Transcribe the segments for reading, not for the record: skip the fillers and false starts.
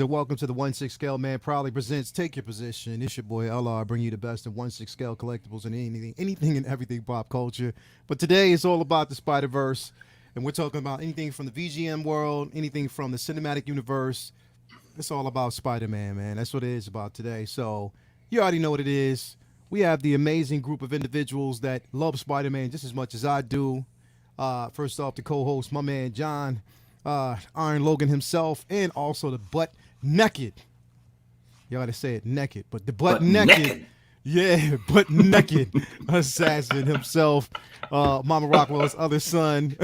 and welcome to the 1/6 Scale Man proudly presents Take Your Position. It's your boy LR, bring you the best of 1/6 Scale collectibles and anything and everything pop culture. But today it's all about the Spider-Verse, and we're talking about anything from the VGM world, anything from the cinematic universe. It's all about Spider-Man, man. That's what it is about today. So you already know what it is. We have the amazing group of individuals that love Spider-Man just as much as I do. First off, the co-host, my man John. Iron Logan himself, and also the butt naked. You gotta say it naked, but the butt naked. Yeah, butt naked assassin himself, Mama Rockwell's other son,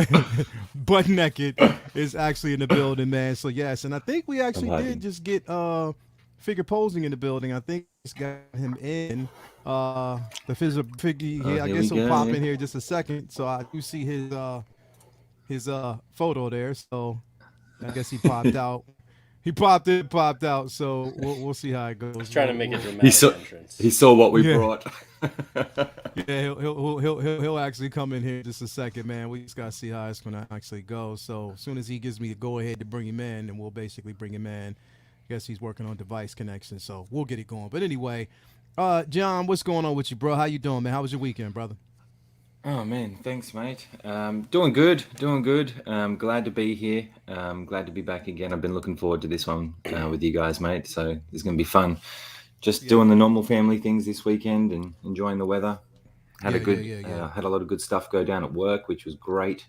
butt naked, is actually in the building, man. So yes, and I think we actually did just get figure posing in the building. I think it's got him in. The figure, I guess he'll pop in here just a second. So I do see his photo there, so I guess he popped out. He popped out. So we'll see how it goes. He's trying to make a dramatic entrance. He saw what we brought. Yeah, he'll actually come in here just a second, man. We just gotta see how it's gonna actually go. So as soon as he gives me the go ahead to bring him in, then we'll basically bring him in. I guess he's working on device connection, so we'll get it going. But anyway, John, what's going on with you, bro? How you doing, man? How was your weekend, brother? Oh man, thanks, mate. Doing good. Glad to be here. Glad to be back again. I've been looking forward to this one with you guys, mate. So it's going to be fun. Just doing the normal family things this weekend and enjoying the weather. Had a lot of good stuff go down at work, which was great.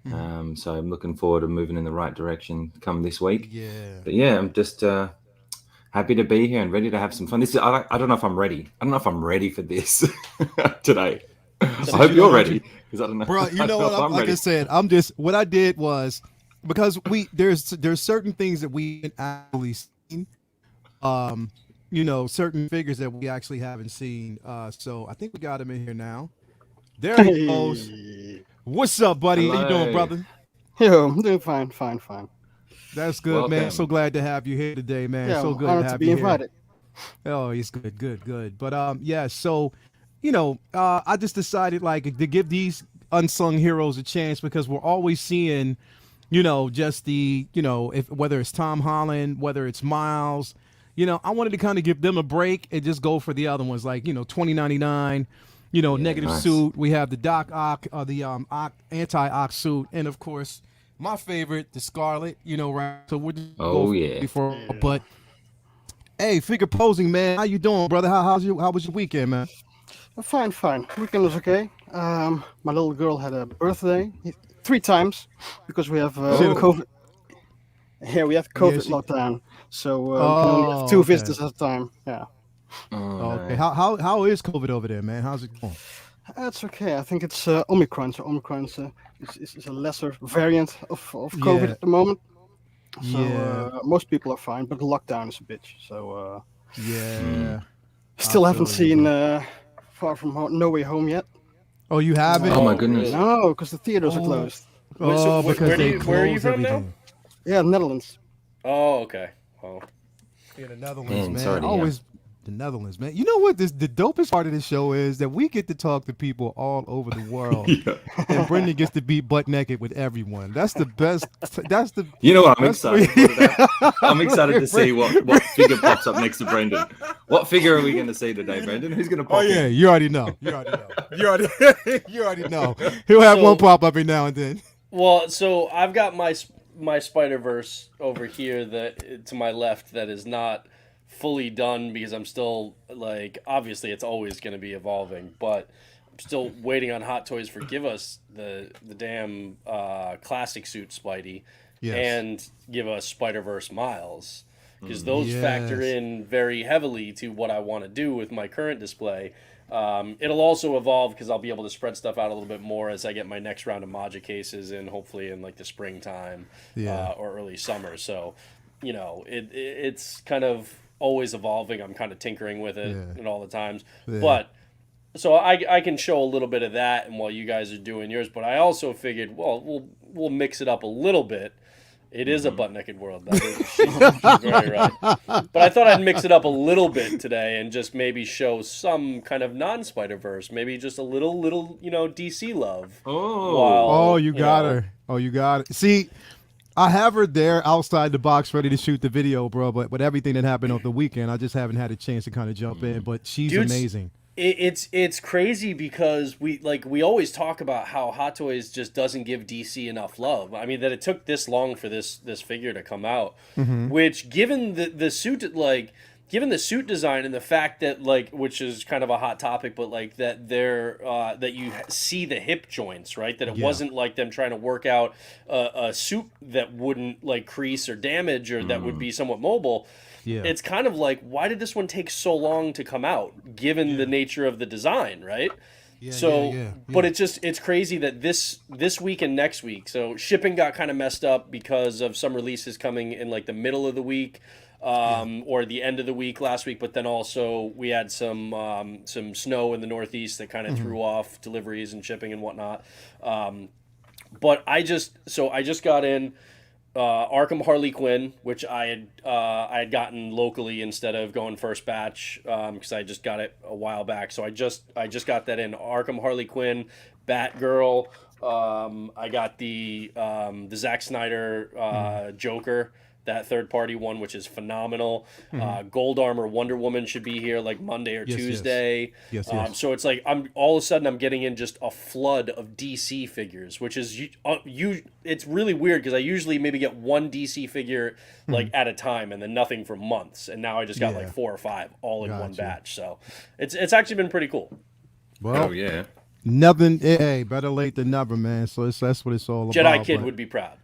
Mm-hmm. So I'm looking forward to moving in the right direction come this week. Yeah. But yeah, I'm just happy to be here and ready to have some fun. I don't know if I'm ready. I don't know if I'm ready for this today. I hope you're ready, because I don't know. Bro, you know what? Like I said, what I did was, because there's certain things that we haven't actually seen, certain figures that we actually haven't seen. So I think we got him in here now. There he goes. What's up, buddy? Hello. How you doing, brother? Yo, I'm doing fine. That's good, Welcome. man. So glad to have you here today, man. Yeah, so good honored to have be you invited. Here. Oh, it's good. But yeah, so I just decided to give these unsung heroes a chance, because we're always seeing, just whether it's Tom Holland, whether it's Miles, I wanted to kind of give them a break and just go for the other ones, like 2099. Negative nice. Suit. We have the Doc Ock, the anti-Ock suit, and of course, my favorite, the Scarlet. Right? So we're just before, but hey, figure posing, man. How you doing, brother? How was your weekend, man? Fine. Weekend was okay. My little girl had a birthday 3 times because we have COVID. Yeah, we have COVID lockdown, so we can only have 2 visitors at a time. Yeah. Okay. How is COVID over there, man? How's it going? That's okay. I think it's Omicron. So Omicron's is a lesser variant of COVID at the moment. So most people are fine, but the lockdown is a bitch. So still haven't seen Far From Home, No Way Home yet. Oh, you haven't? Oh my goodness. No, because the theaters are closed. Oh, because where are you from now? Yeah, Netherlands. Oh, okay. Well, in the Netherlands, man. Sorry to hear. Always the Netherlands, man. You know what? The dopest part of this show is that we get to talk to people all over the world, and Brendan gets to be butt naked with everyone. That's the best. That's the. You know what? I'm excited. I'm excited to see what figure pops up next to Brendan. What figure are we going to see today, Brendan? Who's going to pop? Oh yeah, you already know. You already know. He'll have one pop up every now and then. Well, so I've got my Spider-Verse over here that to my left that is not fully done, because I'm still obviously it's always going to be evolving, but I'm still waiting on Hot Toys for give us the damn classic suit Spidey and give us Spider-Verse Miles, because those factor in very heavily to what I want to do with my current display. It'll also evolve because I'll be able to spread stuff out a little bit more as I get my next round of Maja cases in, hopefully in the springtime or early summer. So, it's kind of always evolving. I'm kind of tinkering with it at all the times. Yeah. But so I can show a little bit of that, and while you guys are doing yours, but I also figured, well, we'll mix it up a little bit. It is a butt-naked world. She's very right. But I thought I'd mix it up a little bit today and just maybe show some kind of non-Spider-Verse. Maybe just a little DC love. You got her. Oh, you got it. See, I have her there outside the box ready to shoot the video, bro. But with everything that happened over the weekend, I just haven't had a chance to kind of jump in. But she's Dude's- amazing. It's crazy because we always talk about how Hot Toys just doesn't give DC enough love. I mean, that it took this long for this figure to come out, which given the suit given the suit design and the fact that which is kind of a hot topic, but that they're that you see the hip joints, right? That it wasn't like them trying to work out a suit that wouldn't crease or damage or that would be somewhat mobile. Yeah. It's kind of why did this one take so long to come out, given the nature of the design, right? But it's crazy that this week and next week, so shipping got kind of messed up because of some releases coming in the middle of the week, or the end of the week last week. But then also we had some snow in the Northeast that kind of threw off deliveries and shipping and whatnot. But I just got in Arkham Harley Quinn, which I had gotten locally instead of going first batch, because I just got it a while back. So I just got that in Arkham Harley Quinn, Batgirl. I got the Zack Snyder Joker, that third party one, which is phenomenal. Gold Armor Wonder Woman should be here Monday or Tuesday. Yes. So it's I'm all of a sudden I'm getting in just a flood of DC figures, which is it's really weird because I usually maybe get one DC figure at a time and then nothing for months, and now I just got 4 or 5 all in one batch. So it's actually been pretty cool. Well, yeah. Nothing. Hey, better late than never, man. So that's what it's all about. Jedi Kid would be proud.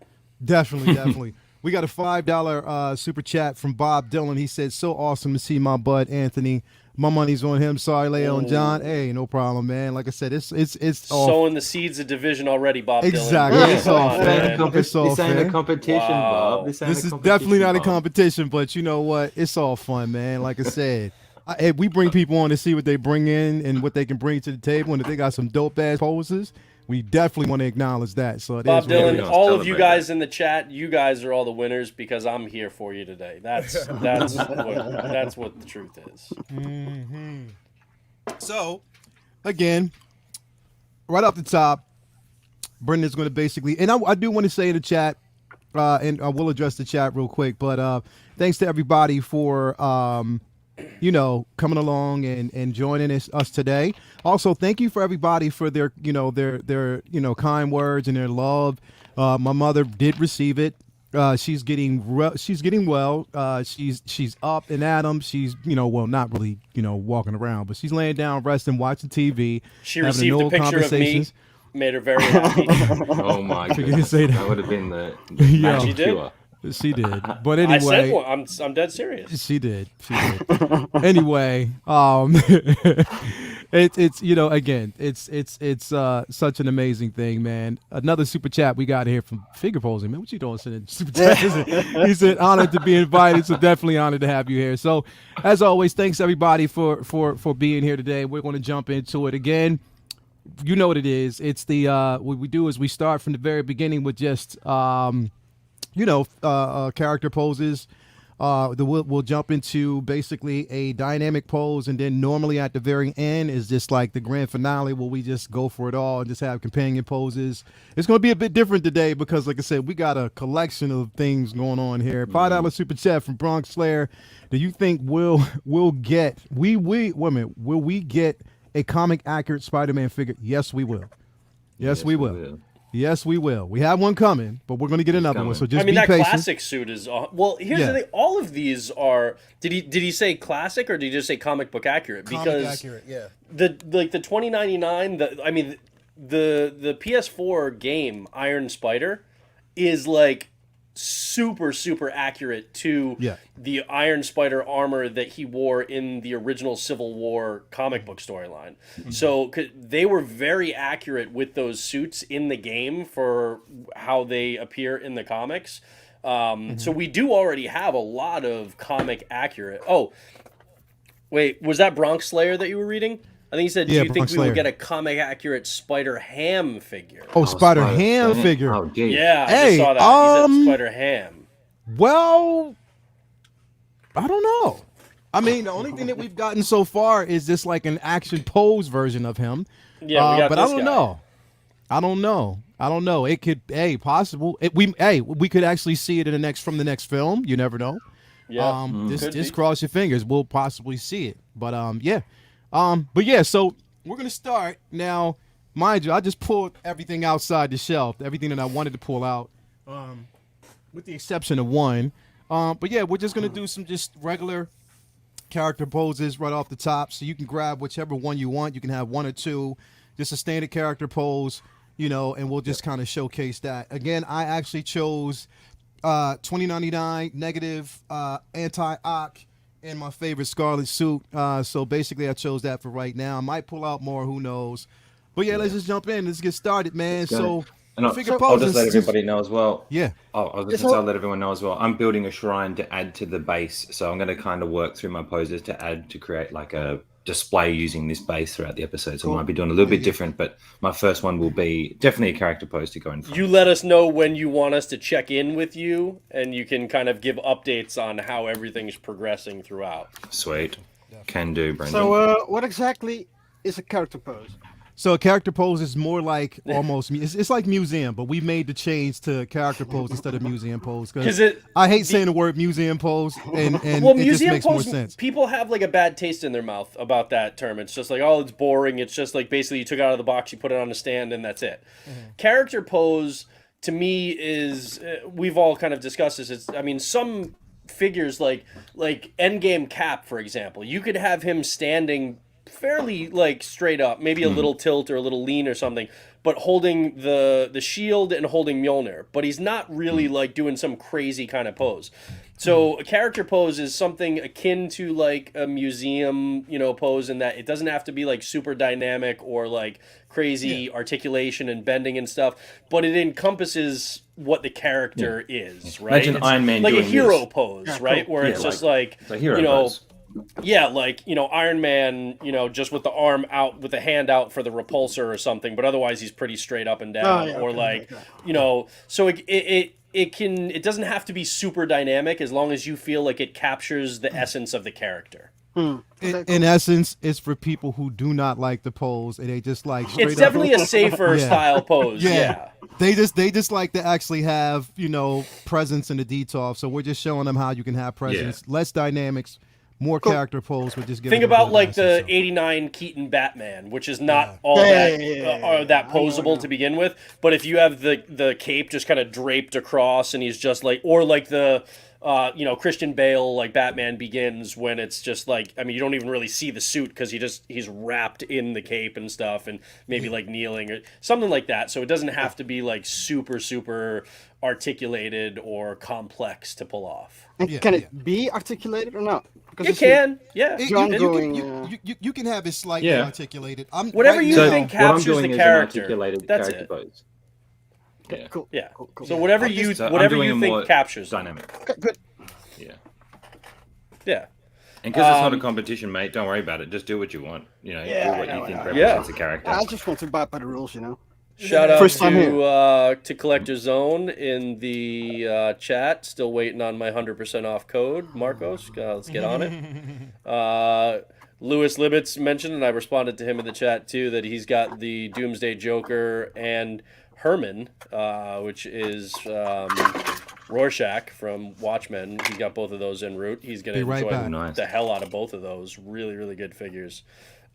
Definitely. We got a $5 super chat from Bob Dylan. He said, "So awesome to see my bud Anthony. My money's on him. Sorry, Leo and John. Hey, no problem, man. Like I said, it's all sowing the seeds of division already, Bob exactly. Dylan. It's all fair. This ain't a competition, Bob. This is definitely not a competition, but you know what? It's all fun, man. Like I said, we bring people on to see what they bring in and what they can bring to the table, and if they got some dope ass poses, we definitely want to acknowledge that. So Bob Dylan, all of you guys in the chat, you guys are all the winners because I'm here for you today. That's what the truth is. So, again, right off the top, Brendan's going to basically, and I do want to say in the chat, and I will address the chat real quick, but thanks to everybody for coming along and joining us today. Also, thank you for everybody for their kind words and their love. My mother did receive it. She's getting well. She's up and at 'em. She's not really walking around, but she's laying down, resting, watching TV. She received a picture of me. Made her very happy. Oh my goodness. That would have been the Yeah. magic She did. cure. She did, but anyway, I said one. I'm dead serious. She did. Anyway, it's again, it's such an amazing thing, man. Another super chat we got here from Figure Posing, man. What you doing sending super chats? He said, honored to be invited, so definitely honored to have you here. So, as always, thanks everybody for being here today. We're going to jump into it again. You know what it is. It's the what we do is we start from the very beginning with just character poses. We'll jump into basically a dynamic pose, and then normally at the very end is just like the grand finale where we just go for it all and just have companion poses. It's going to be a bit different today because, like I said, we got a collection of things going on here. $5 super chat from Bronx Slayer. Do you think will we get a comic accurate Spider-Man figure? Yes, we will. Yes, we will. Yes, we will. We have one coming, but we're going to get another one. So just be patient. That classic suit is here's the thing. All of these are. Did he say classic or did he just say comic book accurate? Because accurate, yeah. The 2099. The PS4 game Iron Spider is super accurate to the Iron Spider armor that he wore in the original Civil War comic book storyline. So they were very accurate with those suits in the game for how they appear in the comics. So we do already have a lot of comic accurate. Oh, wait, was that Bronx Slayer that you were reading? I think he said, do you think we will get a comic accurate Spider Ham figure? Oh, Spider Ham figure. Oh, geez. Yeah, I just saw that. He said Spider Ham. Well, I don't know. I mean, the only thing that we've gotten so far is just like an action pose version of him. Yeah, we got but this I don't guy. know. I don't know. I don't know. It could, possible. We could actually see it in the next film. You never know. Yeah, Just cross your fingers. We'll possibly see it. But yeah. But yeah. So we're gonna start now. Mind you, I just pulled everything outside the shelf, everything that I wanted to pull out, with the exception of one. But yeah, we're just gonna do some just regular character poses right off the top, so you can grab whichever one you want. You can have one or two, just a standard character pose, and we'll just kind of showcase that. Again, I actually chose 2099 negative anti-ock in my favorite Scarlet suit. So basically, I chose that for right now. I might pull out more, who knows? But yeah, let's just jump in. Let's get started, man. So, I'll just let everybody know as well. Yeah. I'll let everyone know as well. I'm building a shrine to add to the base, so I'm going to kind of work through my poses to create like a display using this base throughout the episode. So I might be doing a little bit different, but my first one will be definitely a character pose to go in front. You let us know when you want us to check in with you, and you can kind of give updates on how everything's progressing throughout. Sweet. Can do, Brendan. So what exactly is a character pose? So a character pose is more like almost it's like museum, but we made the change to character pose instead of museum pose because I hate saying the word museum pose, and well, it just makes more sense. People have like a bad taste in their mouth about that term. It's just like, oh, it's boring. It's just like basically you took it out of the box, you put it on a stand, and that's it. Mm-hmm. Character pose to me is we've all kind of discussed this. Some figures like Endgame Cap, for example, you could have him standing fairly like straight up, maybe a little tilt or a little lean or something, but holding the shield and holding Mjolnir, but he's not really like doing some crazy kind of pose. So a character pose is something akin to like a museum, pose, in that it doesn't have to be like super dynamic or like crazy articulation and bending and stuff, but it encompasses what the character is, right? Imagine Iron Man like doing a hero this. pose, right? Where it's just like a hero pose. Yeah, like, Iron Man, just with the arm out, with the hand out for the repulsor or something, but otherwise he's pretty straight up and down. So it doesn't have to be super dynamic as long as you feel like it captures the essence of the character. In essence, it's for people who do not like the pose and they just like straight It's definitely a safer style pose. Yeah. They just like to actually have, presence in the detail. So we're just showing them how you can have presence, less dynamics, more character pose. Would just give. Think about like the '89 Keaton Batman, which is not all that posable to begin with. But if you have the cape just kind of draped across, and he's just like, or like the Christian Bale like Batman Begins, when it's just like, you don't even really see the suit because he's wrapped in the cape and stuff, and maybe like kneeling or something like that. So it doesn't have to be like super articulated or complex to pull off. And can it be articulated or not? It can, yeah. You can have it slightly articulated. Whatever you think captures the character. That's it. Pose. Yeah. Cool. Yeah. Cool. So whatever you think captures dynamic. Okay, good. Yeah. Yeah. And because it's not a competition, mate, don't worry about it. Just do what you want. Do what you think represents the character. I just want to abide by the rules, Shout out to Collector Zone in the chat. Still waiting on my 100% off code, Marcos. Let's get on it. Lewis Libbets mentioned, and I responded to him in the chat too, that he's got the Doomsday Joker and Herman, which is Rorschach from Watchmen. He's got both of those en route. He's going to enjoy the hell out of both of those. Really, really good figures.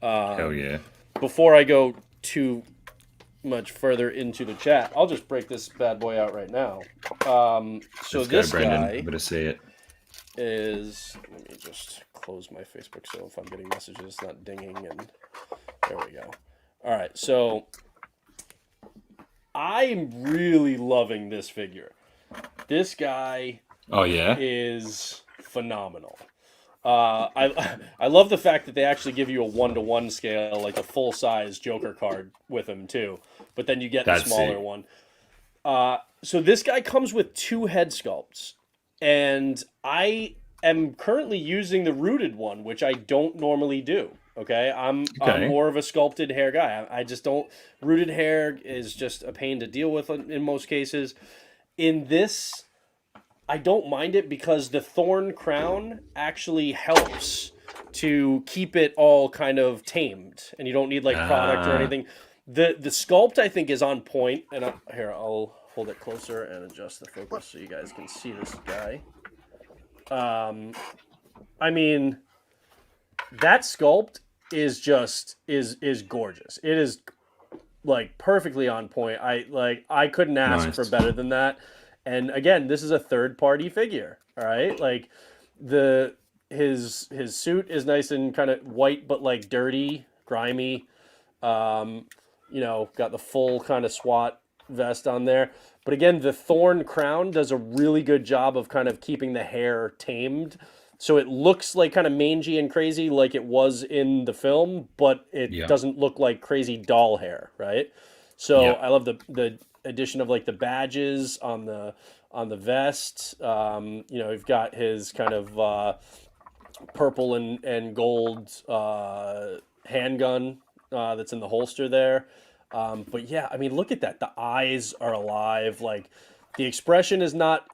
Hell yeah. Before I go too much further into the chat, I'll just break this bad boy out right now. This guy, I'm gonna see it. Is, let me just close my Facebook so if I'm getting messages it's not dinging, and there we go. All right, so I'm really loving this figure. This guy is phenomenal. I love the fact that they actually give you a 1-to-1 scale, like a full size Joker card with him too, but then you get the smaller one. So this guy comes with 2 head sculpts, and I am currently using the rooted one, which I don't normally do. Okay, I'm more of a sculpted hair guy. I just don't. Rooted hair is just a pain to deal with in most cases. In this, I don't mind it because the thorn crown actually helps to keep it all kind of tamed, and you don't need like product or anything. The sculpt I think is on point, and here I'll hold it closer and adjust the focus so you guys can see this guy. I mean, that sculpt is just is gorgeous. It is like perfectly on point. I couldn't ask for better than that. And again, this is a third party figure. All right, like his suit is nice and kind of white, but like dirty, grimy. Got the full kind of SWAT vest on there. But again, the thorn crown does a really good job of kind of keeping the hair tamed. So it looks like kind of mangy and crazy like it was in the film, but it doesn't look like crazy doll hair, right? So I love the addition of like the badges on the vest. You've got his kind of purple and gold handgun that's in the holster there. But yeah, I mean, look at that. The eyes are alive. Like the expression is not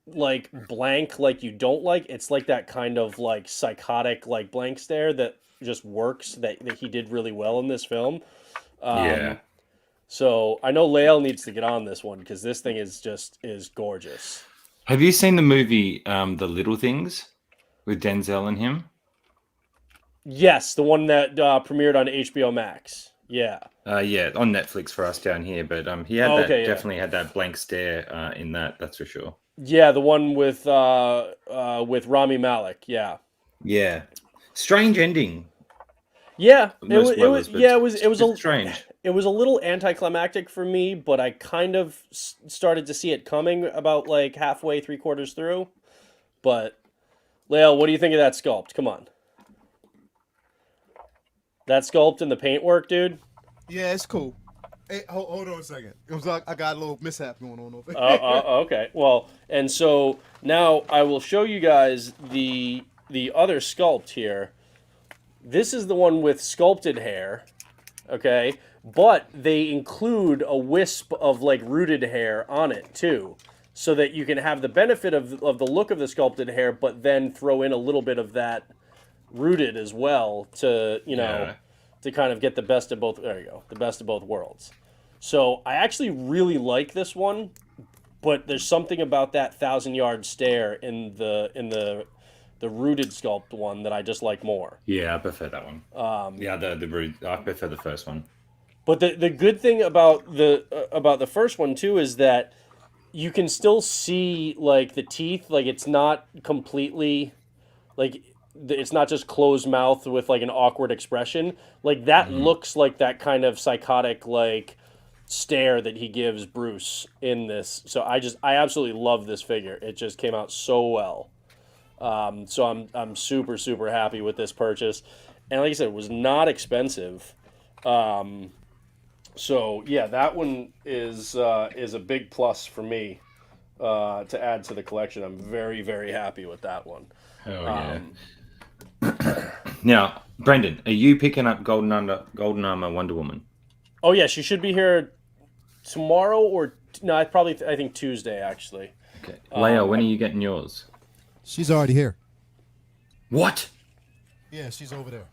like blank like you don't like. It's like that kind of like psychotic like blank stare that just works that he did really well in this film. So I know Lael needs to get on this one because this thing is gorgeous. Have you seen the movie The Little Things with Denzel and him? Yes, the one that premiered on HBO Max. Yeah. On Netflix for us down here, but he had definitely had that blank stare in that's for sure. Yeah, the one with Rami Malek. Yeah. Yeah. Strange ending. Yeah, it was strange. It was a little anticlimactic for me, but I kind of started to see it coming about like halfway, 3/4 through. But Lael, what do you think of that sculpt? Come on. That sculpt and the paintwork, dude. Yeah, it's cool. Hey, hold on a second. I got a little mishap going on over here. Okay. Well, and so now I will show you guys the other sculpt here. This is the one with sculpted hair, okay? But they include a wisp of like rooted hair on it too, so that you can have the benefit of the look of the sculpted hair, but then throw in a little bit of that rooted as well to to kind of get the best of both. There you go, the best of both worlds. So I actually really like this one, but there's something about that 1,000-yard stare in the rooted sculpt one that I just like more. Yeah, I prefer that one. The root. I prefer the first one. But the good thing about the first one too is that you can still see like the teeth. Like it's not completely like it's not just closed mouth with like an awkward expression. Like that looks like that kind of psychotic like stare that he gives Bruce in this. So I absolutely love this figure. It just came out so well. So I'm super, super happy with this purchase. And like I said, it was not expensive. So yeah, that one is a big plus for me to add to the collection. I'm very, very happy with that one. Oh yeah. Now, Brendan, are you picking up Golden Armor Wonder Woman? Oh yeah, she should be here tomorrow or I think Tuesday actually. Okay, Leia, when are you getting yours? She's already here. What? Yeah, she's over there.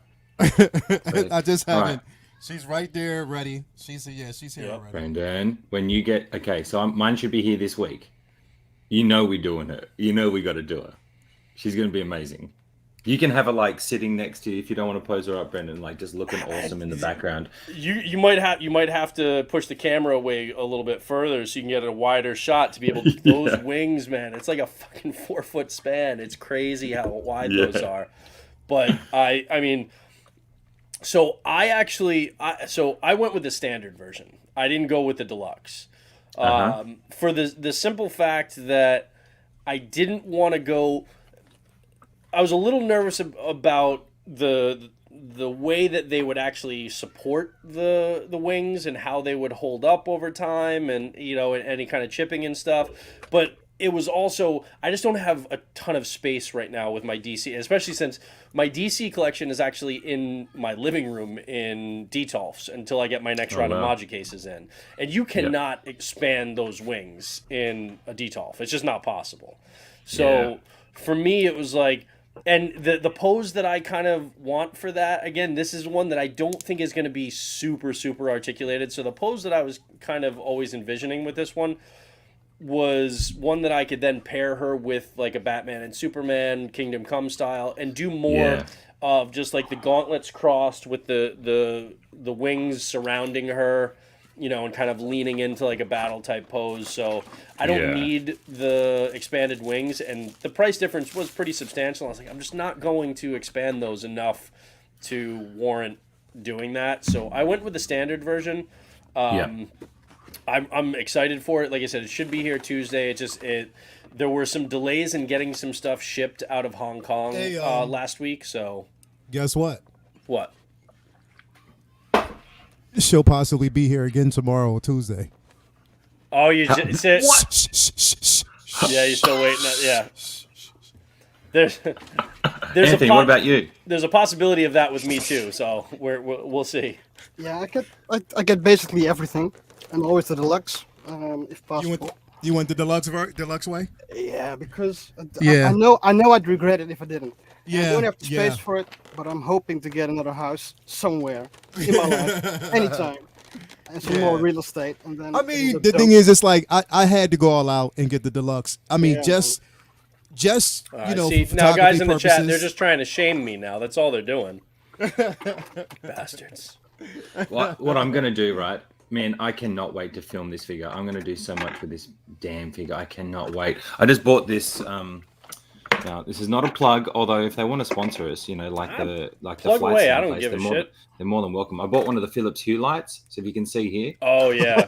I just haven't. Right. She's right there, ready. She's here already. Brendan, when you get so mine should be here this week. You know we're doing it. You know we got to do her. She's gonna be amazing. You can have her like sitting next to you if you don't want to pose her up, Brendan, like just looking awesome in the background. You might have to push the camera away a little bit further so you can get a wider shot to be able to those wings, man. It's like a fucking 4-foot span. It's crazy how wide those are. But I mean, so I went with the standard version. I didn't go with the deluxe. For the simple fact that I didn't want to go. I was a little nervous about the way that they would actually support the wings and how they would hold up over time and any kind of chipping and stuff. But it was also I just don't have a ton of space right now with my DC, especially since my DC collection is actually in my living room in Detolfs until I get my next round of Maja cases in. And you cannot expand those wings in a Detolf. It's just not possible. So for me, it was like, And the pose that I kind of want for that, again, this is one that I don't think is going to be super, super articulated. So the pose that I was kind of always envisioning with this one was one that I could then pair her with like a Batman and Superman Kingdom Come style and do more of just like the gauntlets crossed with the wings surrounding her, you know, and kind of leaning into like a battle type pose. So I don't need the expanded wings, and the price difference was pretty substantial. I was like, I'm just not going to expand those enough to warrant doing that. So I went with the standard version. I'm excited for it. Like I said, it should be here Tuesday. There were some delays in getting some stuff shipped out of Hong Kong last week. So guess what? What? She'll possibly be here again tomorrow or Tuesday. Oh, you What? Yeah, you're still waiting. Yeah. There's Anthony, what about you? There's a possibility of that with me too. So we'll see. Yeah, I get basically everything, and always the deluxe, if possible. You went the deluxe way? Yeah, because Yeah. I know I'd regret it if I didn't. Yeah, I don't have the yeah. space for it, but I'm hoping to get another house somewhere in my life, anytime, and some more real estate. And then I mean, the thing is, it's like I had to go all out and get the deluxe. I mean, Yeah, just you know, See, for now guys photography in the chat, purposes. they're just trying to shame me now. That's all they're doing. Bastards. What I'm gonna do, right? Man, I cannot wait to film this figure. I'm gonna do so much with this damn figure. I cannot wait. I just bought this. Now, this is not a plug, although if they want to sponsor us, you know, like the Plug flight away, stand I don't place, give a shit. they're more than welcome. I bought one of the Philips Hue lights, so if you can see here. Oh yeah,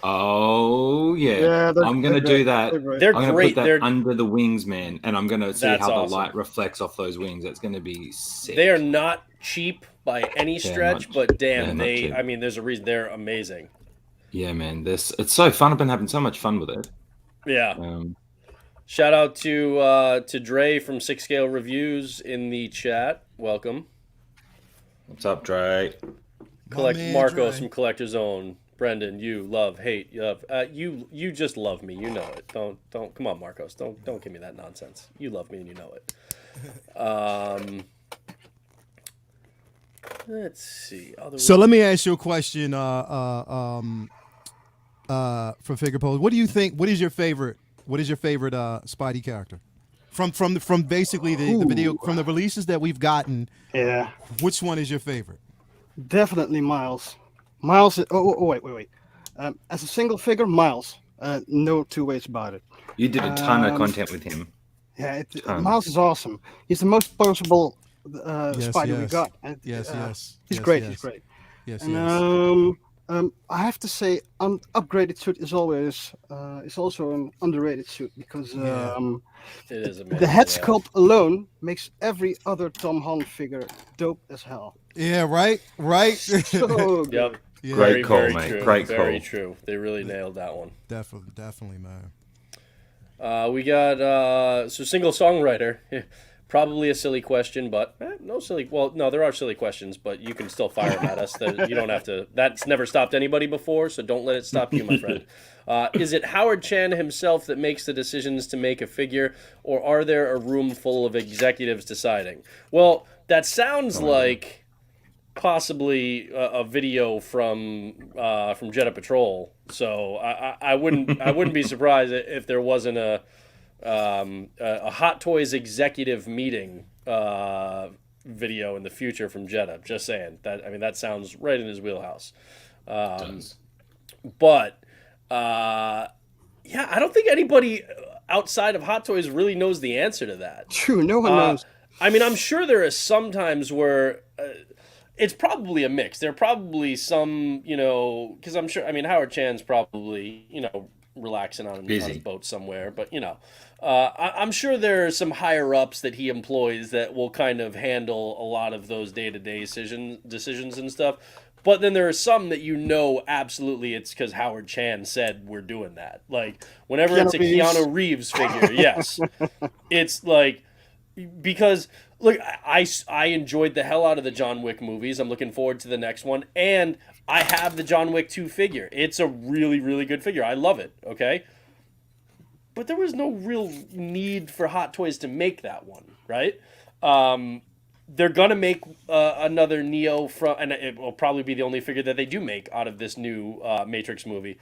Oh yeah, they're- I'm gonna they're do great, that. they're great. they're I'm gonna great. put that They're under the wings, man, and I'm gonna see That's how awesome. the light reflects off those wings. That's gonna be sick. they are not cheap by any They're stretch, not- but they're damn, not cheap. I mean, there's a reason they're amazing. Yeah, man. It's so fun. I've been having so much fun with it. Yeah. Shout out to Dre from Six Scale Reviews in the chat. Welcome. What's up, Dre? man, Marcos Dre. from Collector's Own. Brendan, you love, hate, you love. You just love me. You know it. Don't come on, Marcos. Don't give me that nonsense. You love me and you know it. Let's see. So let me ask you a question. For figure pose, what do you think? What is your favorite? What is your favorite Spidey character? From basically the video from the releases that we've gotten. Yeah, Which one is your favorite? definitely Miles. Miles. Wait. As a single figure, Miles. No two ways about it. You did a ton of content with him. Yeah, Tons. Miles is awesome. He's the most personable Yes, Spider we yes. got. And, Yes, He's yes, great. yes. He's great. Yes, And yes. I have to say, upgraded suit is always is also an underrated suit because It is amazing. the head yeah. sculpt alone makes every other Tom Holland figure dope as hell. Yeah, right. So good. Yep. Yeah, Great Very, call, very mate. true. Great Very call. true. They really nailed that one. definitely, man. We got so single songwriter. Probably a silly question, but no silly. Well, no, there are silly questions, but you can still fire them at us. You don't have to. That's never stopped anybody before, so don't let it stop you, my friend. Is it Howard Chan himself that makes the decisions to make a figure, or are there a room full of executives deciding? Well, that sounds like possibly a video from Jetta Patrol. So I wouldn't be surprised if there wasn't a Hot Toys executive meeting video in the future from Jetta. Just saying that. I mean, that sounds right in his wheelhouse. But yeah, I don't think anybody outside of Hot Toys really knows the answer to that. True, no one knows. I mean, I'm sure there are some times where it's probably a mix. There are probably some, because I'm sure. I mean, Howard Chan's probably, relaxing on his boat somewhere. But I'm sure there are some higher ups that he employs that will kind of handle a lot of those day-to-day decisions and stuff. But then there are some that absolutely it's because Howard Chan said we're doing that. Like whenever it's a Keanu Reeves figure, yes, it's like because look, I enjoyed the hell out of the John Wick movies. I'm looking forward to the next one, and I have the John Wick 2 figure. It's a really, really good figure. I love it. Okay. but there was no real need for Hot Toys to make that one, right? They're gonna make another Neo and it will probably be the only figure that they do make out of this new Matrix movie,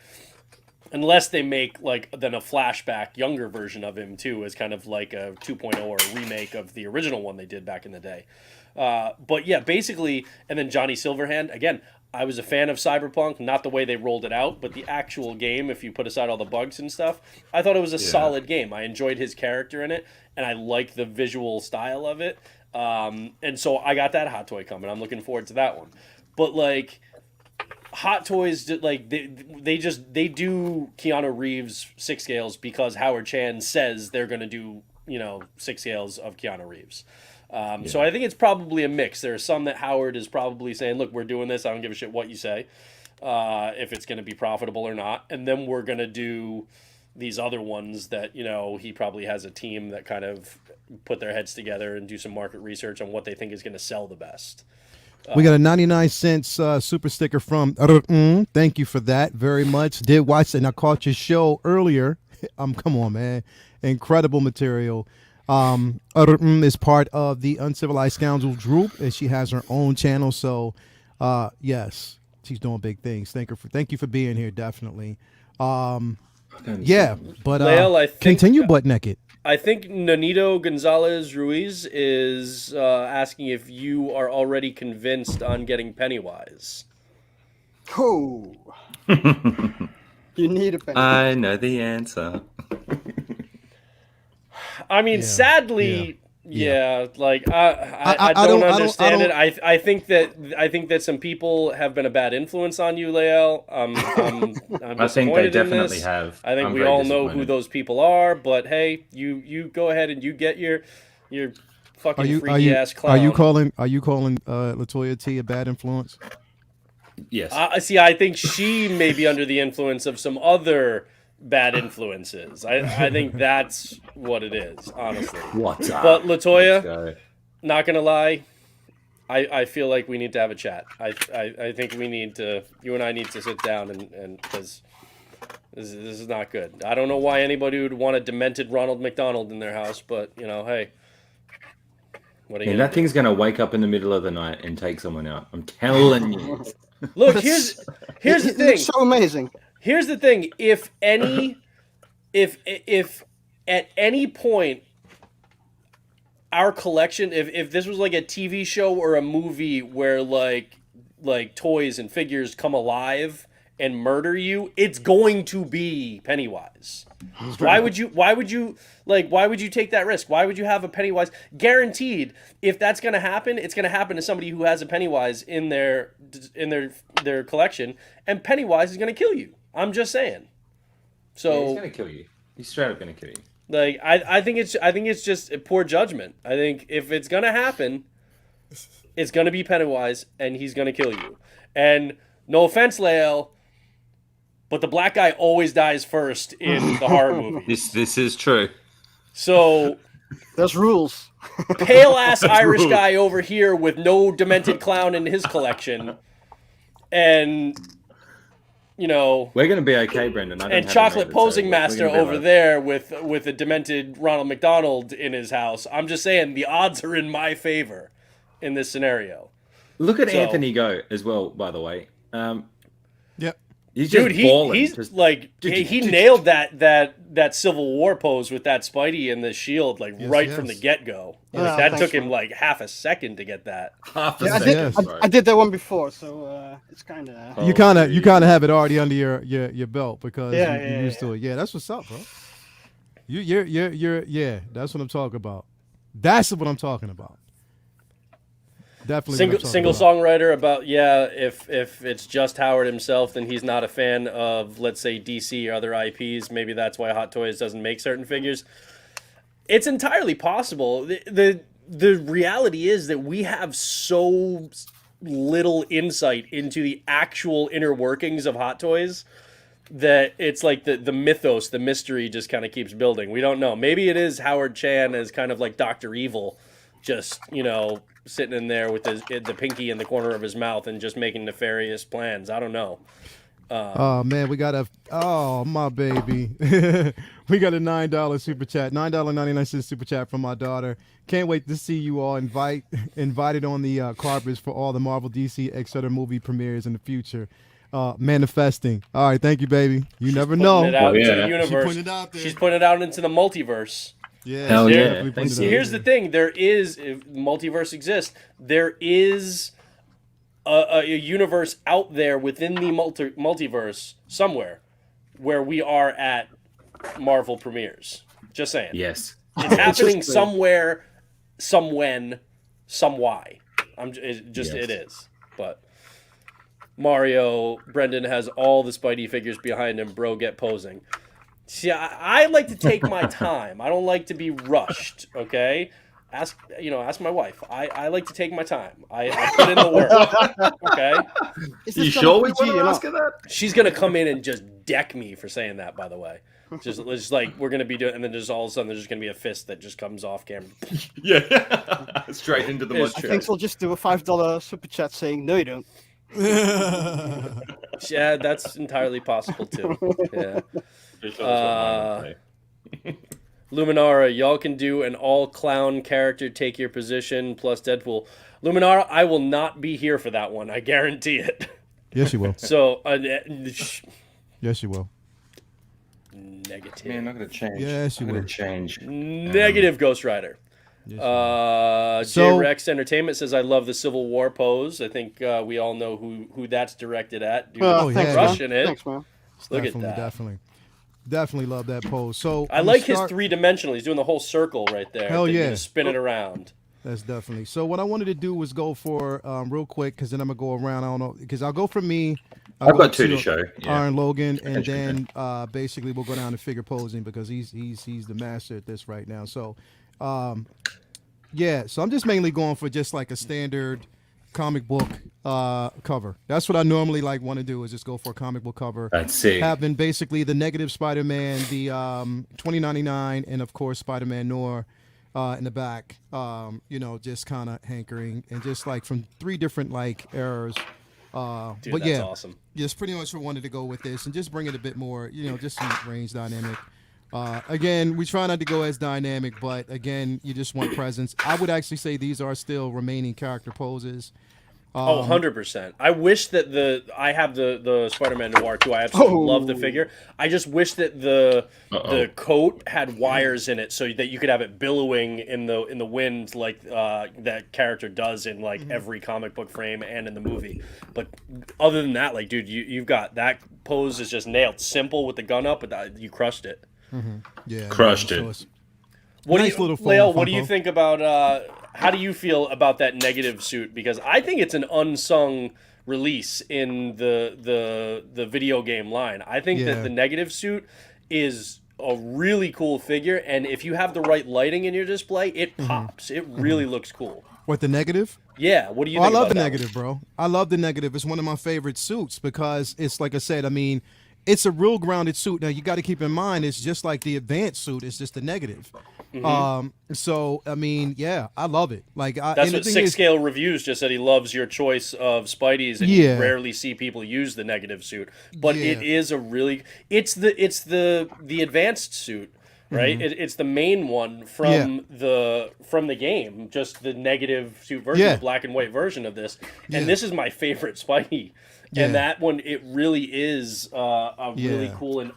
unless they make then a flashback younger version of him too, as kind of like a 2.0 or a remake of the original one they did back in the day. But yeah, basically, and then Johnny Silverhand again. I was a fan of Cyberpunk, not the way they rolled it out, but the actual game, if you put aside all the bugs and stuff, I thought it was a solid game. I enjoyed his character in it, and I like the visual style of it. And so I got that Hot Toy coming. I'm looking forward to that one. But, like, Hot Toys, like, they do Keanu Reeves 6 scales because Howard Chan says they're going to do, 6 scales of Keanu Reeves. So I think it's probably a mix. There are some that Howard is probably saying, look, we're doing this. I don't give a shit what you say, if it's going to be profitable or not. And then we're going to do these other ones that, he probably has a team that kind of put their heads together and do some market research on what they think is going to sell the best. We got a 99-cent super sticker from thank you for that very much. Did watch it, and I caught your show earlier. Come on, man. Incredible material. Is part of the Uncivilized Scoundrels group, and she has her own channel. So, yes, she's doing big things. Thank you for being here. Definitely. Yeah, but Lael, I think, continue butt naked. I think Nonito Gonzalez Ruiz is asking if you are already convinced on getting Pennywise. Oh, you need a Pennywise. I know the answer. I mean, sadly, like I don't understand it. I think that some people have been a bad influence on you, Lael. I'm I think they definitely have. I think we all know who those people are. But hey, you go ahead and you get your fucking freaky ass clown. Are you calling LaToya T a bad influence? Yes. See, I think she may be under the influence of some other bad influences. I think that's what it is, honestly. What's up? But LaToya, not gonna lie, I feel like we need to have a chat. I think you and I need to sit down and because this is not good. I don't know why anybody would want a demented Ronald McDonald in their house, but hey, what are you? That thing's gonna wake up in the middle of the night and take someone out. I'm telling you. Look, here's the thing. It's so amazing. Here's the thing: if at any point our collection, if this was like a TV show or a movie where like toys and figures come alive and murder you, it's going to be Pennywise. Why would you take that risk? Why would you have a Pennywise? Guaranteed, if that's going to happen, it's going to happen to somebody who has a Pennywise in their collection, and Pennywise is going to kill you. I'm just saying. So he's gonna kill you. He's straight up gonna kill you. Like I think it's just a poor judgment. I think if it's gonna happen, it's gonna be Pennywise, and he's gonna kill you. And no offense, Lael, but the black guy always dies first in the horror movies. This is true. So there's rules. Pale ass Irish guy over here with no demented clown in his collection, and we're gonna be okay, Brendan. And chocolate posing master over there with a demented Ronald McDonald in his house. I'm just saying the odds are in my favor in this scenario. Look at Anthony go as well. By the way, yep. He's just balling. He nailed that Civil War pose with that Spidey and the shield from the get go. That took him like half a second to get that. I did that one before, so it's kind of. You kind of have it already under your belt because you're used to it. Yeah, that's what's up, bro. You're that's what I'm talking about. That's what I'm talking about. Definitely single songwriter about if it's just Howard himself, then he's not a fan of, let's say, DC or other IPs. Maybe that's why Hot Toys doesn't make certain figures. It's entirely possible. The reality is that we have so little insight into the actual inner workings of Hot Toys that it's like the mythos, the mystery just kind of keeps building. We don't know. Maybe it is Howard Chan as kind of like Dr. Evil, just sitting in there with the pinky in the corner of his mouth and just making nefarious plans. I don't know. Oh man, we got my baby. We got a $9 super chat, $9.99 super chat from my daughter. Can't wait to see you all invited on the carpets for all the Marvel, DC, etc. movie premieres in the future. Manifesting. All right, thank you, baby. She's never know. It out into the She universe. putting it out there. She's putting it out into the multiverse. Yeah. Hell she's yeah. definitely putting it out Here's there. the thing: if multiverse exists, there is a universe out there within the multiverse somewhere where we are at Marvel premieres. Just saying. Yes. It's happening somewhere, somewhen, some why. It is. But Mario, Brendan has all the Spidey figures behind him. Bro, get posing. See, I like to take my time. I don't like to be rushed. Okay, ask my wife. I like to take my time. I put in the work. Okay. You sure we want to ask her that? She's gonna come in and just deck me for saying that. By the way, just like we're gonna be doing, and then just all of a sudden there's just gonna be a fist that just comes off camera. Yeah. Straight into the It's mud. I think we'll just do a $5 super chat saying no, you don't. Yeah, that's entirely possible too. Yeah. Luminara, y'all can do an all-clown character take your position plus Deadpool. Luminara, I will not be here for that one. I guarantee it. Yes, you will. So, Yes, you will. negative. Man, I'm gonna change. Yes, you I'm gonna will. change. Negative Ghost Rider. Yes, J Rex Entertainment says, I love the Civil War pose. I think we all know who that's directed at. Dude, Oh, Thanks, yeah. crushing man. it. Thanks, man. Look at that. Definitely love that pose. So I I'm like gonna his three-dimensional. He's doing the whole circle right there. Hell Then you yeah. just spin it around. That's definitely. So what I wanted to do was go for real quick, because then I'm gonna go around. I don't know, because I'll go for me. I'll I've go got two to show. Yeah. Iron Logan, and Potentially, then basically we'll go down to figure posing, because he's the master at this right now. So, yeah. So I'm just mainly going for just like a standard comic book cover. That's what I normally like want to do, is just go for a comic book cover. That's sick. Having basically the Negative Spider-Man, the 2099, and of course Spider-Man Noir in the back. Just kind of hankering, and just like from three different like eras. Dude, but that's yeah, awesome. just pretty much wanted to go with this and just bring it a bit more, just some range dynamic. Again, we try not to go as dynamic, but again, you just want presence. I would actually say these are still remaining character poses. 100%. I wish that I have the Spider-Man Noir too. I absolutely love the figure. I just wish that the coat had wires in it so that you could have it billowing in the wind like that character does in like every comic book frame and in the movie. But other than that, like, dude, you've got that pose is just nailed. Simple with the gun up, but you crushed it. Yeah, Crushed man, it. so it's- What Nice do you, little foam Lael, what do you Funko. think about? How do you feel about that negative suit? Because I think it's an unsung release in the video game line. I think Yeah. that the negative suit is a really cool figure, and if you have the right lighting in your display, it pops. It really looks cool. What, the negative? Yeah. What do you Oh, I think love about the that negative, bro. I love the negative. It's one of my favorite suits, because it's like I said. I mean, it's a real grounded suit. Now you got to keep in mind, it's just like the advanced suit. It's just the negative. So I mean, yeah, I love it. Like That's and the what thing Six is- Scale Reviews just said. He loves your choice of Spideys, and Yeah. you rarely see people use the negative suit. But Yeah. it is a really it's the advanced suit, right? It's the main one from the game, just the negative suit version, Yeah. the black and white version of this. And Yeah. this is my favorite Spidey. Yeah. And that one, it really is a really Yeah. cool and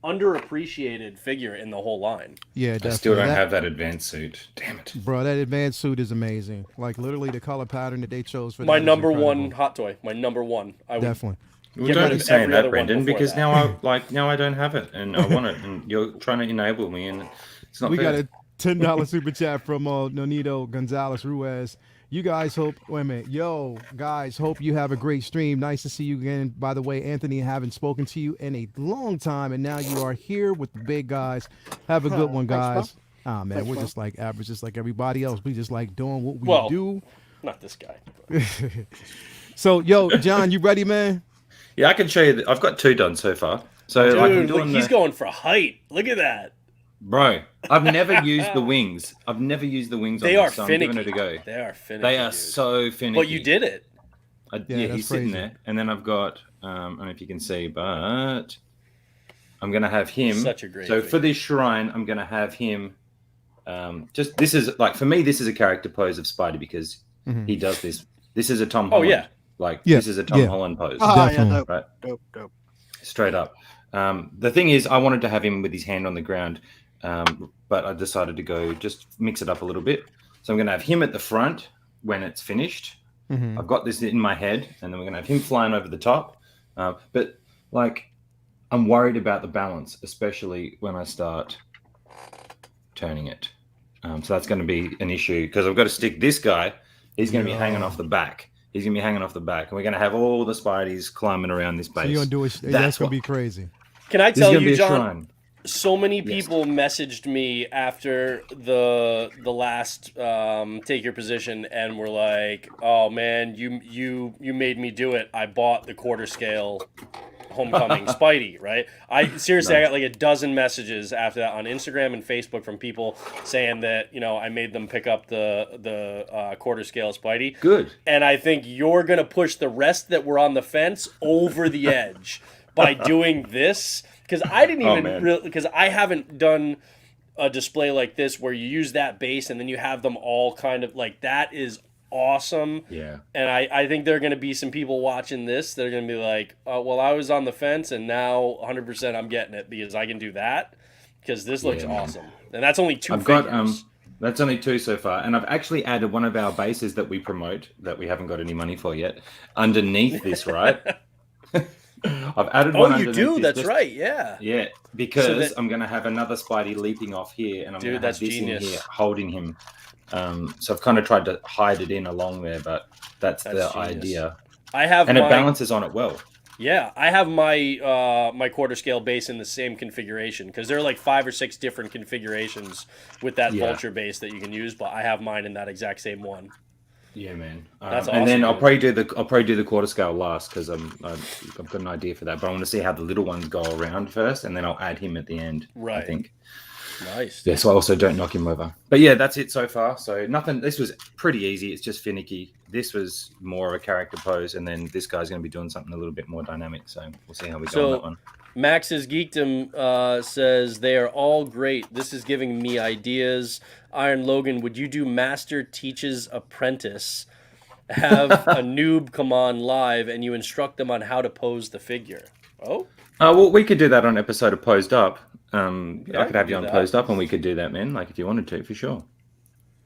underappreciated figure in the whole line. Yeah, I definitely. still don't have that advanced suit. Damn it. Bro, that advanced suit is amazing. Like literally the color pattern that they chose for My that is number incredible. one hot toy. My number one. I would Definitely. Well, Get don't rid be of saying every that, other one Brendan, before because that. now I don't have it, and I want it, and you're trying to enable me, and it's not We fair. got a $10 super chat from Nonito Gonzalez Ruiz. You guys hope, wait a minute, yo, guys, hope you have a great stream. Nice to see you again. By the way, Anthony, I haven't spoken to you in a long time, and now you are here with the big guys. Have a good one, Thanks, guys. Ah, man, Thanks, we're man. just like average, just like everybody else. We just like doing what we Well, do. Not this guy. So, yo, John, you ready, man? Yeah, I can show you. I've got two done so far. So like, I'm Dude, look, doing he's going for height. Look at that. Bro, I've never used the wings. I've never used the wings. They on are this, so I'm finicky. giving it a go. They are finicky. They are dude. so finicky. But you did it. Yeah, that's he's sitting crazy. there, and then I've got I don't know if you can see, but I'm gonna have him. Such a great So figure. for this shrine, I'm gonna have him. Just this is like for me, this is a character pose of Spidey because he does this. This is a Tom Holland. yeah. Like Yeah, this is a Tom yeah. Holland pose. Ah, Definitely. yeah, dope, Right. dope. Straight up. The thing is, I wanted to have him with his hand on the ground, but I decided to go just mix it up a little bit. So I'm going to have him at the front when it's finished. I've got this in my head, and then we're going to have him flying over the top. But like, I'm worried about the balance, especially when I start turning it. So that's going to be an issue because I've got to stick this guy. He's going to be hanging off the back. He's going to be hanging off the back, and we're going to have all the Spideys climbing around this base. So you're gonna do it. That's gonna be crazy. Can I This is tell going to be you, a John? shrine. So many people messaged me after the last take your position and were like, "Oh man, you made me do it. I bought the quarter scale Homecoming Spidey." Right? I seriously, I got like a dozen messages after that on Instagram and Facebook from people saying that I made them pick up the quarter scale Spidey. Good. And I think you're gonna push the rest that were on the fence over the edge by doing this. Because I didn't even because I haven't done a display like this where you use that base and then you have them all kind of like that is awesome. Yeah. And I think there are going to be some people watching this that are going to be like, oh, well, I was on the fence and now 100% I'm getting it because I can do that because this looks awesome. And that's only two figures. That's only two so far. And I've actually added one of our bases that we promote that we haven't got any money for yet underneath this, right? I've added one. Oh, you do? That's right. Yeah. Yeah, because I'm going to have another Spidey leaping off here, and I'm going to have this in here holding him. So I've kind of tried to hide it in along there, but that's the genius idea. It balances on it well. Yeah, I have my my quarter scale base in the same configuration because there are like 5 or 6 different configurations with that vulture base that you can use, but I have mine in that exact same one. Yeah, man. That's awesome. And then I'll probably do the quarter scale last because I've got an idea for that. But I want to see how the little ones go around first, and then I'll add him at the end. Right. I think. Nice. Yeah. So I also don't knock him over. But yeah, that's it so far. So nothing. This was pretty easy. It's just finicky. This was more of a character pose, and then this guy's going to be doing something a little bit more dynamic. So we'll see how we go on that one. Max's Geekdom says they are all great. This is giving me ideas. Iron Logan, would you do Master Teaches Apprentice? Have a noob come on live and you instruct them on how to pose the figure. Oh? Well, we could do that on an episode of Posed Up. I could have you on Posed Up and we could do that, man. Like if you wanted to, for sure.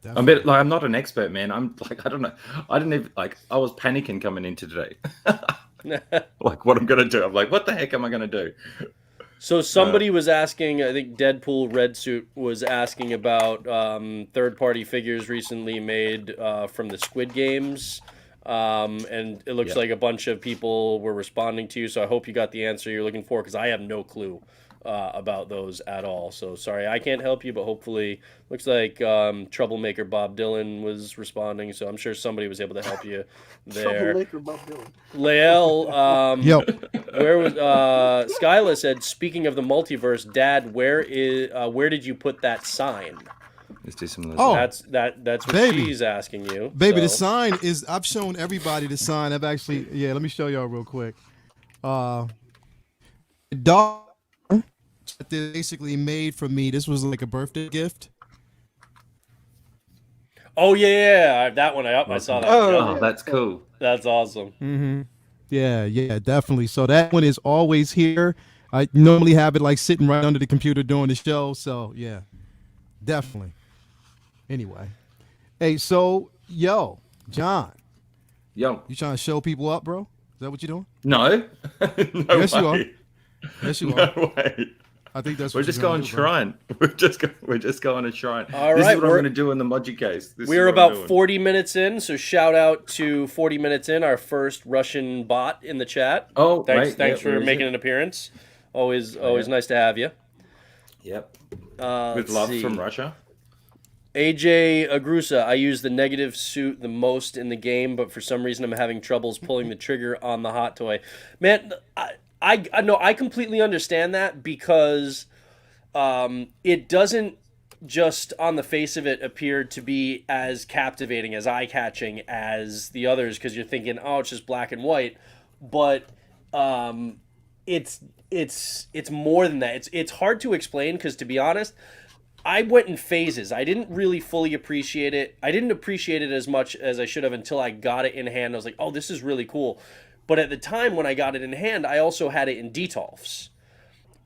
Definitely. I'm not an expert, man. I'm like, I don't know. I didn't even I was panicking coming into today. Like what I'm gonna do. I'm like, what the heck am I gonna do? So somebody was asking, I think Deadpool Red Suit was asking about third-party figures recently made from the Squid Games, and it looks like a bunch of people were responding to you, so I hope you got the answer you're looking for, because I have no clue about those at all. So sorry, I can't help you, but hopefully, looks like Troublemaker Bob Dylan was responding, so I'm sure somebody was able to help you there. Troublemaker Bob Dylan. Lael, where was Skyla said, speaking of the multiverse, Dad, where did you put that sign? Let's do some of those. Oh, that's what she's asking you. Baby, the sign is, I've shown everybody the sign. I've actually, let me show y'all real quick. Dog that they basically made for me. This was like a birthday gift. Oh yeah, that one I saw that. Oh, that's cool. That's awesome. Mm-hmm. Yeah, definitely. So that one is always here. I normally have it like sitting right under the computer during the show. So yeah, definitely. Anyway, hey, so John, you trying to show people up, bro? Is that what you're doing? No, Yes, you are. Yes, you are. No way. I think that's. We're just going shrine. We're just going to shrine. All this right, is what I'm going to do in the Moji case. We're about 40 minutes in, so shout out to 40 minutes in, our first Russian bot in the chat. Oh, thanks for making an appearance. Always nice to have you. Yep. With love from Russia. AJ Agrusa, I use the negative suit the most in the game, but for some reason I'm having troubles pulling the trigger on the hot toy. Man, I know I completely understand that because it doesn't just on the face of it appeared to be as captivating, as eye-catching as the others, because you're thinking, oh, it's just black and white, but it's more than that. It's hard to explain, because to be honest, I went in phases. I didn't really fully appreciate it. I didn't appreciate it as much as I should have until I got it in hand. I was like, oh, this is really cool. But at the time when I got it in hand, I also had it in detolfs.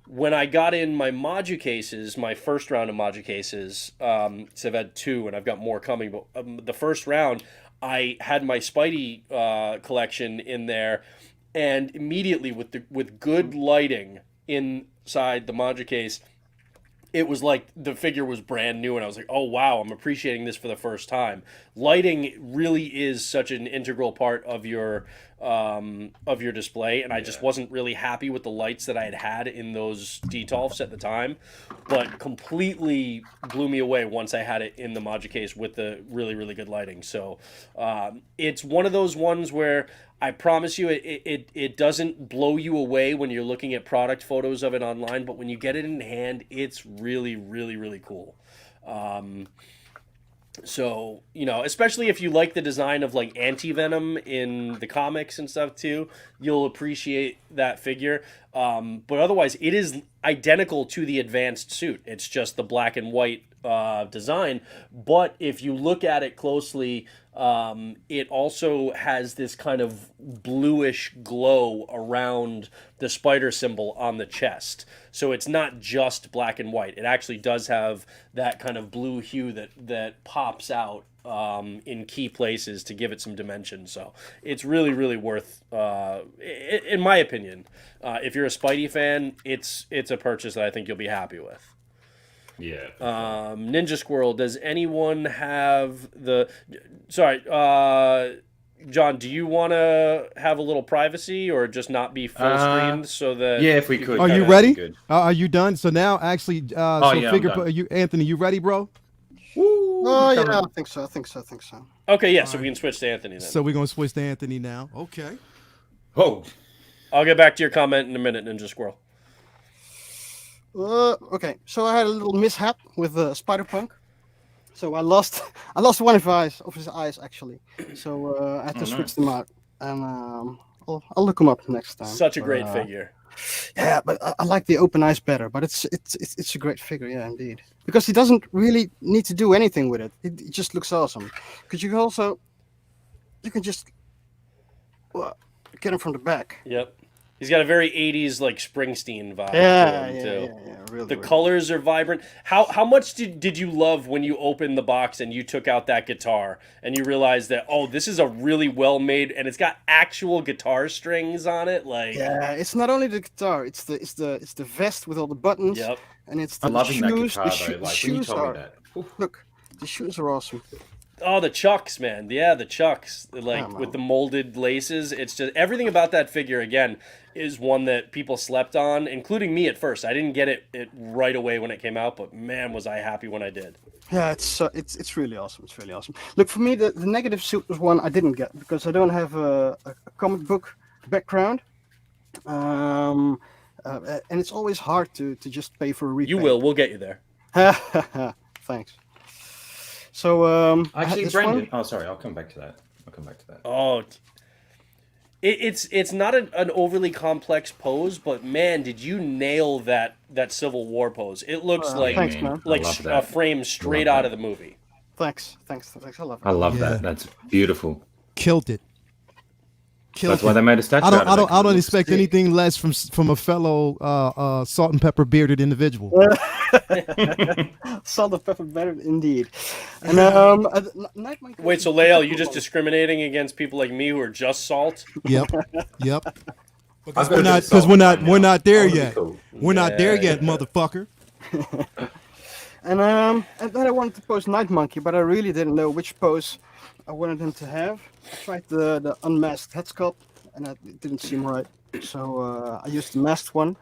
When I got in my Modu cases, my first round of Modu cases, so I've had 2 and I've got more coming, but the first round, I had my Spidey collection in there, and immediately with good lighting inside the Modu case, it was like the figure was brand new, and I was like, oh, wow, I'm appreciating this for the first time. Lighting really is such an integral part of your display, and I just wasn't really happy with the lights that I had in those detolfs at the time, but completely blew me away once I had it in the Modu case with the really, really good lighting. So it's one of those ones where I promise you it doesn't blow you away when you're looking at product photos of it online, but when you get it in hand, it's really, really, really cool. So, especially if you like the design of like Anti-Venom in the comics and stuff too, you'll appreciate that figure. But otherwise, it is identical to the advanced suit. It's just the black and white design. But if you look at it closely, it also has this kind of bluish glow around the spider symbol on the chest. So it's not just black and white. It actually does have that kind of blue hue that pops out in key places to give it some dimension. So it's really, really worth, in my opinion, if you're a Spidey fan, it's a purchase that I think you'll be happy with. Yeah. Ninja Squirrel, does anyone have the... Sorry, John, do you want to have a little privacy or just not be full screened so that... Yeah, if we could. Are you that'd ready? be good. Are you done? So now, actually, yeah, figure. I'm done. Anthony, you ready, bro? Oh, yeah, I think so. Okay, yeah, so we can switch to Anthony then. So we're gonna switch to Anthony now. Okay. Oh, I'll get back to your comment in a minute, Ninja Squirrel. Okay, so I had a little mishap with Spider-Punk. So I lost one of his eyes actually. So I had to switch them out, and I'll look them up next time. Such a great figure. Yeah, but I like the open eyes better. But it's a great figure, yeah, indeed. Because he doesn't really need to do anything with it. It just looks awesome. Because you can just get him from the back. Yep. He's got a very 80s like Springsteen vibe to him too. Yeah, really. The colors are vibrant. How much did you love when you opened the box and you took out that guitar and you realized that, oh, this is a really well made, and it's got actual guitar strings on it? Like, yeah, it's not only the guitar, it's the vest with all the buttons. Yep. And it's the I'm loving that shoes. guitar The though. Like when you shoes told are, me that. Oof. look, the shoes are awesome. Oh, the Chucks, man. Yeah, the Chucks. Like, Oh, man. with the molded laces. It's just, everything about that figure, again, is one that people slept on, including me at first. I didn't get it right away when it came out, but man, was I happy when I did. Yeah, it's really awesome. It's really awesome. Look, for me, the negative suit was one I didn't get because I don't have a comic book background. And it's always hard to just pay for a repaint. You will. We'll get you there. Thanks. So I had Actually, this Brendan. one. Oh, sorry. I'll come back to that. Oh, it's not an overly complex pose, but man, did you nail that Civil War pose? It looks like thanks, man. like I love a that. frame straight Love out that. of the movie. Thanks. I love it. I love Yeah. that. That's beautiful. Killed it. That's why they made a statue. out of it, I 'cause it don't looks expect sick. anything less from a fellow salt and pepper bearded individual. Salt and pepper better indeed. And Night Monkey. Wait, so Lael, you just discriminating against people like me who are just salt? Yep. I've We're got not a salt we're right not now. there I wanna be yet. cool. We're not there Yeah, yet, yeah. motherfucker. And then I wanted to pose Night Monkey, but I really didn't know which pose I wanted him to have. I tried the unmasked head sculpt, and it didn't seem right. So I used the masked one,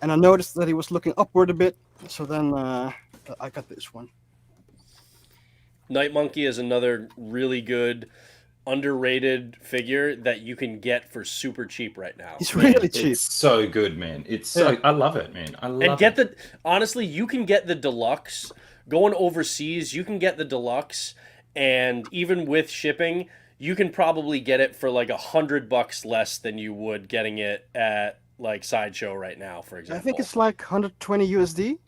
and I noticed that he was looking upward a bit. So then I got this one. Night Monkey is another really good, underrated figure that you can get for super cheap right now. He's really cheap. It's so good, man. It's so. Yeah. I love it, man. I love And get it. honestly, you can get the deluxe going overseas, you can get the deluxe, and even with shipping, you can probably get it for like $100 less than you would getting it at like Sideshow right now, for I example. think it's like 120 USD.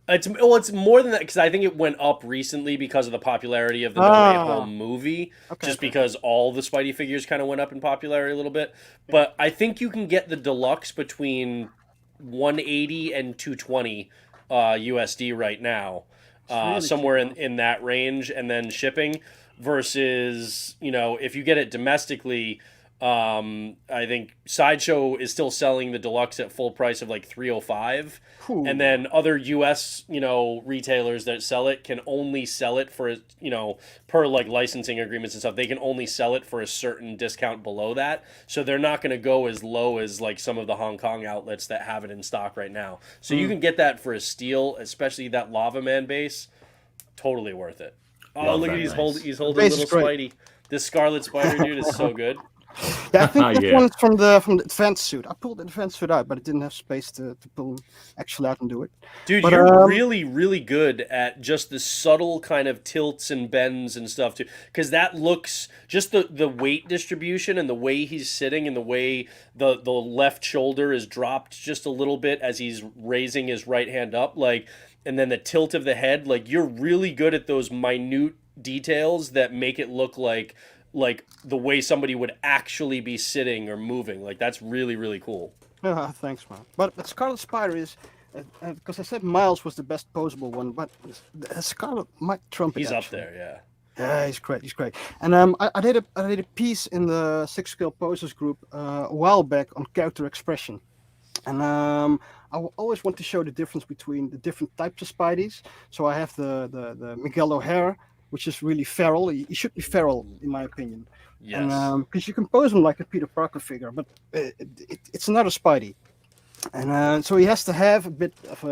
It's more than that because I think it went up recently because of the popularity of the No Way Home movie. Just because all the Spidey figures kind of went up in popularity a little bit. But I think you can get the deluxe between 180 and 220 USD right now, really somewhere cheap, in that range, and then shipping. Versus, if you get it domestically, I think Sideshow is still selling the deluxe at full price of like $305, and then other U.S. retailers that sell it can only sell it for per like licensing agreements and stuff. They can only sell it for a certain discount below that, so they're not going to go as low as like some of the Hong Kong outlets that have it in stock right now. So you can get that for a steal, especially that Lava Man base. Totally worth it. Oh, look at he's holding a little Spidey. This Scarlet Spider dude is so good. Yeah, I think that one's from the advanced suit. I pulled the advanced suit out, but it didn't have space to pull him actually out and do it. Dude, but, you're really, really good at just the subtle kind of tilts and bends and stuff too. Because that looks just the weight distribution and the way he's sitting and the way the left shoulder is dropped just a little bit as he's raising his right hand up, and then the tilt of the head, you're really good at those minute details that make it look like the way somebody would actually be sitting or moving. That's really, really cool. Yeah, thanks, man. But Scarlet Spider is, because I said Miles was the best posable one, but Scarlet might trump it. He's up there, yeah. Yeah, he's great. And I did a piece in the 6-scale posers group a while back on character expression. And I always want to show the difference between the different types of Spideys. So I have the Miguel O'Hare, which is really feral. He should be feral, in my opinion. Yes. And because you can pose him like a Peter Parker figure, but it's another Spidey. And so he has to have a bit of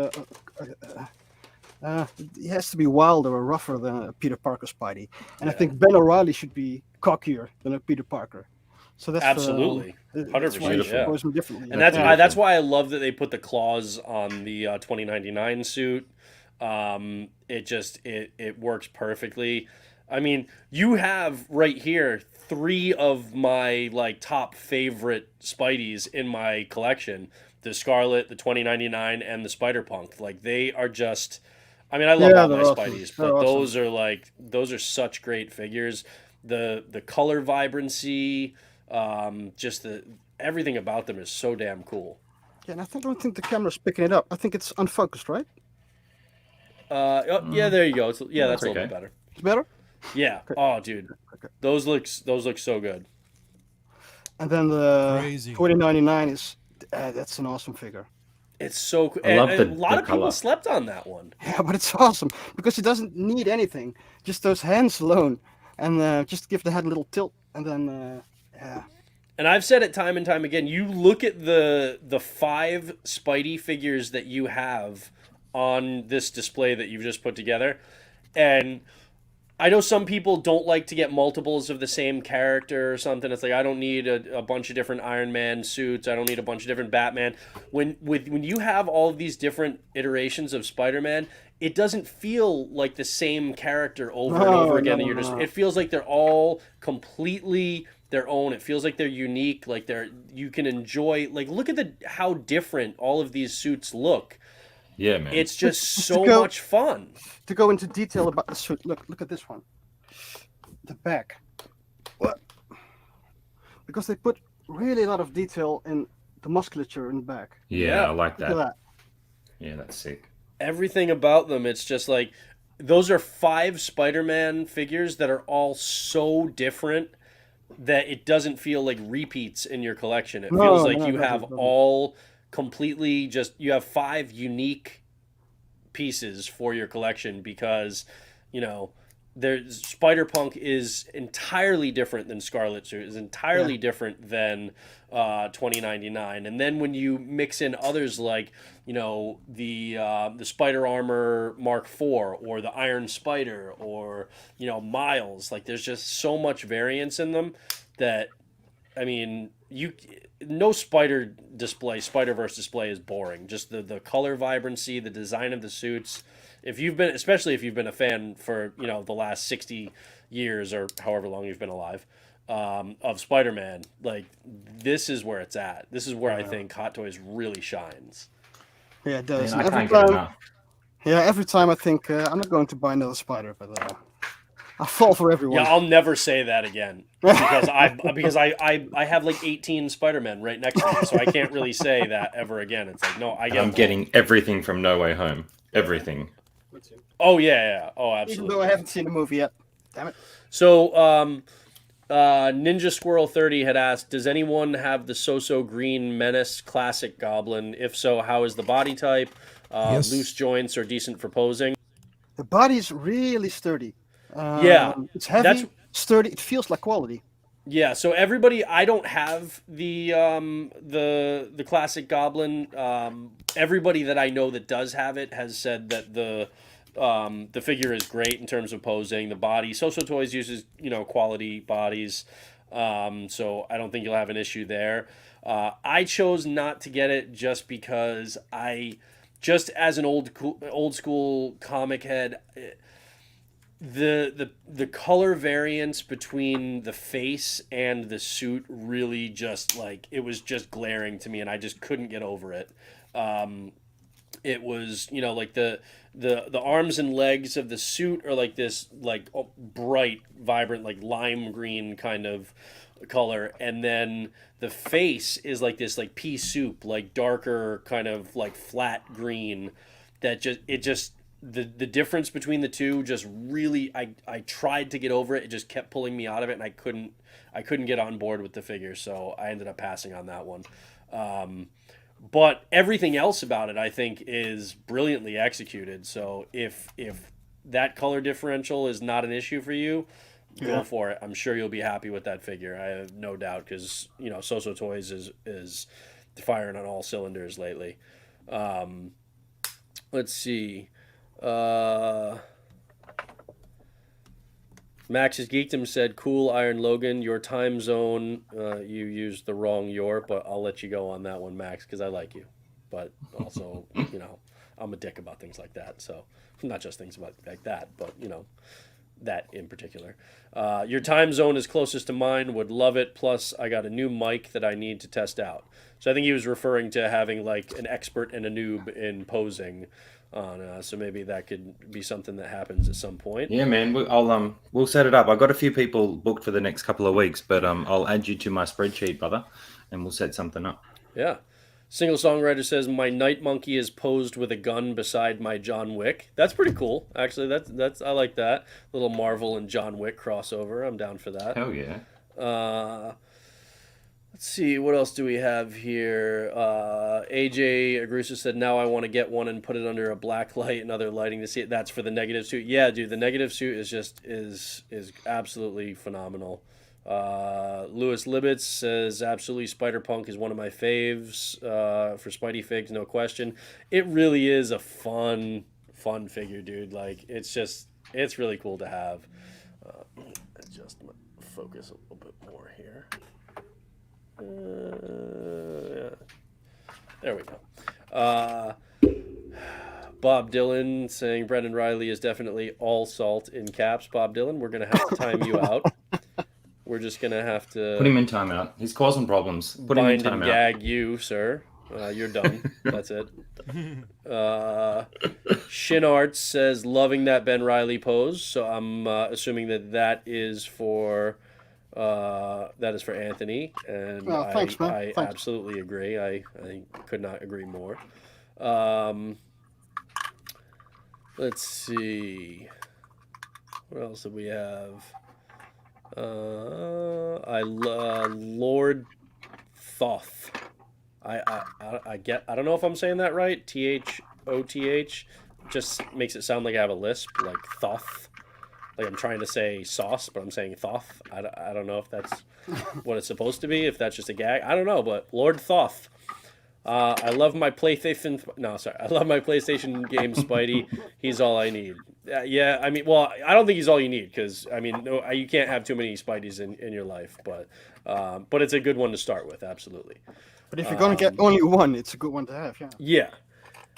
he has to be wilder or rougher than a Peter Parker Spidey. And I think Ben O'Reilly should be cockier than a Peter Parker. So that's absolutely 100%. Yeah. Pose him differently. And that's why I love that they put the claws on the 2099 suit. It works perfectly. I mean, you have right here 3 of my top favorite Spideys in my collection: the Scarlet, the 2099, and the Spider-Punk. They are just, I mean, I love all my Spideys, but those are such great figures. The color vibrancy, just everything about them is so damn cool. Yeah, and I don't think the camera's picking it up. I think it's unfocused, right? Yeah, there you go. That's a little bit better. It's better? Yeah. Okay. Oh, dude. Okay. Those look so good. And then the 2099 is that's an awesome figure. It's so cool. A lot of people slept on that one. Yeah, but it's awesome because it doesn't need anything. Just those hands alone, and just give the head a little tilt, and then yeah. And I've said it time and time again. You look at the 5 Spidey figures that you have on this display that you've just put together, and I know some people don't like to get multiples of the same character or something. It's I don't need a bunch of different Iron Man suits. I don't need a bunch of different Batman. When you have all of these different iterations of Spider-Man, it doesn't feel like the same character over and over again. It feels like they're all completely their own. It feels like they're unique. You can enjoy. Look at how different all of these suits look. Yeah, man. It's just so much fun. To go into detail about the suit, look at this one. The back. What? Because they put really a lot of detail in the musculature in the back. Yeah, I like that. Look at that. Yeah, that's sick. Everything about them, it's just those are 5 Spider-Man figures that are all so different that it doesn't feel like repeats in your collection. It feels like you have all completely you have 5 unique pieces for your collection because Spider-Punk is entirely different than Scarlet Suit, is entirely different than 2099, and then when you mix in others like the Spider Armor Mark IV or the Iron Spider or Miles, there's just so much variance in them that no Spider-Verse display is boring. Just the color vibrancy, the design of the suits, especially if you've been a fan for the last 60 years or however long you've been alive, of Spider-Man, like this is where it's at. This is where I think Hot Toys really shines. Yeah, it does. Man, I And can't get enough. Yeah, every time I think I'm not going to buy another Spider, but I fall for everyone. Yeah, I'll never say that again because I have like 18 Spider-Men right next to me, so I can't really say that ever again. It's like, no, I'm getting everything from No Way Home. Everything. Oh yeah. Oh, absolutely. Even though I haven't seen the movie yet. Damn it. So, Ninja Squirrel 30 had asked, does anyone have the So-So Green Menace Classic Goblin? If so, how is the body type? Yes. Loose joints are decent for posing. The body's really sturdy. Yeah, it's heavy, sturdy. It feels like quality. Yeah, so everybody, I don't have the classic Goblin. Everybody that I know that does have it has said that the figure is great in terms of posing. The body, So-So Toys uses quality bodies, so I don't think you'll have an issue there. I chose not to get it just because just as an old school comic head. The color variance between the face and the suit really just it was just glaring to me, and I just couldn't get over it. It was like the arms and legs of the suit are like this bright, vibrant, like lime green kind of color, and then the face is like this pea soup, like darker kind of like flat green. The difference between the two just really I tried to get over it. It just kept pulling me out of it, and I couldn't get on board with the figure, so I ended up passing on that one. But everything else about it I think is brilliantly executed. So if that color differential is not an issue for you, go for it. I'm sure you'll be happy with that figure. I have no doubt, because So-So Toys is firing on all cylinders lately. Let's see. Max's Geekdom said, cool, Iron Logan, your time zone, you used the wrong your, but I'll let you go on that one, Max, because I like you. But also, I'm a dick about things like that. So, not just things about like that, but, that in particular. Your time zone is closest to mine, would love it. Plus, I got a new mic that I need to test out. So I think he was referring to having an expert and a noob in posing. So maybe that could be something that happens at some point. Yeah, man. We'll set it up. I've got a few people booked for the next couple of weeks, but I'll add you to my spreadsheet, brother, and we'll set something up. Yeah. Single Songwriter says, my Night Monkey is posed with a gun beside my John Wick. That's pretty cool, actually. That's I like that little Marvel and John Wick crossover. I'm down for that. Hell yeah. Let's see, what else do we have here? AJ Agrusa said, now I want to get one and put it under a black light and other lighting to see it. That's for the negative suit. Yeah, dude, the negative suit is absolutely phenomenal. Lewis Libbets says, absolutely, Spider-Punk is one of my faves for Spidey figs, no question. It really is a fun figure, dude. It's really cool to have. Adjust my focus a little bit more here. Yeah. There we go. Bob Dylan saying Brendan Riley is definitely all salt in caps. Bob Dylan, we're going to have to time you out. We're just going to have to... Put him in timeout. He's causing problems. Put him in bind and timeout. gag you, sir. You're done. That's it. Shin Arts says, loving that Ben Riley pose. So I'm assuming that is for... that is for Anthony, and thanks, man. I Thanks. absolutely agree. I could not agree more. Let's see. What else do we have? Lord Thoth. I don't know if I'm saying that right. Thoth just makes it sound like I have a lisp, like Thoth. Like I'm trying to say sauce, but I'm saying Thoth. I don't know if that's what it's supposed to be, if that's just a gag. I don't know, but Lord Thoth. I love my PlayStation... No, sorry. I love my PlayStation game, Spidey. He's all I need. Yeah, I mean, well, I don't think he's all you need, because, I mean, no, you can't have too many Spideys in your life, but it's a good one to start with, absolutely. But if you're going to get only one, it's a good one to have, yeah.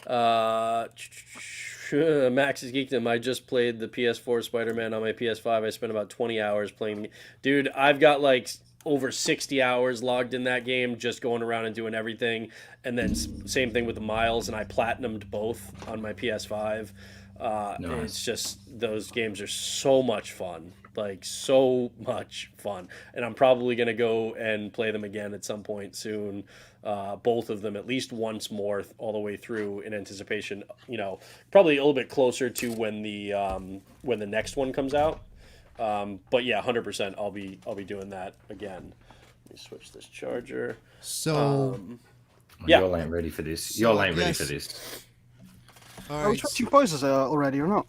Max's Geekdom. I just played the PS4 Spider-Man on my PS5. I spent about 20 hours playing. Dude, I've got like over 60 hours logged in that game, just going around and doing everything. And then same thing with the Miles, and I platinumed both on my PS5. Nice. It's just, those games are so much fun. Like, so much fun. And I'm probably going to go and play them again at some point soon. Both of them at least once more, all the way through, in anticipation, probably a little bit closer to when the next one comes out. But yeah, 100% I'll be doing that again. Let me switch this charger. So yeah. Y'all ain't ready for this. Y'all ain't ready yes. for this. all Are we right. switching poses already or not?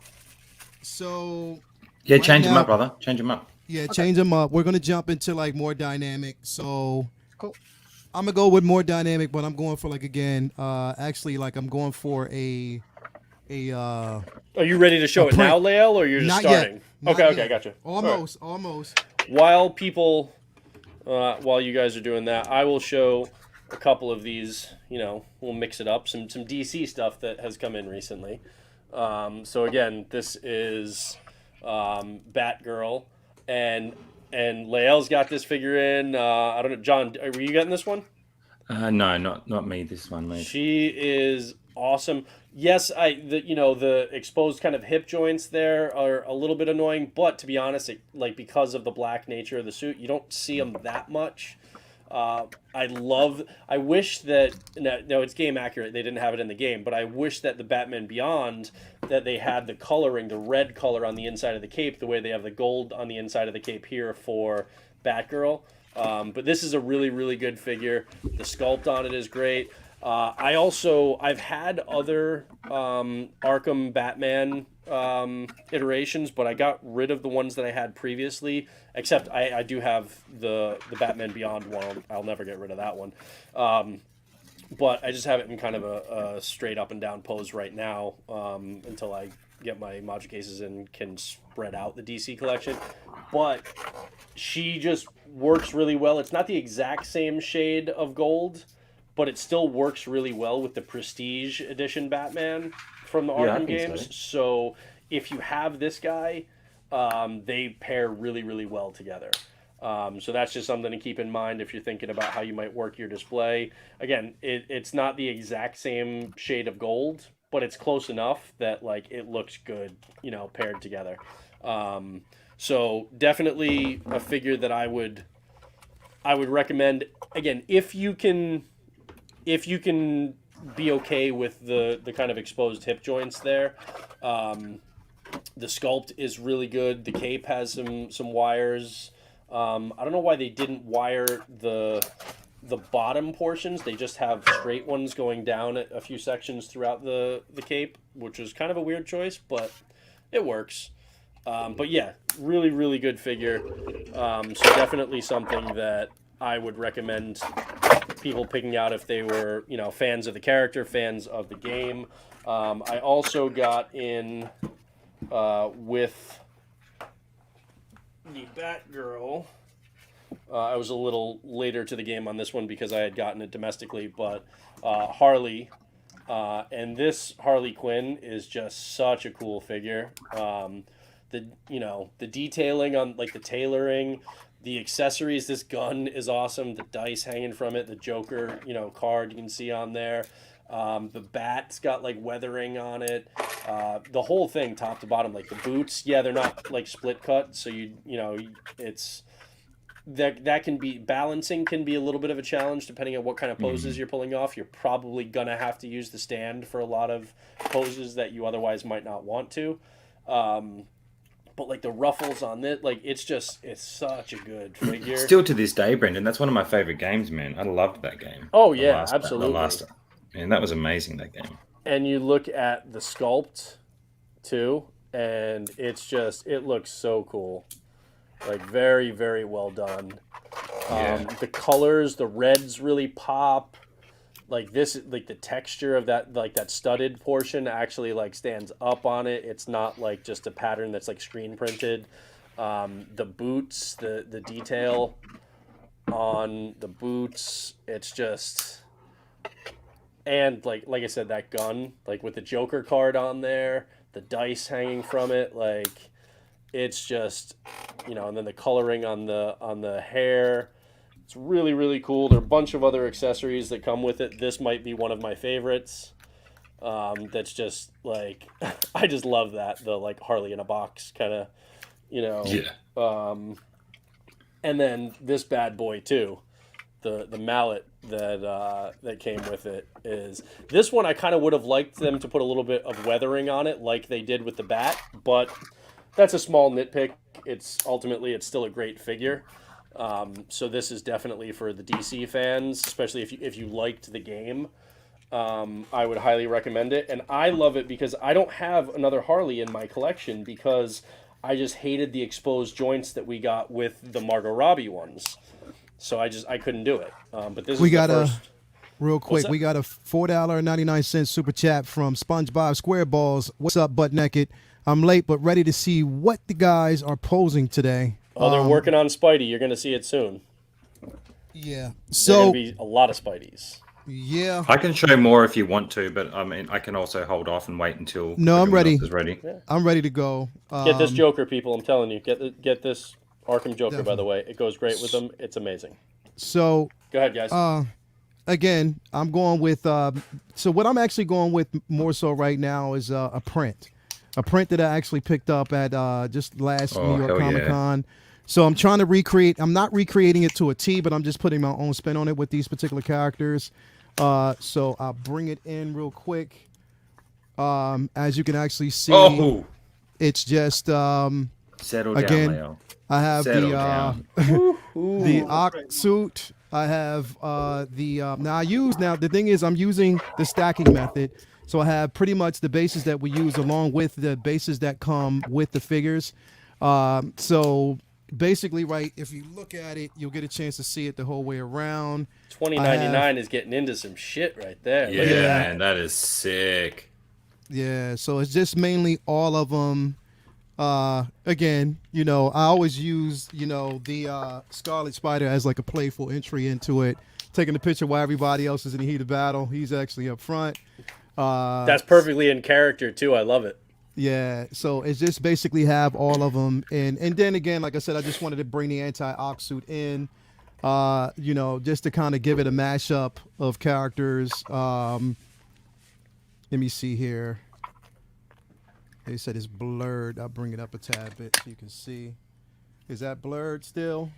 So Yeah, Right change them now- up, brother. Change them up. yeah, change them up. We're gonna jump into like more dynamic. So Cool. I'm gonna go with more dynamic, but I'm going for I'm going for a Are you ready to show it print. now, Lael, or you're just not starting? yet. Not Okay, yet. gotcha. Almost. While people, while you guys are doing that, I will show a couple of these. We'll mix it up. Some DC stuff that has come in recently. So again, this is Batgirl, and Lael's got this figure in. I don't know, John, were you getting this one? No, not me. This one, mate. She is awesome. Yes, the exposed kind of hip joints there are a little bit annoying, but to be honest, because of the black nature of the suit, you don't see them that much. I wish that, no, it's game accurate. They didn't have it in the game, but I wish that the Batman Beyond, that they had the coloring, the red color on the inside of the cape, the way they have the gold on the inside of the cape here for Batgirl. But this is a really, really good figure. The sculpt on it is great. I've had other Arkham Batman iterations, but I got rid of the ones that I had previously, except I do have the Batman Beyond one. I'll never get rid of that one. But I just have it in kind of a straight up and down pose right now, until I get my module cases and can spread out the DC collection. But she just works really well. It's not the exact same shade of gold, but it still works really well with the Prestige Edition Batman from the Arkham games. So if you have this guy, they pair really, really well together. So that's just something to keep in mind if you're thinking about how you might work your display. Again, it's not the exact same shade of gold, but it's close enough that it looks good, paired together. So definitely a figure that I would recommend. Again, if you can be okay with the kind of exposed hip joints there. The sculpt is really good. The cape has some wires. I don't know why they didn't wire the bottom portions. They just have straight ones going down at a few sections throughout the cape, which was kind of a weird choice, but it works. But yeah, really, really good figure. So definitely something that I would recommend people picking out if they were, fans of the character, fans of the game. I also got in with the Batgirl. I was a little later to the game on this one because I had gotten it domestically, but Harley, and this Harley Quinn is just such a cool figure. The detailing on the tailoring, the accessories, this gun is awesome. The dice hanging from it, the Joker, card you can see on there. The bat's got weathering on it. The whole thing, top to bottom, the boots. Yeah, they're not split cut, so it's that can be balancing can be a little bit of a challenge depending on what kind of poses you're pulling off. You're probably gonna have to use the stand for a lot of poses that you otherwise might not want to. But the ruffles on this, it's such a good figure. Still to this day, Brendan, that's one of my favorite games, man. I loved that game. Oh yeah, absolutely. And that was amazing, that game. And you look at the sculpt too, and it looks so cool. Very, very well done. The colors, the reds really pop. The texture of that studded portion actually stands up on it. It's not just a pattern that's screen printed. The boots, the detail on the boots, it's just, and like I said, that gun, like with the Joker card on there, the dice hanging from it, like it's just, and then the coloring on the hair. It's really, really cool. There are a bunch of other accessories that come with it. This might be one of my favorites. That's just like I just love that, the like Harley in a box kind of, Yeah. And then this bad boy too, the mallet that came with it is this one. I kind of would have liked them to put a little bit of weathering on it like they did with the bat, but that's a small nitpick. It's still a great figure. So this is definitely for the DC fans, especially if you liked the game. I would highly recommend it, and I love it because I don't have another Harley in my collection because I just hated the exposed joints that we got with the Margot Robbie ones. So I couldn't do it. But this We is got the first. real quick. We got a $4.99 super chat from SpongeBob SquareBalls. What's up, butt naked? I'm late but ready to see what the guys are posing today. Oh, they're working on Spidey. You're going to see it soon. Yeah. There's So going to be a lot of Spideys. yeah. I can show more if you want to, but I mean, I can also hold off and wait until No, I'm everyone ready. else is ready. Yeah. I'm ready to go. Get this Joker, people. I'm telling you. Get this Arkham Joker, by the way. It goes great with them. It's amazing. So Go ahead, guys. again, I'm going with. So what I'm actually going with more so right now is a print that I actually picked up at just last New York hell Comic yeah. Con. So I'm trying to recreate. I'm not recreating it to a T, but I'm just putting my own spin on it with these particular characters. So I'll bring it in real quick. As you can actually see, it's just Settle again, down, Leo. I have Settle the down. the Ock suit. I have the thing is I'm using the stacking method. So I have pretty much the bases that we use along with the bases that come with the figures. So basically, right, if you look at it, you'll get a chance to see it the whole way around. $20.99 is getting into some shit right there. Yeah, Look at that. man, that is sick. Yeah, so it's just mainly all of them. Again, I always use, the Scarlet Spider as like a playful entry into it, taking the picture while everybody else is in the heat of battle. He's actually up front. That's perfectly in character, too. I love it. Yeah, so it's just basically have all of them. And then again, like I said, I just wanted to bring the anti-Ock suit in, just to kind of give it a mashup of characters. Let me see here. They said it's blurred. I'll bring it up a tad bit so you can see. Is that blurred still?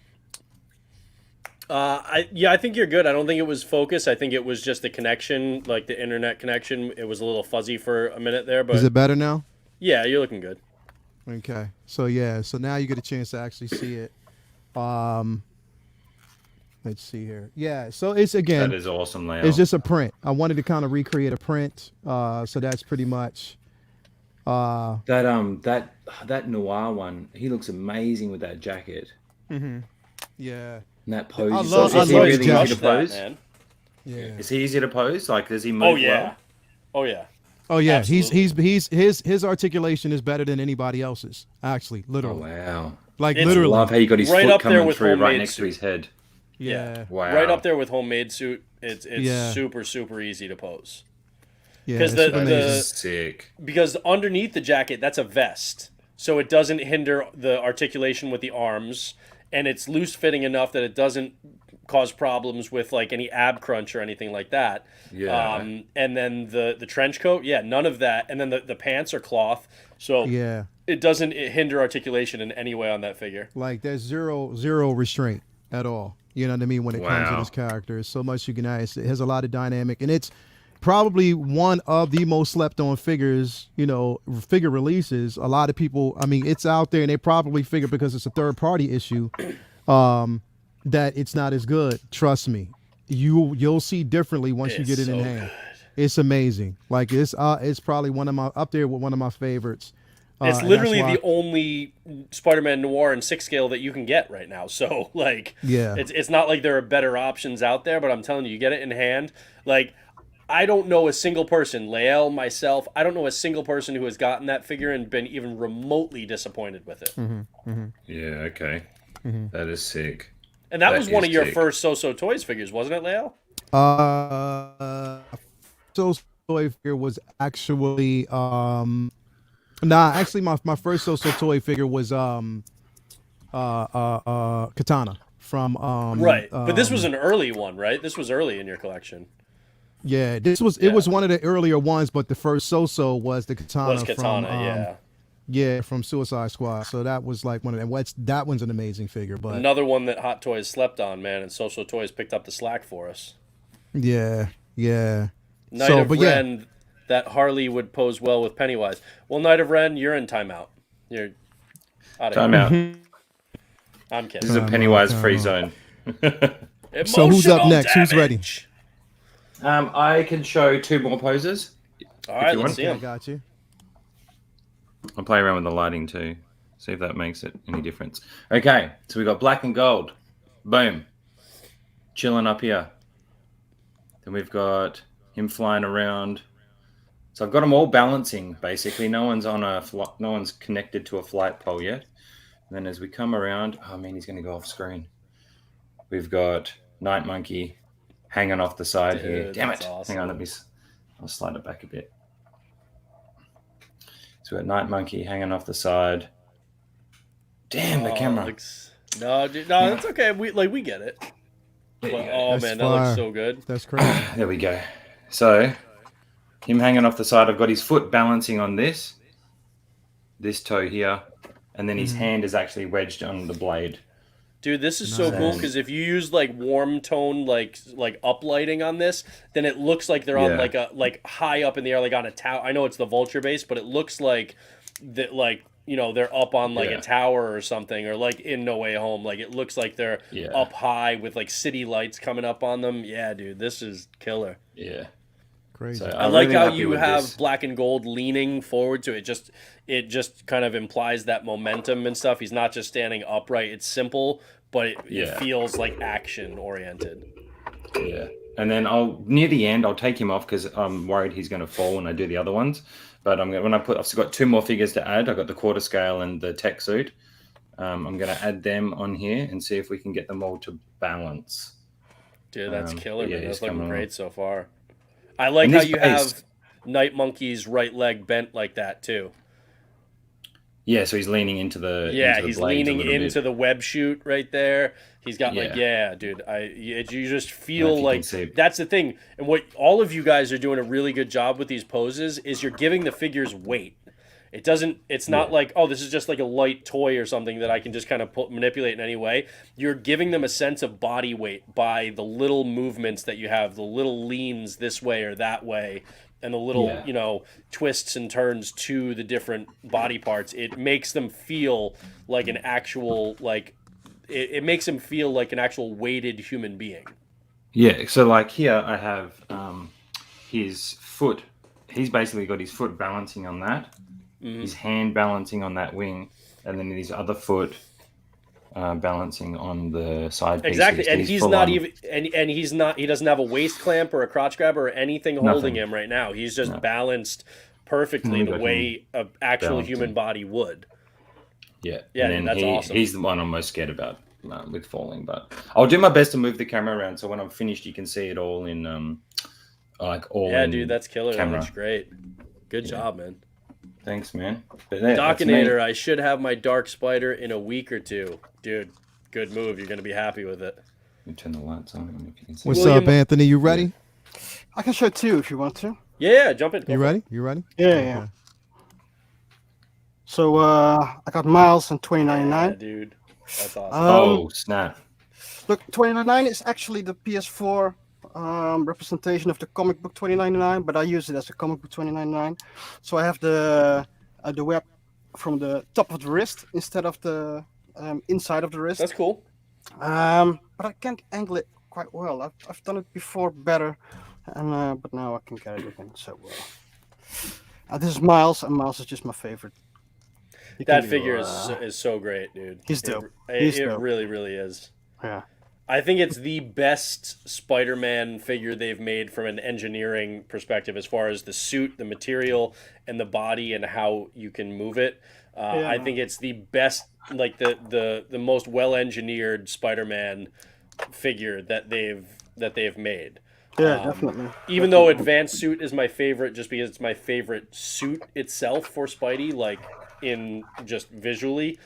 I think you're good. I don't think it was focus. I think it was just the connection, like the internet connection. It was a little fuzzy for a minute there, but Is it better now? yeah, you're looking good. Okay. So yeah, so now you get a chance to actually see it. Let's see here. Yeah, so it's again That is awesome, Leo. it's just a print. I wanted to kind of recreate a print. So that's pretty much that Noir one, he looks amazing with that jacket. yeah. And that pose. I is love- so- I is he love really Josh easy to that, pose? man. Yeah. Is he easy to pose? Like, does he move Oh yeah. well? Oh yeah. Oh yeah, Absolutely. his articulation is better than anybody else's. Actually, Oh, literally. wow. Like It's- I literally. love how you got his Right foot up there coming with through right homemade next to suit. his head. Yeah. Wow. Right up there with homemade suit. It's Yeah. super, super easy to pose. Yeah. 'Cause it's the- amazing. Sick. Because underneath the jacket, that's a vest. So it doesn't hinder the articulation with the arms. And it's loose fitting enough that it doesn't cause problems with like any ab crunch or anything like that. Yeah. And then the trench coat, yeah, none of that. And then the pants are cloth. So Yeah. it doesn't hinder articulation in any way on that figure. Like there's zero restraint at all. You know what I mean? When it comes to Wow. this character, it's so much you can add. It has a lot of dynamic, and it's probably one of the most slept on figures. Figure releases. A lot of people. I mean, it's out there, and they probably figure because it's a third party issue, that it's not as good. Trust me, you'll see differently once you It's get it in so hand. It's amazing. Like it's probably up there with one of my favorites. It's And literally that's why- the only Spider-Man Noir in 6 scale that you can get right now. So, like, Yeah. it's not like there are better options out there, but I'm telling you get it in hand. Like, I don't know a single person, Lael, myself, I don't know a single person who has gotten that figure and been even remotely disappointed with it. Yeah, okay. That is sick. And that That was one is of your sick. first So-So Toys figures, wasn't it, Lael? toy figure was actually actually my first toy figure was Katana from Right, but this was an early one, right? This was early in your collection. yeah, this was it was one of the earlier ones, but the first was the Katana, Was Katana, from from Suicide Squad. So that was like one of them. That one's an amazing figure, but Another one that Hot Toys slept on, man, and Social Toys picked up the slack for us. yeah. Knight of Ren, that Harley would pose well with Pennywise. Well, Knight of Ren, you're in timeout. You're out of Timeout. here. I'm kidding. This is a Pennywise free zone. So who's up Emotional next? Who's ready? damage. I can show 2 more poses. All right, let's want. see I them. got you. I'll play around with the lighting too. See if that makes it any difference. Okay, so we got black and gold. Boom. Chilling up here. Then we've got him flying around. So I've got them all balancing basically. No one's connected to a flight pole yet. And then as we come around, oh man, he's going to go off screen. We've got Night Monkey hanging off the side here. Damn it. Awesome. Hang on, I'll slide it back a bit. So we've got Night Monkey hanging off the side. Damn, the camera. No, dude, no, that's okay. We get it. But, oh That's man, fire. that looks so good. That's crazy. There we go. So him hanging off the side. I've got his foot balancing on this toe here, and then his hand is actually wedged on the blade. Dude, this is so cool because if you use like warm tone like uplighting on this, then it looks like they're on like high up in the air, like on a tower. I know it's the vulture base, but it looks like that they're up on like a tower or something, or like in No Way Home. Like it looks like they're up high with like city lights coming up on them. Yeah, dude, this is killer. Yeah. Crazy. So I like really how happy you with have this. black and gold leaning forward to it. It just kind of implies that momentum and stuff. He's not just standing upright. It's simple, but it feels like action oriented. Yeah. And then near the end, I'll take him off because I'm worried he's going to fall when I do the other ones. But I've still got 2 more figures to add. I've got the quarter scale and the tech suit. I'm going to add them on here and see if we can get them all to balance. Dude, that's killer, man. That's looking coming great so far. I like how you have Night Monkey's right leg bent like that too. Yeah, so he's leaning into the he's leaning into the web shoot right there. He's got dude. You just feel like that's the thing. And what all of you guys are doing a really good job with these poses is you're giving the figures weight. It's not like, oh, this is just like a light toy or something that I can just kind of manipulate in any way. You're giving them a sense of body weight by the little movements that you have, the little leans this way or that way, and the little, twists and turns to the different body parts. It makes them feel like an actual, it makes them feel like an actual weighted human being. Yeah, so like here I have his foot. He's basically got his foot balancing on that. His hand balancing on that wing, and then his other foot balancing on the side piece. Exactly, and he's not even, and he's not. He doesn't have a waist clamp or a crotch grabber or anything holding him right now. He's just balanced perfectly the way an actual human body would. Yeah, and that's awesome. He's the one I'm most scared about with falling, but I'll do my best to move the camera around so when I'm finished, you can see it all in dude, that's killer. Camera. That looks great. Good job, man. Thanks, man. Dockinator, I should have my Dark Spider in a week or 2. Dude, good move. You're going to be happy with it. Let me turn the lights on. If you can see. What's up, Anthony? You ready? I can show 2 if you want to. Yeah, jump in. You ready? You ready? Yeah. So I got Miles in 2099. Yeah, dude. That's awesome. Snap. Look, 2099 is actually the PS4 representation of the comic book 2099, but I use it as a comic book 2099. So I have the web from the top of the wrist instead of the inside of the wrist. That's cool. But I can't angle it quite well. I've done it before better, and but now I can get it again. So this is Miles, and Miles is just my favorite. That figure is so great, dude. He's dope. It really, really is. Yeah. I think it's the best Spider-Man figure they've made from an engineering perspective, as far as the suit, the material, and the body, and how you can move it. I think it's the best, like the most well-engineered Spider-Man figure that they've made. Yeah, definitely. Even though Advanced Suit is my favorite, just because it's my favorite suit itself for Spidey, like in just visually.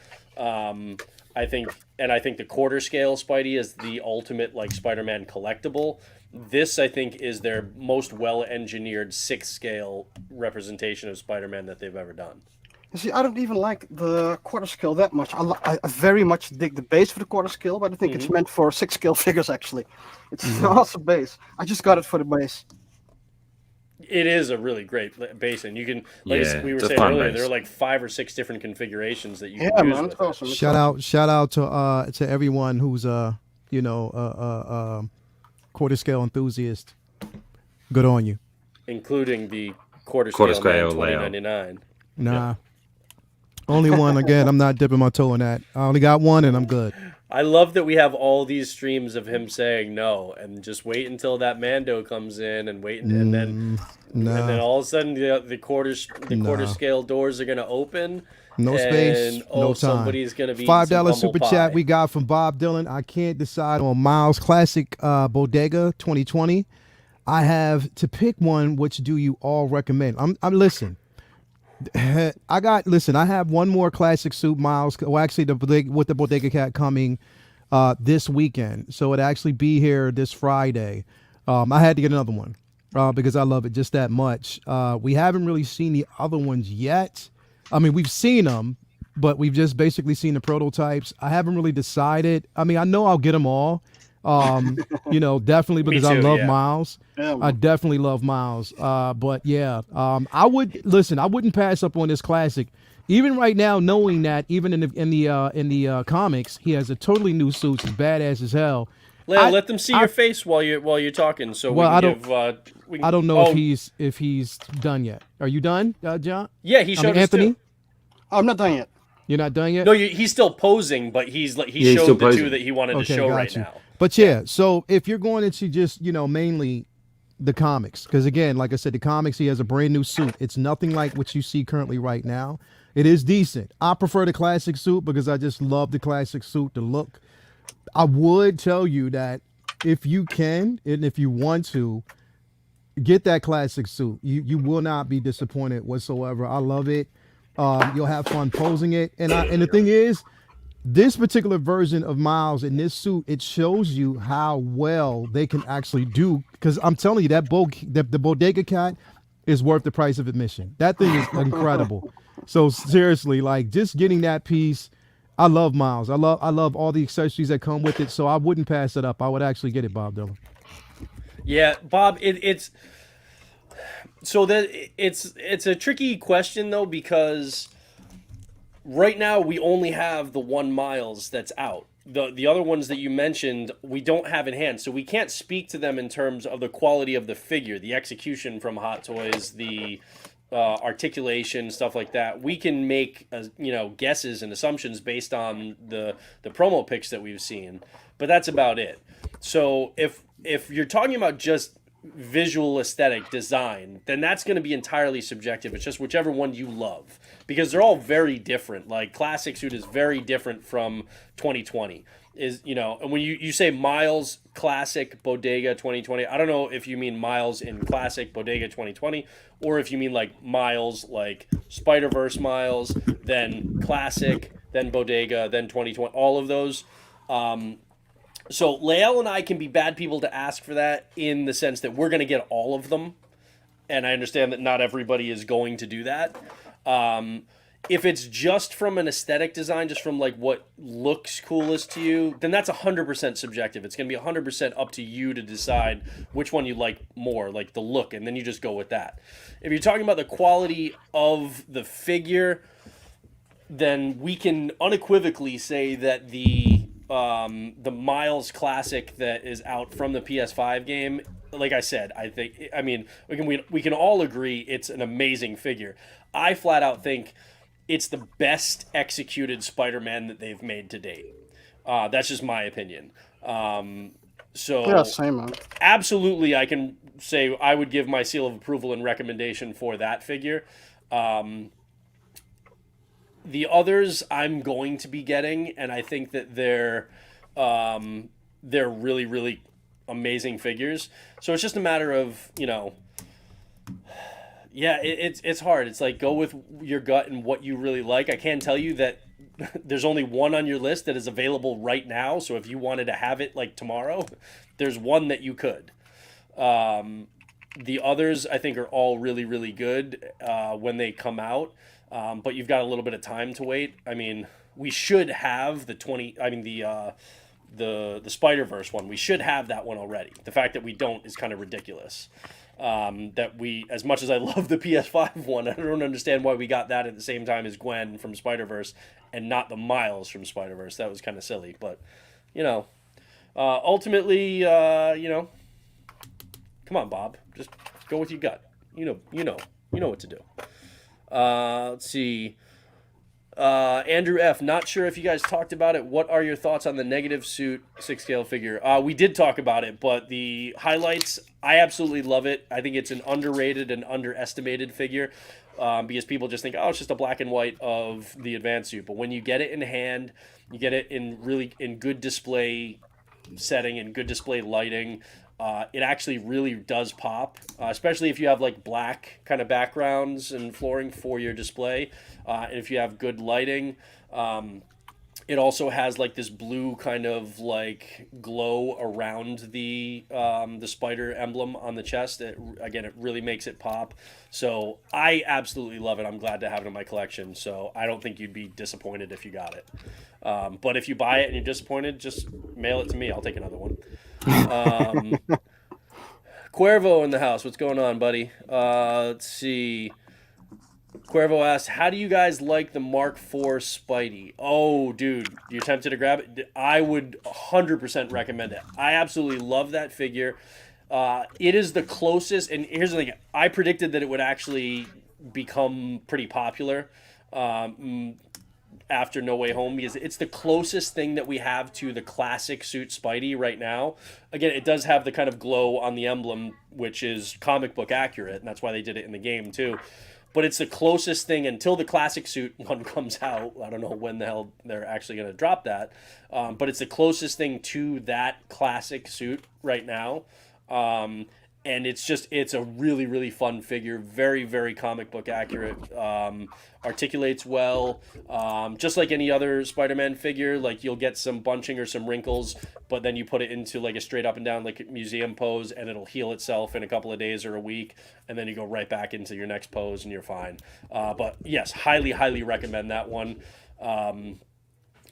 I think, and I think the quarter scale Spidey is the ultimate like Spider-Man collectible. This, I think, is their most well-engineered 6 scale representation of Spider-Man that they've ever done. You see, I don't even like the quarter scale that much. I very much dig the base for the quarter scale, but I think it's meant for 6 scale figures, actually. It's an awesome base. I just got it for the base. It is a really great base, and you can, like Yeah, we were it's a saying fun earlier, base. there are like 5 or 6 different configurations that you Yeah, can use man, with it's it. awesome. It's Shout out to everyone who's quarter scale enthusiast. Good on you. Including the quarter Quarter scale scale man layout. 2099. Nah. Only one. Again, I'm not dipping my toe in that. I only got one, and I'm good. I love that we have all these streams of him saying no, and just wait until that Mando comes in, and wait, and then all of a sudden the quarter scale doors are gonna open. No space, and, no time. Somebody's gonna be $5 super chat we got from Bob Dylan. I can't decide on Miles Classic Bodega 2020. I have to pick one. Which do you all recommend? I'm listen. I have one more classic suit, Miles. Well, actually, with the Bodega Cat coming this weekend, so it actually be here this Friday. I had to get another one because I love it just that much. We haven't really seen the other ones yet. I mean, we've seen them, but we've just basically seen the prototypes. I haven't really decided. I mean, I know I'll get them all. Definitely because I love Miles. Yeah, I definitely love Miles. But yeah, I wouldn't pass up on this classic. Even right now, knowing that even in the comics, he has a totally new suit. He's badass as hell. Leo, let them see your face while you're talking. So I don't know if he's done yet. Are you done, John? Yeah, he showed us Anthony. too. I'm not done yet. You're not done yet? No, he's still posing, but he showed the 2 that he wanted to show right now. But yeah, so if you're going into just, mainly the comics, because again, like I said, the comics, he has a brand new suit. It's nothing like what you see currently right now. It is decent. I prefer the classic suit because I just love the classic suit, the look. I would tell you that if you can, and if you want to, get that classic suit. You will not be disappointed whatsoever. I love it. You'll have fun posing it. And the thing is, this particular version of Miles in this suit, it shows you how well they can actually do. Because I'm telling you, the Bodega Cat is worth the price of admission. That thing is incredible. So seriously, like just getting that piece, I love Miles. I love all the accessories that come with it. So I wouldn't pass it up. I would actually get it, Bob Dylan. Yeah, Bob, it's a tricky question though, because right now we only have the one Miles that's out. The other ones that you mentioned, we don't have in hand, so we can't speak to them in terms of the quality of the figure, the execution from Hot Toys, the articulation, stuff like that. We can make guesses and assumptions based on the promo pics that we've seen, but that's about it. So if you're talking about just visual aesthetic design, then that's going to be entirely subjective. It's just whichever one you love, because they're all very different. Like classic suit is very different from 2020 and when you say Miles classic Bodega 2020, I don't know if you mean Miles in classic Bodega 2020 or if you mean like Miles like Spider-Verse Miles, then classic, then Bodega, then 2020, all of those. So Lael and I can be bad people to ask for that in the sense that we're going to get all of them. And I understand that not everybody is going to do that. If it's just from an aesthetic design, just from like what looks coolest to you, then that's 100% subjective. It's going to be 100% up to you to decide which one you like more, like the look, and then you just go with that. If you're talking about the quality of the figure, then we can unequivocally say that the Miles Classic that is out from the PS5 game, like I said, we can all agree it's an amazing figure. I flat out think it's the best executed Spider-Man that they've made to date. That's just my opinion. Yeah, same, man. Absolutely, I can say I would give my seal of approval and recommendation for that figure. The others I'm going to be getting, and I think that they're really, really amazing figures. So it's just a matter of, yeah, it's hard. It's like go with your gut and what you really like. I can tell you that there's only one on your list that is available right now. So if you wanted to have it like tomorrow, there's one that you could. The others I think are all really, really good when they come out. But you've got a little bit of time to wait. I mean, we should have the Spider-Verse one. We should have that one already. The fact that we don't is kind of ridiculous. As much as I love the PS5 one, I don't understand why we got that at the same time as Gwen from Spider-Verse and not the Miles from Spider-Verse. That was kind of silly, but ultimately, come on, Bob, just go with your gut. You know what to do. Let's see. Andrew F. Not sure if you guys talked about it. What are your thoughts on the negative suit 6-scale figure? We did talk about it, but the highlights, I absolutely love it. I think it's an underrated and underestimated figure because people just think, oh, it's just a black and white of the advanced suit. But when you get it in hand, you get it in good display setting and good display lighting. It actually really does pop, especially if you have like black kind of backgrounds and flooring for your display. And if you have good lighting, it also has like this blue kind of like glow around the spider emblem on the chest. It really makes it pop. So I absolutely love it. I'm glad to have it in my collection. So I don't think you'd be disappointed if you got it. But if you buy it and you're disappointed, just mail it to me. I'll take another one. Cuervo in the house. What's going on, buddy? Let's see. Cuervo asks, how do you guys like the Mark IV Spidey? Oh, dude, you tempted to grab it? I would 100% recommend it. I absolutely love that figure. It is the closest, and here's the thing. I predicted that it would actually become pretty popular after No Way Home because it's the closest thing that we have to the classic suit Spidey right now. Again, it does have the kind of glow on the emblem, which is comic book accurate, and that's why they did it in the game too. But it's the closest thing until the classic suit one comes out. I don't know when the hell they're actually going to drop that. But it's the closest thing to that classic suit right now. And it's a really, really fun figure. Very, very comic book accurate. Articulates well. Just like any other Spider-Man figure, like you'll get some bunching or some wrinkles, but then you put it into like a straight up and down like museum pose and it'll heal itself in a couple of days or a week. And then you go right back into your next pose and you're fine. But yes, highly, highly recommend that one.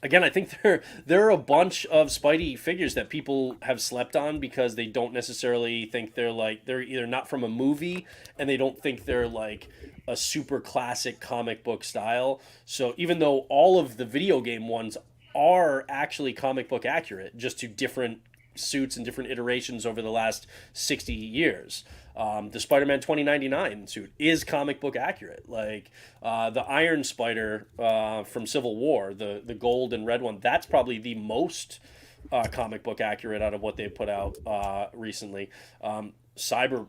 Again, I think there are a bunch of Spidey figures that people have slept on because they don't necessarily think they're either not from a movie and they don't think they're like a super classic comic book style. So even though all of the video game ones are actually comic book accurate, just to different suits and different iterations over the last 60 years. The Spider-Man 2099 suit is comic book accurate. Like the Iron Spider from Civil War, the gold and red one, that's probably the most comic book accurate out of what they've put out recently. Cyborg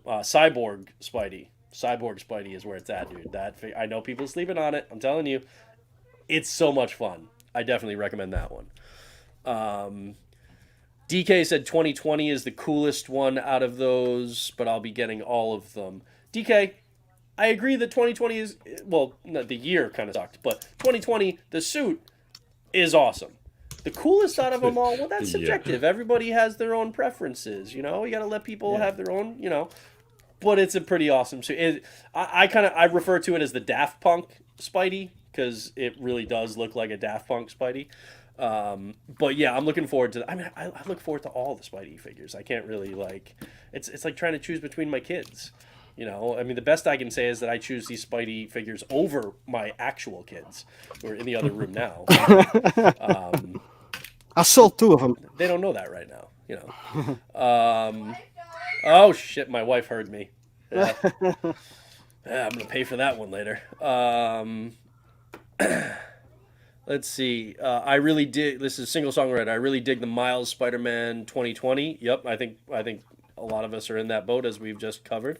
Spidey is where it's at, dude. I know people sleeping on it. I'm telling you, it's so much fun. I definitely recommend that one. DK said 2020 is the coolest one out of those, but I'll be getting all of them. DK, I agree that 2020 is, well, the year kind of sucked, but 2020, the suit is awesome. The coolest out of them all, well, that's subjective. Yeah. Everybody has their own preferences, you know? You got to let people have their own, but it's a pretty awesome suit. I refer to it as the Daft Punk Spidey because it really does look like a Daft Punk Spidey. But yeah, I'm looking forward to. I look forward to all the Spidey figures. I can't really It's like trying to choose between my kids. The best I can say is that I choose these Spidey figures over my actual kids, who are in the other room now. I sold 2 of them. They don't know that right now. Oh shit! My wife heard me. Yeah. I'm gonna pay for that one later. Let's see. I really dig. This is single songwriter. I really dig the Miles Spider-Man 2020. Yep. I think a lot of us are in that boat, as we've just covered.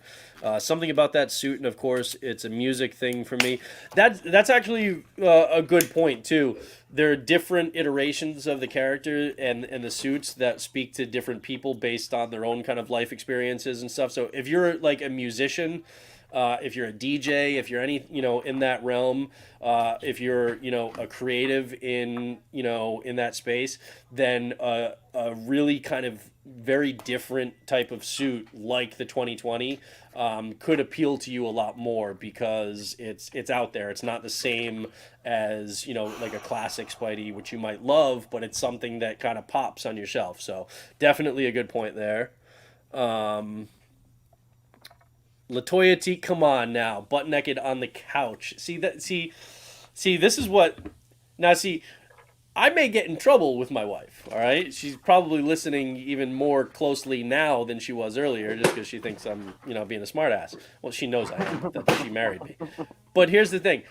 Something about that suit, and of course, it's a music thing for me. That's actually a good point too. There are different iterations of the character and the suits that speak to different people based on their own kind of life experiences and stuff. So if you're like a musician, if you're a DJ, if you're any, in that realm, if you're, a creative in, in that space, then a really kind of very different type of suit like the 2020 could appeal to you a lot more, because it's out there. It's not the same as, like a classic Spidey, which you might love, but it's something that kind of pops on your shelf. So definitely a good point there. Latoya T, come on now, butt naked on the couch. See, this is what. Now, see, I may get in trouble with my wife. All right, she's probably listening even more closely now than she was earlier, just because she thinks I'm, being a smartass. Well, she knows I am. That she married me. But here's the thing: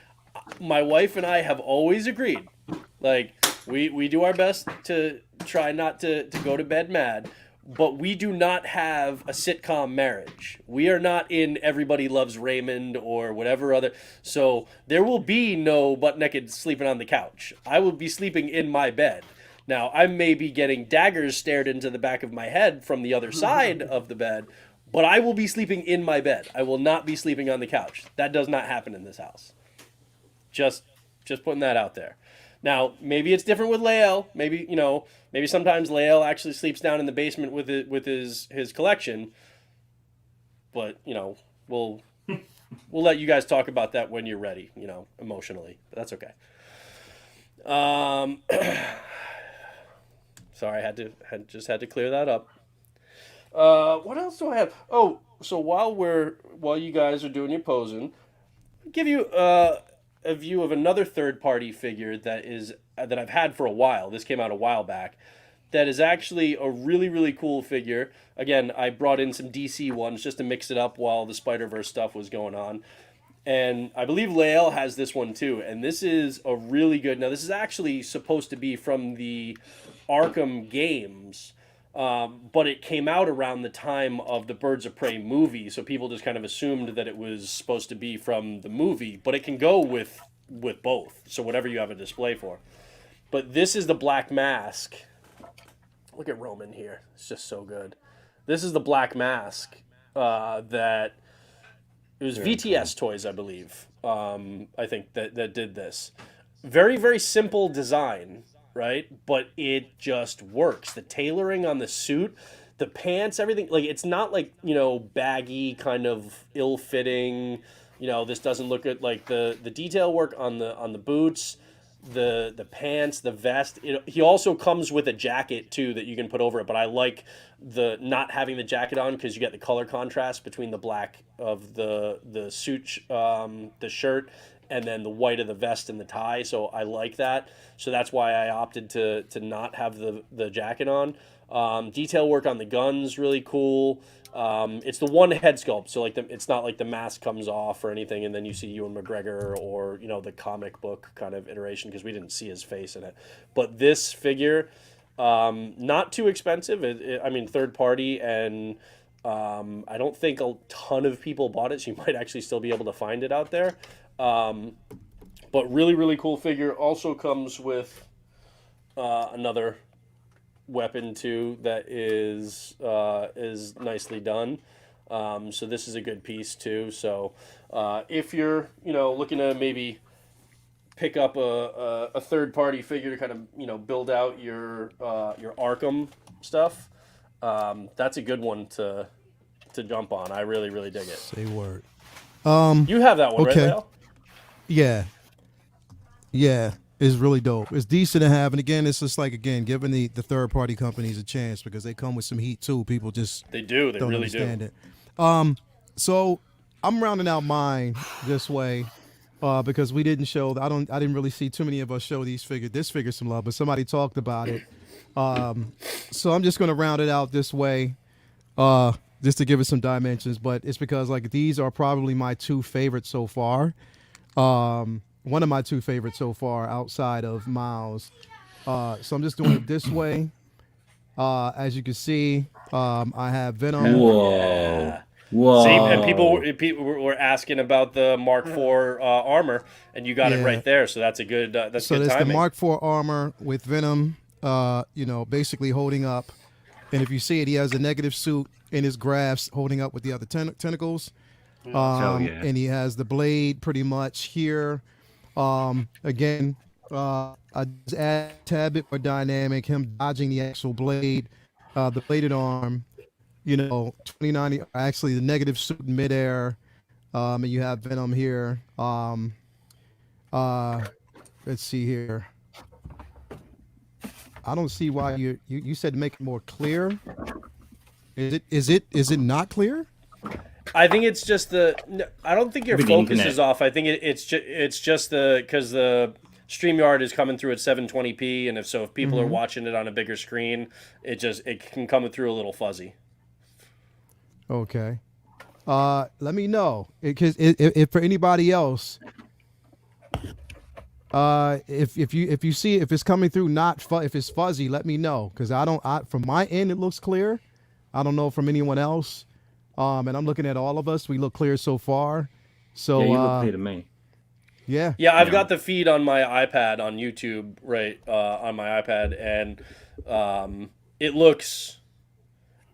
my wife and I have always agreed. Like, we do our best to try not to go to bed mad. But we do not have a sitcom marriage. We are not in Everybody Loves Raymond or whatever other. So there will be no butt naked sleeping on the couch. I will be sleeping in my bed. Now, I may be getting daggers stared into the back of my head from the other side of the bed, but I will be sleeping in my bed. I will not be sleeping on the couch. That does not happen in this house. Just putting that out there. Now, maybe it's different with Lael. Maybe, maybe sometimes Lael actually sleeps down in the basement with his collection. But, we'll let you guys talk about that when you're ready, emotionally. But that's okay. Sorry, I just had to clear that up. What else do I have? Oh, so while you guys are doing your posing, I'll give you a view of another third-party figure that I've had for a while. This came out a while back. That is actually a really, really cool figure. Again, I brought in some DC ones just to mix it up while the Spider-Verse stuff was going on. And I believe Lael has this one too. And this is a really good... Now, this is actually supposed to be from the Arkham games. But it came out around the time of the Birds of Prey movie, so people just kind of assumed that it was supposed to be from the movie, but it can go with both, so whatever you have a display for. But this is the Black Mask. Look at Roman here. It's just so good. This is the Black Mask that... It was VTS Toys, I believe, I think, that did this. Very, very simple design. Right? But it just works. The tailoring on the suit, the pants, everything. Like, it's not like, baggy, kind of ill-fitting. This doesn't look at, like, the detail work on the boots, the pants, the vest. He also comes with a jacket, too, that you can put over it. But I like the not having the jacket on, because you get the color contrast between the black of the suit, the shirt, and then the white of the vest and the tie. So I like that. So that's why I opted to not have the jacket on. Detail work on the guns, really cool. It's the one head sculpt, so like it's not like the mask comes off or anything, and then you see Ewan McGregor or the comic book kind of iteration, because we didn't see his face in it. But this figure, not too expensive. I mean, third party, and I don't think a ton of people bought it, so you might actually still be able to find it out there. But really, really cool figure. Also comes with another weapon too that is nicely done. So this is a good piece too. So if you're looking to maybe pick up a third party figure to kind of build out your Arkham stuff, that's a good one to jump on. I really, really dig it. Say word. You have that one, okay. right, Dale? Yeah, it's really dope. It's decent to have, and again, it's just like giving the third party companies a chance, because they come with some heat too. People just They don't really understand do. it. So I'm rounding out mine this way, because we didn't show. I didn't really see too many of us show this figure some love, but somebody talked about it. So I'm just gonna round it out this way, just to give it some dimensions. But it's because these are probably my two favorites so far. One of my two favorites so far outside of Miles. So I'm just doing it this way. As you can see, I have Venom. Whoa. See, and people Whoa. were asking about the Mark IV armor, and you got it Yeah. right there. So that's a good that's So good that's the timing. Mark IV armor with Venom, basically holding up. And if you see it, he has a negative suit in his grasp holding up with the other tentacles. Hell yeah. And he has the blade pretty much here. Again, I just add a tad bit more dynamic, him dodging the actual blade, the bladed arm, 2090, actually the negative suit in midair. And you have Venom here. Let's see here. I don't see why you said make it more clear. Is it not clear? I think it's just I don't think your Maybe the focus internet. is off. I think it's just because the StreamYard is coming through at 720p, and if people are watching it on a bigger screen, it can come through a little fuzzy. Okay. Let me know because if for anybody else, if you see if it's coming through if it's fuzzy, let me know because from my end it looks clear. I don't know from anyone else. And I'm looking at all of us. We look clear so far. So Yeah, you look clear to me. yeah. Yeah, I've Yeah. got the feed on my iPad on YouTube, right, on my iPad, and it looks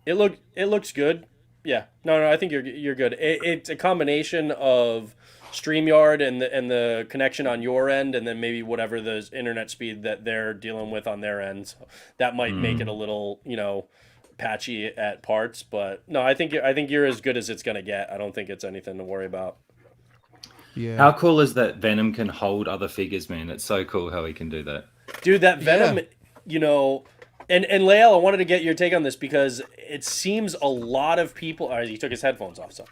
good. Yeah, no, I think you're good. It's a combination of StreamYard and the connection on your end, and then maybe whatever the internet speed that they're dealing with on their end. So that might make it a little, patchy at parts, but no, I think you're as good as it's gonna get. I don't think it's anything to worry about. Yeah. How cool is that Venom can hold other figures, man? It's so cool how he can do that. Dude, that Venom, Yeah. and Lael, I wanted to get your take on this because it seems a lot of people. All right, he took his headphones off, so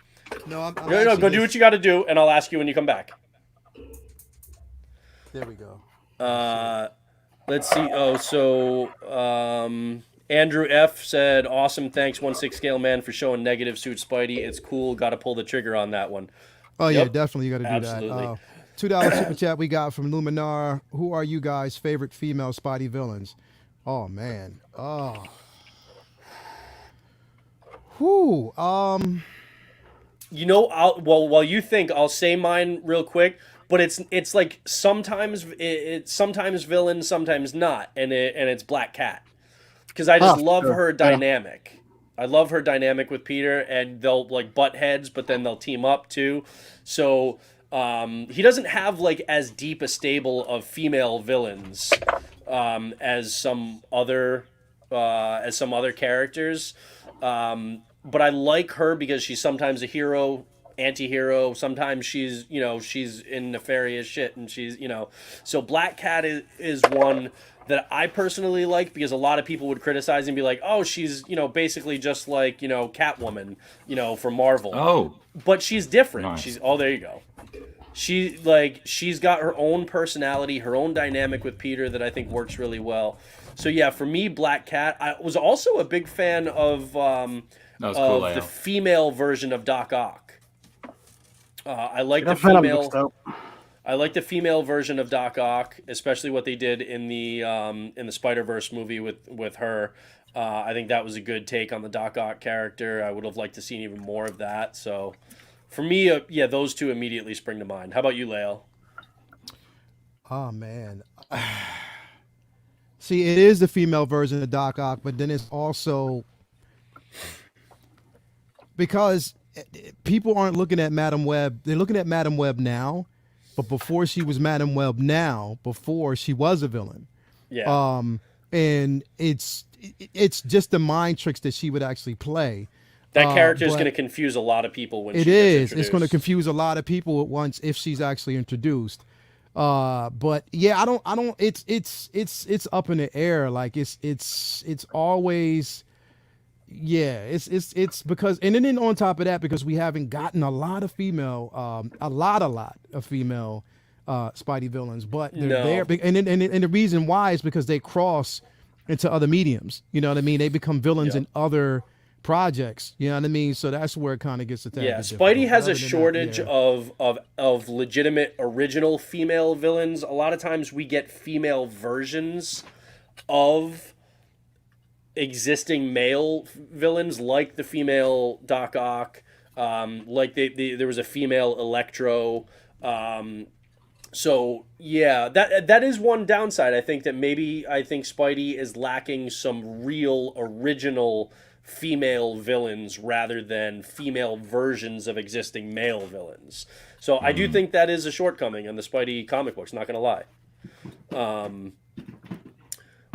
No, I'm no, go do what you got to do, and I'll ask you when you come back. There we go. Let's see. Oh, so Andrew F said, "Awesome, thanks 1/6 scale man for showing negative suit Spidey. It's cool. Got to pull the trigger on that one." Oh yeah, Yep. definitely you got to do Absolutely. that. $2 super chat we got from Luminar. Who are you guys' favorite female Spidey villains? Oh man. Oh. Whoo. While you think, I'll say mine real quick. But it's like sometimes it's sometimes villain, sometimes not, and it's Black Cat because I just love sure. her Yeah. dynamic. I love her dynamic with Peter, and they'll like butt heads, but then they'll team up too. So he doesn't have like as deep a stable of female villains as some other characters. But I like her because she's sometimes a hero, anti-hero. Sometimes she's in nefarious shit, and she's So Black Cat is one that I personally like because a lot of people would criticize and be like, oh, she's basically just like Catwoman, for Marvel. Oh, But she's different. Nice. There you go. She's got her own personality, her own dynamic with Peter that I think works really well. So yeah, for me, Black Cat. I was also a big fan of that was cool, the Leo. female version of Doc Ock. I like the That Venom female. looks dope. I like the female version of Doc Ock, especially what they did in the Spider-Verse movie with her. I think that was a good take on the Doc Ock character. I would have liked to see even more of that. So, for me, those two immediately spring to mind. How about you, Lael? Oh man. See, it is the female version of Doc Ock, but then it's also because people aren't looking at Madam Web. They're looking at Madam Web now, but before she was Madam Web before she was a villain. Yeah. And it's just the mind tricks that she would actually play. That character is but going to confuse a lot of people when It she is. gets It's going to introduced. confuse a lot of people at once if she's actually introduced. But yeah, I don't. It's up in the air. Like it's always. Yeah, it's because and then on top of that, because we haven't gotten a lot of female, a lot of female Spidey villains, but they're No. there, and the reason why is because they cross into other mediums. You know what I mean? They become villains Yeah. in other projects. You know what I mean? So that's where it kind of gets a tad Yeah, bit difficult. Spidey has Other a than that, shortage yeah. of legitimate original female villains. A lot of times we get female versions of existing male villains, like the female Doc Ock, like there was a female Electro. So yeah, that is one downside. I think Spidey is lacking some real original female villains rather than female versions of existing male villains. So I do think that is a shortcoming in the Spidey comic books, not gonna lie.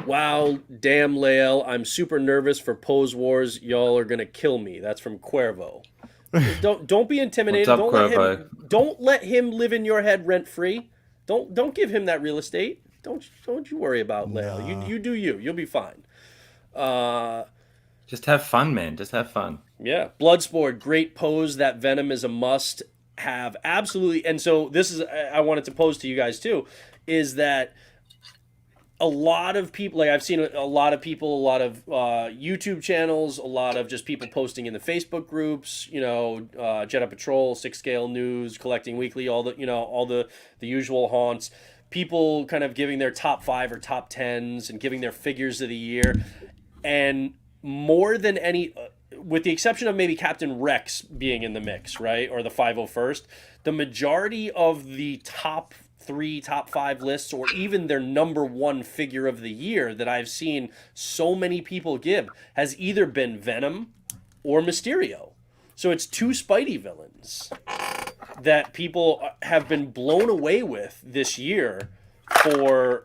Wow, damn Lael, I'm super nervous for Pose Wars. Y'all are gonna kill me. That's from Cuervo. Don't be intimidated. What's up, Cuervo? Don't let him live in your head rent free. Don't give him that real estate. Don't you worry about Lael. You do you. You'll be fine. Just have fun, man. Just have fun. Yeah. Bloodsport, great pose. That Venom is a must have. Absolutely. And so this is, I wanted to pose to you guys too, is that a lot of people, like I've seen a lot of people, a lot of YouTube channels, a lot of just people posting in the Facebook groups, Jedi Patrol, 6 Scale News, Collecting Weekly, all the usual haunts. People kind of giving their top 5 or top 10s and giving their figures of the year. And more than any, with the exception of maybe Captain Rex being in the mix, right? Or the 501st, the majority of the top 3, top 5 lists, or even their number 1 figure of the year that I've seen so many people give has either been Venom or Mysterio. So it's 2 Spidey villains that people have been blown away with this year for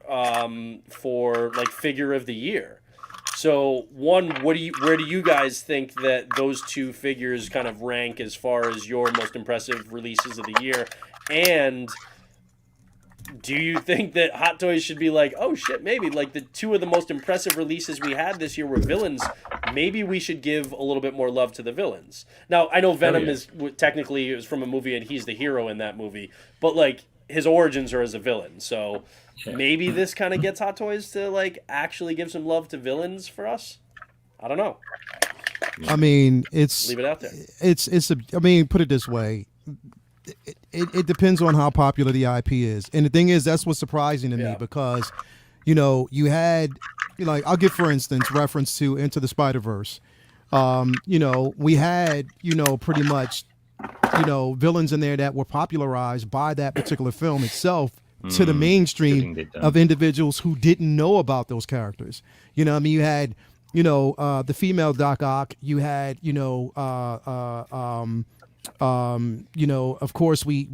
like figure of the year. So one, where do you guys think that those 2 figures kind of rank as far as your most impressive releases of the year? And do you think that Hot Toys should be like, oh shit, maybe like the 2 of the most impressive releases we had this year were villains. Maybe we should give a little bit more love to the villains. Now, I know Venom is technically, it was from a movie and he's the hero in that movie, but like his origins are as a villain. So maybe this kind of gets Hot Toys to like actually give some love to villains for us. I don't know. I mean, leave it out there. I mean, put it this way. It depends on how popular the IP is. And the thing is, that's what's surprising to me because, you had, like, I'll give, for instance, reference to Into the Spider-Verse. We had, pretty much, villains in there that were popularized by that particular film itself to the mainstream of individuals who didn't know about those characters. You had, the female Doc Ock, you had, of course we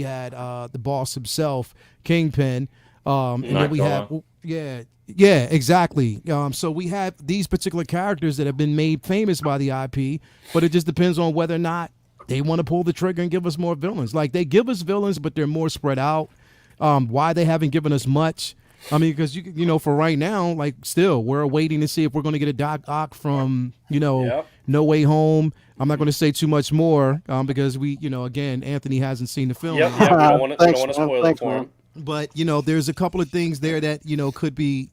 had the boss himself, Kingpin, and then we have exactly. So we have these particular characters that have been made famous by the IP, but it just depends on whether or not they want to pull the trigger and give us more villains. Like they give us villains, but they're more spread out. Why they haven't given us much? I mean, because for right now, like still, we're waiting to see if we're going to get a Doc Ock from No Way Home. I'm not going to say too much more because we, again, Anthony hasn't seen the film. We don't want to spoil it for him. But there's a couple of things there that could be,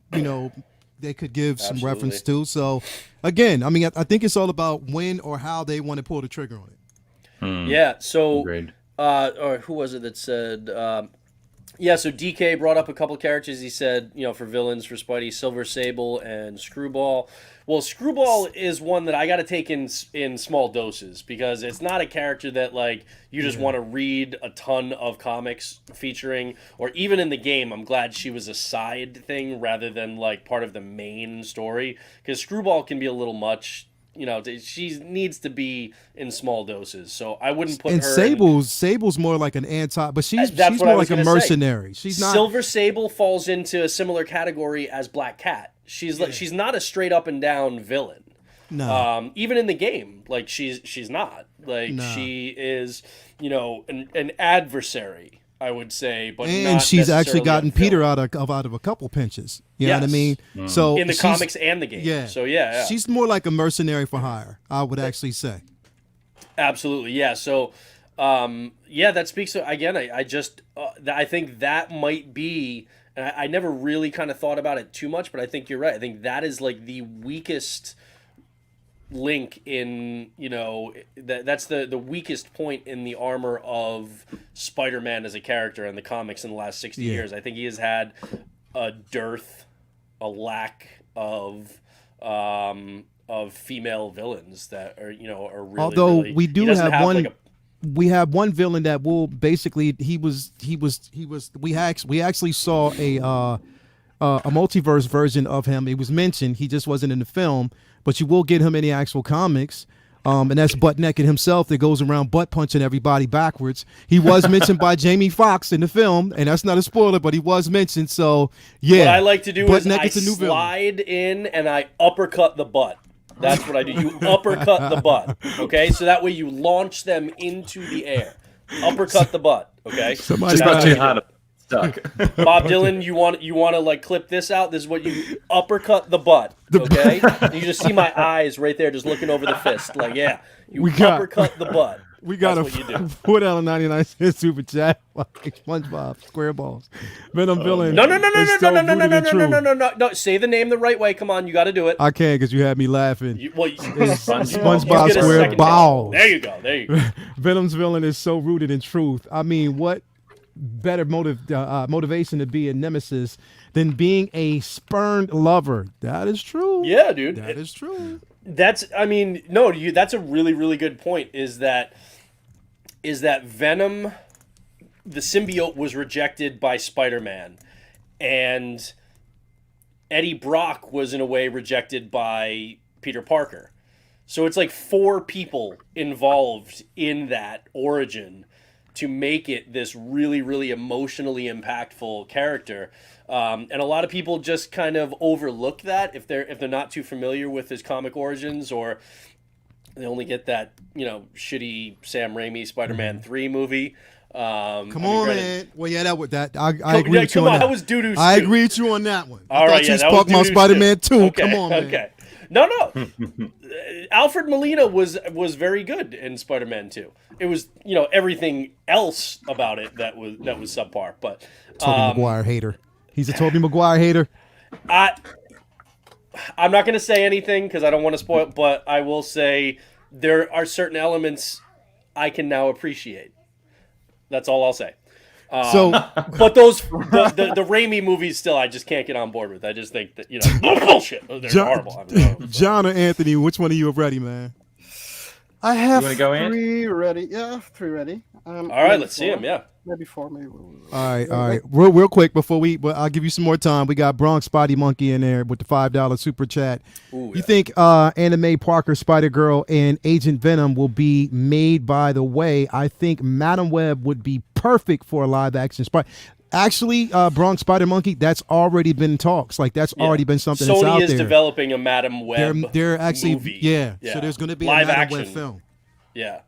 they could give some reference to. So again, I mean, I think it's all about when or how they want to pull the trigger on it. Yeah. So, Agreed. Or who was it that said? So DK brought up a couple characters. He said, for villains for Spidey, Silver Sable and Screwball. Well, Screwball is one that I got to take in small doses because it's not a character that like you just want to read a ton of comics featuring, or even in the game. I'm glad she was a side thing rather than like part of the main story because Screwball can be a little much. She needs to be in small doses, so I wouldn't put and her. Sable's more like an but she's more like a mercenary. She's not. Silver Sable falls into a similar category as Black Cat. She's like she's not a straight up and down villain. No. Even in the game, like she's not like she is. An adversary. I would say, but and not she's actually gotten a villain. Peter out of a couple pinches. You know what I mean? So in the comics and the game. Yeah. So yeah, she's more like a mercenary for hire. I would actually say. Absolutely, yeah. So, that speaks to again. I think that might be, and I never really kind of thought about it too much, but I think you're right. I think that is like the weakest link in that's the weakest point in the armor of Spider-Man as a character in the comics in the last 60 years. I think he has had a lack of of female villains that are are really. Although really, we he do doesn't have one. like a We have one villain that will basically we actually saw a multiverse version of him. It was mentioned. He just wasn't in the film, but you will get him in the actual comics. And that's Butt Naked himself that goes around butt punching everybody backwards. He was mentioned by Jamie Foxx in the film, and that's not a spoiler, but he was mentioned. So yeah, what I like to do Butt is I Naked's a new villain. slide in and I uppercut the butt. That's what I do. You uppercut the butt, okay? So that way you launch them into the air. Uppercut the butt, okay? Somebody Just not too hard. Stuck. Bob Dylan, you want to like clip this out? This is what you uppercut the butt, okay? You just see my eyes right there, just looking over the fist, like yeah. You uppercut the butt. We got That's what you do. $4.99 super chat. Like SpongeBob, square balls. Venom villain. No. Say the name the right way. Come on, you got to do it. I can't because you had me laughing. SpongeBob square balls. There you go. Venom's villain is so rooted in truth. I mean, what better motivation to be a nemesis than being a spurned lover? That is true. Yeah, dude. That is true. That's a really, really good point. Is that Venom, the symbiote, was rejected by Spider-Man, and Eddie Brock was in a way rejected by Peter Parker. So it's like 4 people involved in that origin to make it this really, really emotionally impactful character. And a lot of people just kind of overlook that if they're not too familiar with his comic origins, or they only get that shitty Sam Raimi Spider-Man 3 movie. Come on, man. Well, yeah, I agree with you on that. That was doo-doo. I agree with you on that one. All right, you was talking about Spider-Man 2. Okay, Come on, man. Okay. No. Alfred Molina was very good in Spider-Man 2. It was everything else about it that was subpar. But Tobey Maguire hater. He's a Tobey Maguire hater. I'm not going to say anything because I don't want to spoil, but I will say there are certain elements I can now appreciate. That's all I'll say. But the Raimi movies still I just can't get on board with. I just think that bullshit. They're horrible. John or Anthony, which one of you are ready, man? I have You wanna go, 3 ready. Yeah, I have 3 ready. All right, let's see them. Yeah. Maybe 4, maybe. All right. Real quick before I'll give you some more time. We got Bronx Spotty Monkey in there with the $5 super chat. Ooh, You think anime Parker, Spider-Girl, and Agent Venom will be made by the way? I think Madam Web would be perfect for a live-action Spider. Actually, Bronx Spider Monkey, that's already been talks. Like that's already been something that's out Sony is there. developing a Madam Web They're actually movie. yeah. So there's going to be live a Madam action Web film. Yeah.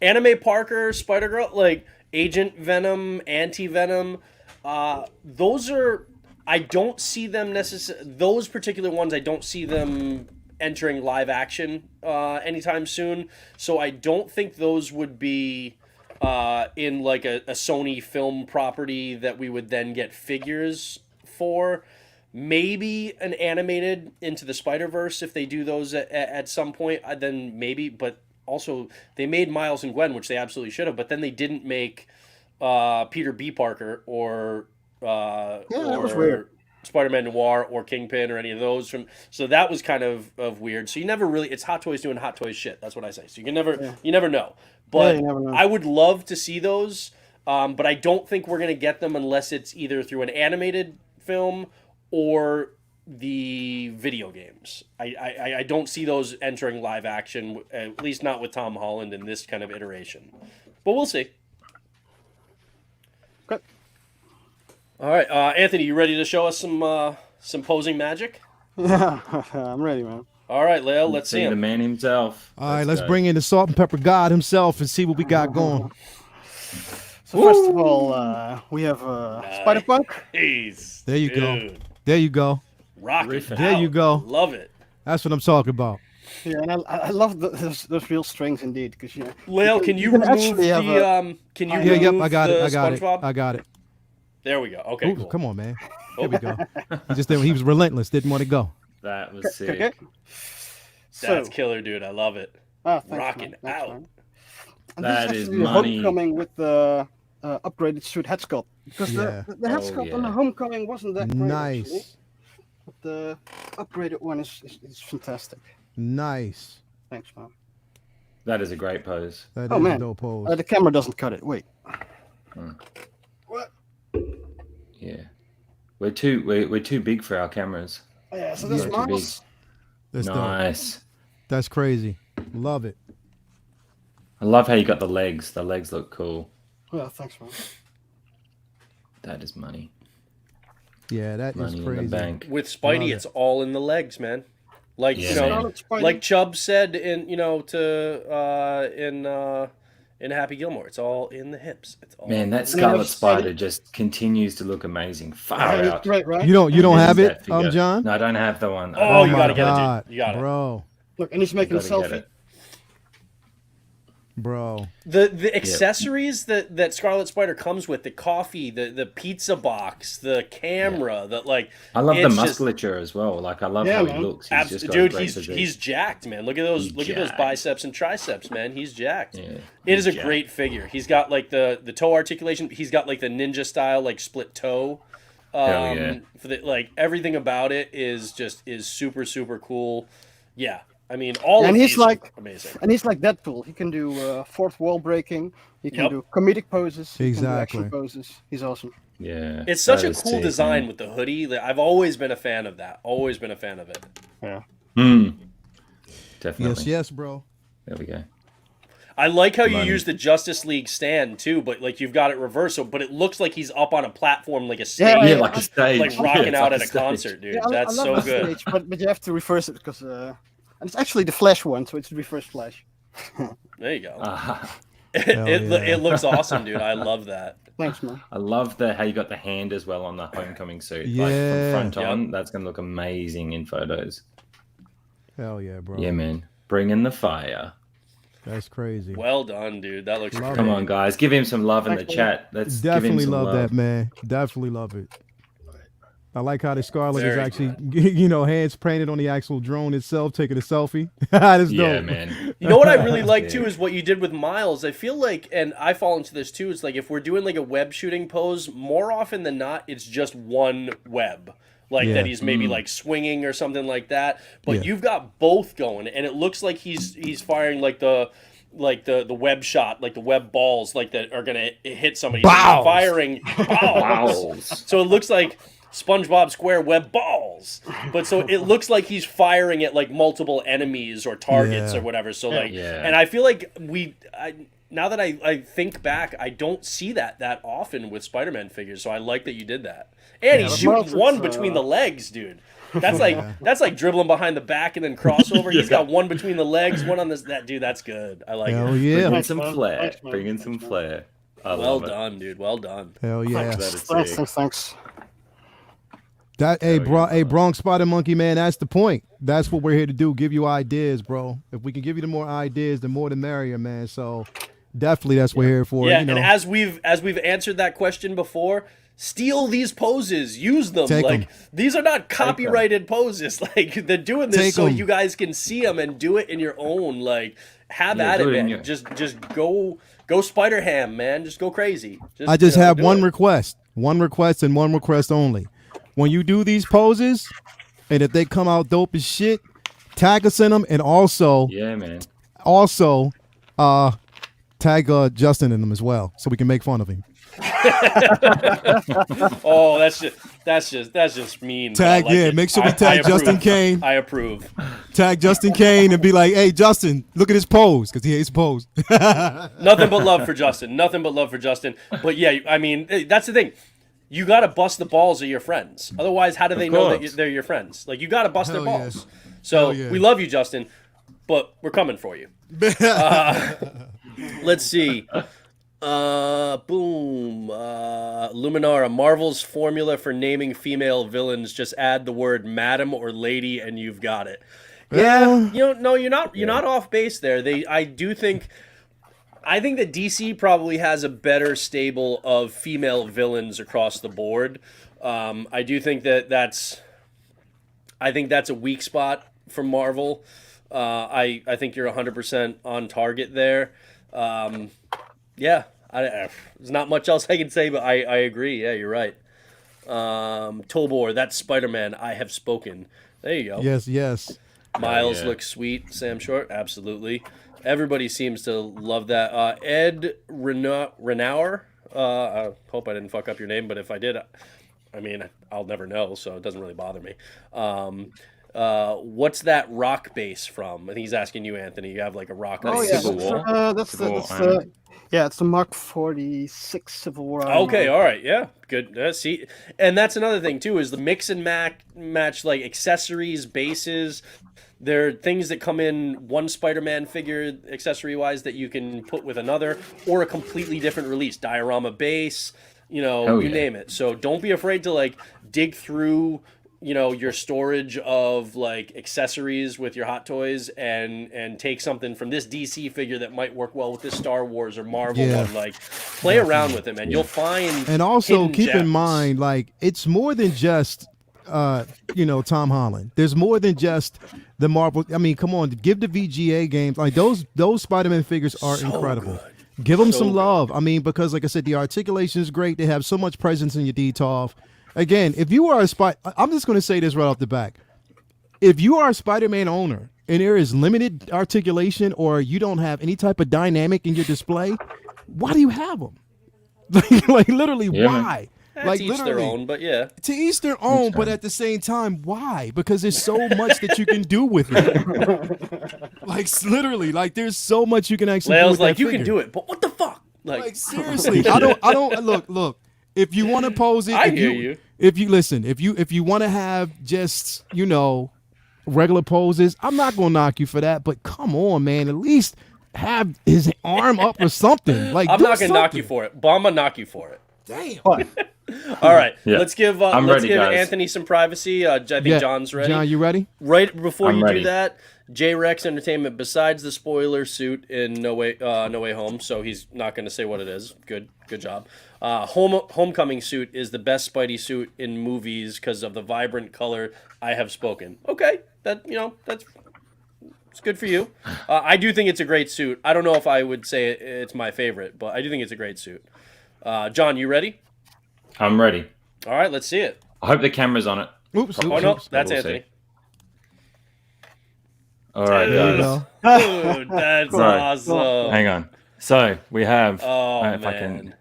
Anime Parker, Spider-Girl, like Agent Venom, Anti-Venom, those are, I don't see them those particular ones, I don't see them entering live action anytime soon. So I don't think those would be in like a Sony film property that we would then get figures for. Maybe an animated Into the Spider-Verse if they do those at some point, then maybe, but also they made Miles and Gwen, which they absolutely should have, but then they didn't make Peter B. Parker or that was weird. Spider-Man Noir or Kingpin or any of those so that was kind of weird. So you never really, it's Hot Toys doing Hot Toys shit. That's what I say. So you never know. But you never know. I would love to see those, but I don't think we're going to get them unless it's either through an animated film or the video games. I don't see those entering live action, at least not with Tom Holland in this kind of iteration. But we'll see. Okay. All right, Anthony, you ready to show us some posing magic? Yeah, I'm ready, man. All right, Leo, let's see The him. man himself. All right, let's bring in the salt and pepper god himself and see what we got going. So first of all, we have Spider-Punk. Jeez, There you go. dude. There you go. Rock it There you out. go. Love it. That's what I'm talking about. Yeah, and I love those real strings indeed, because Leo, can you can remove actually have the can you Yeah, remove yep, I got it. the I got SpongeBob? it. I got it. There we go. Okay, Ooh, cool. come on, man. Here we go. He was relentless. Didn't want to go. That was sick. Okay. That's killer, dude. I love it. Thanks, Rocking man. Thanks, out. man. And That this is actually money. Homecoming with the upgraded suit head sculpt, because Yeah. the head Oh, sculpt yeah. on the Homecoming wasn't that great. Actually. Nice. But the upgraded one is fantastic. Nice. Thanks, man. That is a great pose. That Oh is man, a dope pose. the camera doesn't cut it. Wait. What? Yeah, we're too big for our cameras. Oh, yeah, so this We're too big. Miles. That's dope. Nice. That's crazy. Love it. I love how you got the legs. The legs look cool. Yeah, thanks, man. That is money. Yeah, that is Money in the crazy. bank. With Spidey, Love it's all in the legs, man. Like Yeah, you know, man. like Chubb said in in Happy Gilmore, it's all in the hips. It's all Man, that in the Scarlet hips. Spider just continues to look amazing. Far Yeah, out. great, right? You don't This have is it, that figure. John? No, I don't have the one. Oh, you my gotta get it, God, dude. You got it. bro. Look, and he's making a Gotta get selfie. it. Bro. The accessories that Scarlet Spider comes with, the coffee, the pizza box, the camera, the like. I love the it's just- musculature as well. Like I love Yeah, how man. he looks. He's just got a Dude, great he's physique. jacked, man. Look at those He's those jacked. biceps and triceps, man. He's jacked. Yeah, It he's is a jacked. great figure. He's got like the toe articulation. He's got like the ninja style like split toe. Hell yeah. For the like everything about it is super super cool. Yeah. I mean all And of he's these like- are amazing. And he's like Deadpool. He can do fourth wall breaking. He can Yep. do comedic poses. He can do Exactly. action poses. He's awesome. Yeah. It's such that a is cool sick, design man. with the hoodie. Like, I've always been a fan of that. Always been a fan of it. Yeah. Definitely. Yes, bro. There we go. I like how you Money. use the Justice League stand too, but like you've got it reversed, so but it looks like he's up on a platform like a stage, Yeah, Yeah, like a stage. like Yeah, rocking it's out like at a stage. concert, dude. Yeah, I That's love so the good. stage, but you have to reverse it because and it's actually the Flash one, so it's the reverse Flash. There you go. Ah, It looks awesome, dude. I love that. Thanks, man. I love how you got the hand as well on the homecoming suit. Yeah. Like from front Yep. on, that's gonna look amazing in photos. Hell yeah, bro. Yeah, man. Bring in the fire. That's crazy. Well done, dude. That looks Love great. Come on, guys. Give him some love in the Thanks, chat. Let's Definitely give him some love that, man. Definitely love it. I like how the Scarlet is Very actually, hands painted on the actual drone itself, taking a selfie. That's Yeah, dope. man. You know what I really like Yeah. too is what you did with Miles. I feel like, and I fall into this too. It's like if we're doing like a web shooting pose, more often than not, it's just one web, like Yeah. that he's maybe like swinging or something like that. But Yeah. you've got both going, and it looks like he's firing like the web shot, like the web balls, like that are gonna hit somebody. So he's Bows. firing balls. Balls. So it looks like SpongeBob SquareWeb balls, but so it looks like he's firing at like multiple enemies or targets Yeah. or whatever. So like, Yeah. and I feel like now that I think back, I don't see that often with Spider-Man figures. So I like that you did that, and he's but shooting Miles is, one between the legs, dude. That's like dribbling behind the back and then crossover. He's got one between the legs, one on this. That dude, that's good. I like Hell it. yeah. Bring in Thanks, some man. flair. Thanks, man. Bring in some Thanks, man. flair. I Well love it. done, dude. Well done. Hell yeah. That is Thanks, sick. thanks. Hey, Bronx Spider Monkey, man, that's the point. That's what we're here to do. Give you ideas, bro. If we can give you the more ideas, the more the merrier, man. So definitely that's what we're here for. Yeah, you know. and as we've answered that question before, steal these poses, use them. Take like 'em. these are not copyrighted poses. Like they're doing this Take so 'em. you guys can see them and do it in your own. Like have Yeah, at do it, it in man. your- Just go Spider Ham, man. Just go crazy. I just have do one it. request and one request only. When you do these poses, and if they come out dope as shit, tag us in them, and also Yeah, man. tag Justin in them as well, so we can make fun of him. Oh, that's just mean. but I Tag, like yeah, it. make sure we I tag Justin approve. Kane. I approve. Tag Justin Kane and be like, "Hey, Justin, look at his pose," because he hates pose. Nothing but love for Justin. Nothing but love for Justin. But yeah, I mean, that's the thing. You got to bust the balls of your friends. Otherwise, how do they know that course. they're your friends? Like, you got to bust their Hell balls. yeah. So, Hell yeah. we love you, Justin, but we're coming for you. Let's see. Boom. Luminara. Marvel's formula for naming female villains. Just add the word madam or lady and you've got it. Yeah, you're not off base there. I think that DC probably has a better stable of female villains across the board. I do think that's a weak spot for Marvel. I think you're 100% on target there. Yeah, there's not much else I can say, but I agree. Yeah, you're right. Tobor, that's Spider-Man. I have spoken. There you go. Yes. Miles yeah. looks sweet. Sam Short, absolutely. Everybody seems to love that. Ed Renauer. I hope I didn't fuck up your name, but if I did, I mean, I'll never know, so it doesn't really bother me. What's that rock bass from? I think he's asking you, Anthony. You have like a rock Oh, bass. yeah, Civil War? Civil War that's Iron. yeah, it's the Mark 46 Civil War. Okay, all right, yeah, good. See, and that's another thing too is the mix and match like accessories, bases. There are things that come in one Spider-Man figure accessory-wise that you can put with another, or a completely different release, diorama base, Hell you yeah. name it. So don't be afraid to like dig through, your storage of like accessories with your Hot Toys and take something from this DC figure that might work well with this Star Wars or Marvel Yeah. one. Like play around with them, and you'll find. And also hidden keep in gems. mind, like, it's more than just Tom Holland. There's more than just the Marvel. I mean, come on, give the VGA games, like those Spider-Man figures are So incredible. good. Give them So some good. love. I mean, because like I said, the articulation is great. They have so much presence in your DTOF. Again, if you are I'm just going to say this right off the back. If you are a Spider-Man owner and there is limited articulation or you don't have any type of dynamic in your display, why do you have them? like literally, Yeah, man. why? That's Like each their own, but yeah. To each their own, but at the same time, why? Because there's so much that you can do with it. Like literally, like there's so much you can actually do Lael's with like, that you can figure. do it, but what the fuck? Like seriously, I don't look. If you want to pose it, I if hear you. If you listen, if you want to have just regular poses, I'm not gonna knock you for that. But come on, man, at least have his arm up or something. Like I'm do not gonna knock something. you for it, but I'm gonna knock you for it. Damn. All right, Yeah. let's give I'm ready, guys. Anthony some privacy. I think Yeah, John's ready. John, you ready? Right before I'm you ready. do that, J-Rex Entertainment, besides the spoiler suit in No Way Home, so he's not going to say what it is. Good job. Homecoming suit is the best Spidey suit in movies because of the vibrant color. I have spoken. Okay, that's it's good for you. I do think it's a great suit. I don't know if I would say it's my favorite, but I do think it's a great suit. John, you ready? I'm ready. All right, let's see it. I hope the camera's on it. Oops. Oh no, oops. that's We'll see. Anthony. All right, Dude. guys. Dude, that's Right. awesome. Hang on. So we have. Oh, if I man. can,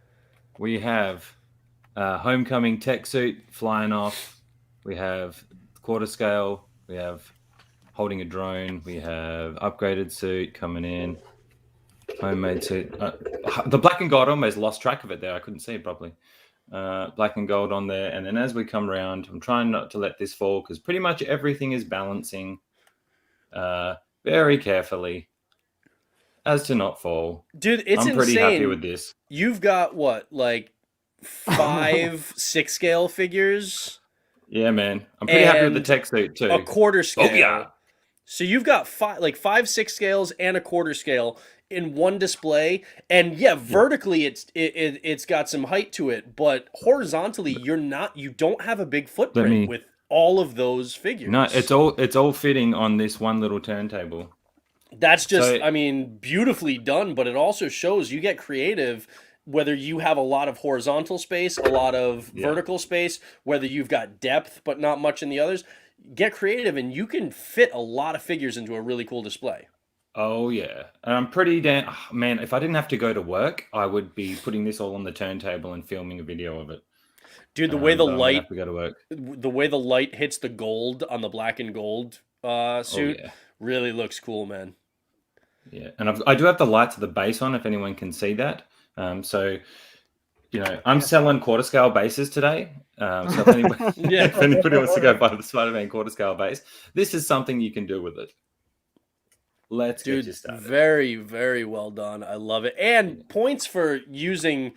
we have Homecoming tech suit flying off. We have quarter scale. We have holding a drone. We have upgraded suit coming in. Homemade suit. The black and gold, I almost lost track of it there. I couldn't see it properly. Black and gold on there. And then as we come around, I'm trying not to let this fall because pretty much everything is balancing very carefully as to not fall. Dude, it's I'm pretty insane. happy with this. You've got what, like 5 6-scale figures, Yeah, man. I'm pretty happy with the And tech suit too. a quarter scale. Oh, yeah. So you've got 5 6 scales and a quarter scale in one display, and vertically it's got some height to it, but horizontally you don't have a big footprint with all of those figures. No, it's all fitting on this one little turntable. That's just, So- I mean, beautifully done, but it also shows you get creative whether you have a lot of horizontal space, a lot of vertical space, whether you've got depth but not much in the others. Get creative and you can fit a lot of figures into a really cool display. Oh yeah, and I'm pretty man. If I didn't have to go to work, I would be putting this all on the turntable and filming a video of it. Dude, the way the But I'm gonna light have to go to work. the way the light hits the gold on the black and gold suit yeah. really looks cool, man. Yeah, and I do have the lights of the base on if anyone can see that. So, I'm selling quarter scale bases today. So if anybody, if anybody wants to go buy the Spider-Man quarter scale base, this is something you can do with it. Let's get Dude, you started. very, very well done. I love it. And points for using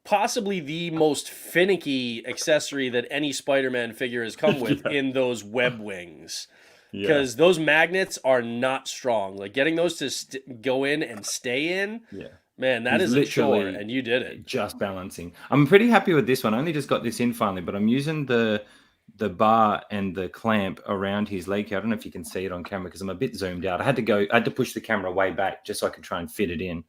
possibly the most finicky accessory that any Spider-Man figure has come with in those web wings. Because those magnets are not strong. Like getting those to go in and stay in, man, that is a chore, and you did it. Just balancing. I'm pretty happy with this one. I only just got this in finally, but I'm using the bar and the clamp around his leg here. I don't know if you can see it on camera because I'm a bit zoomed out. I had to push the camera way back just so I could try and fit it in.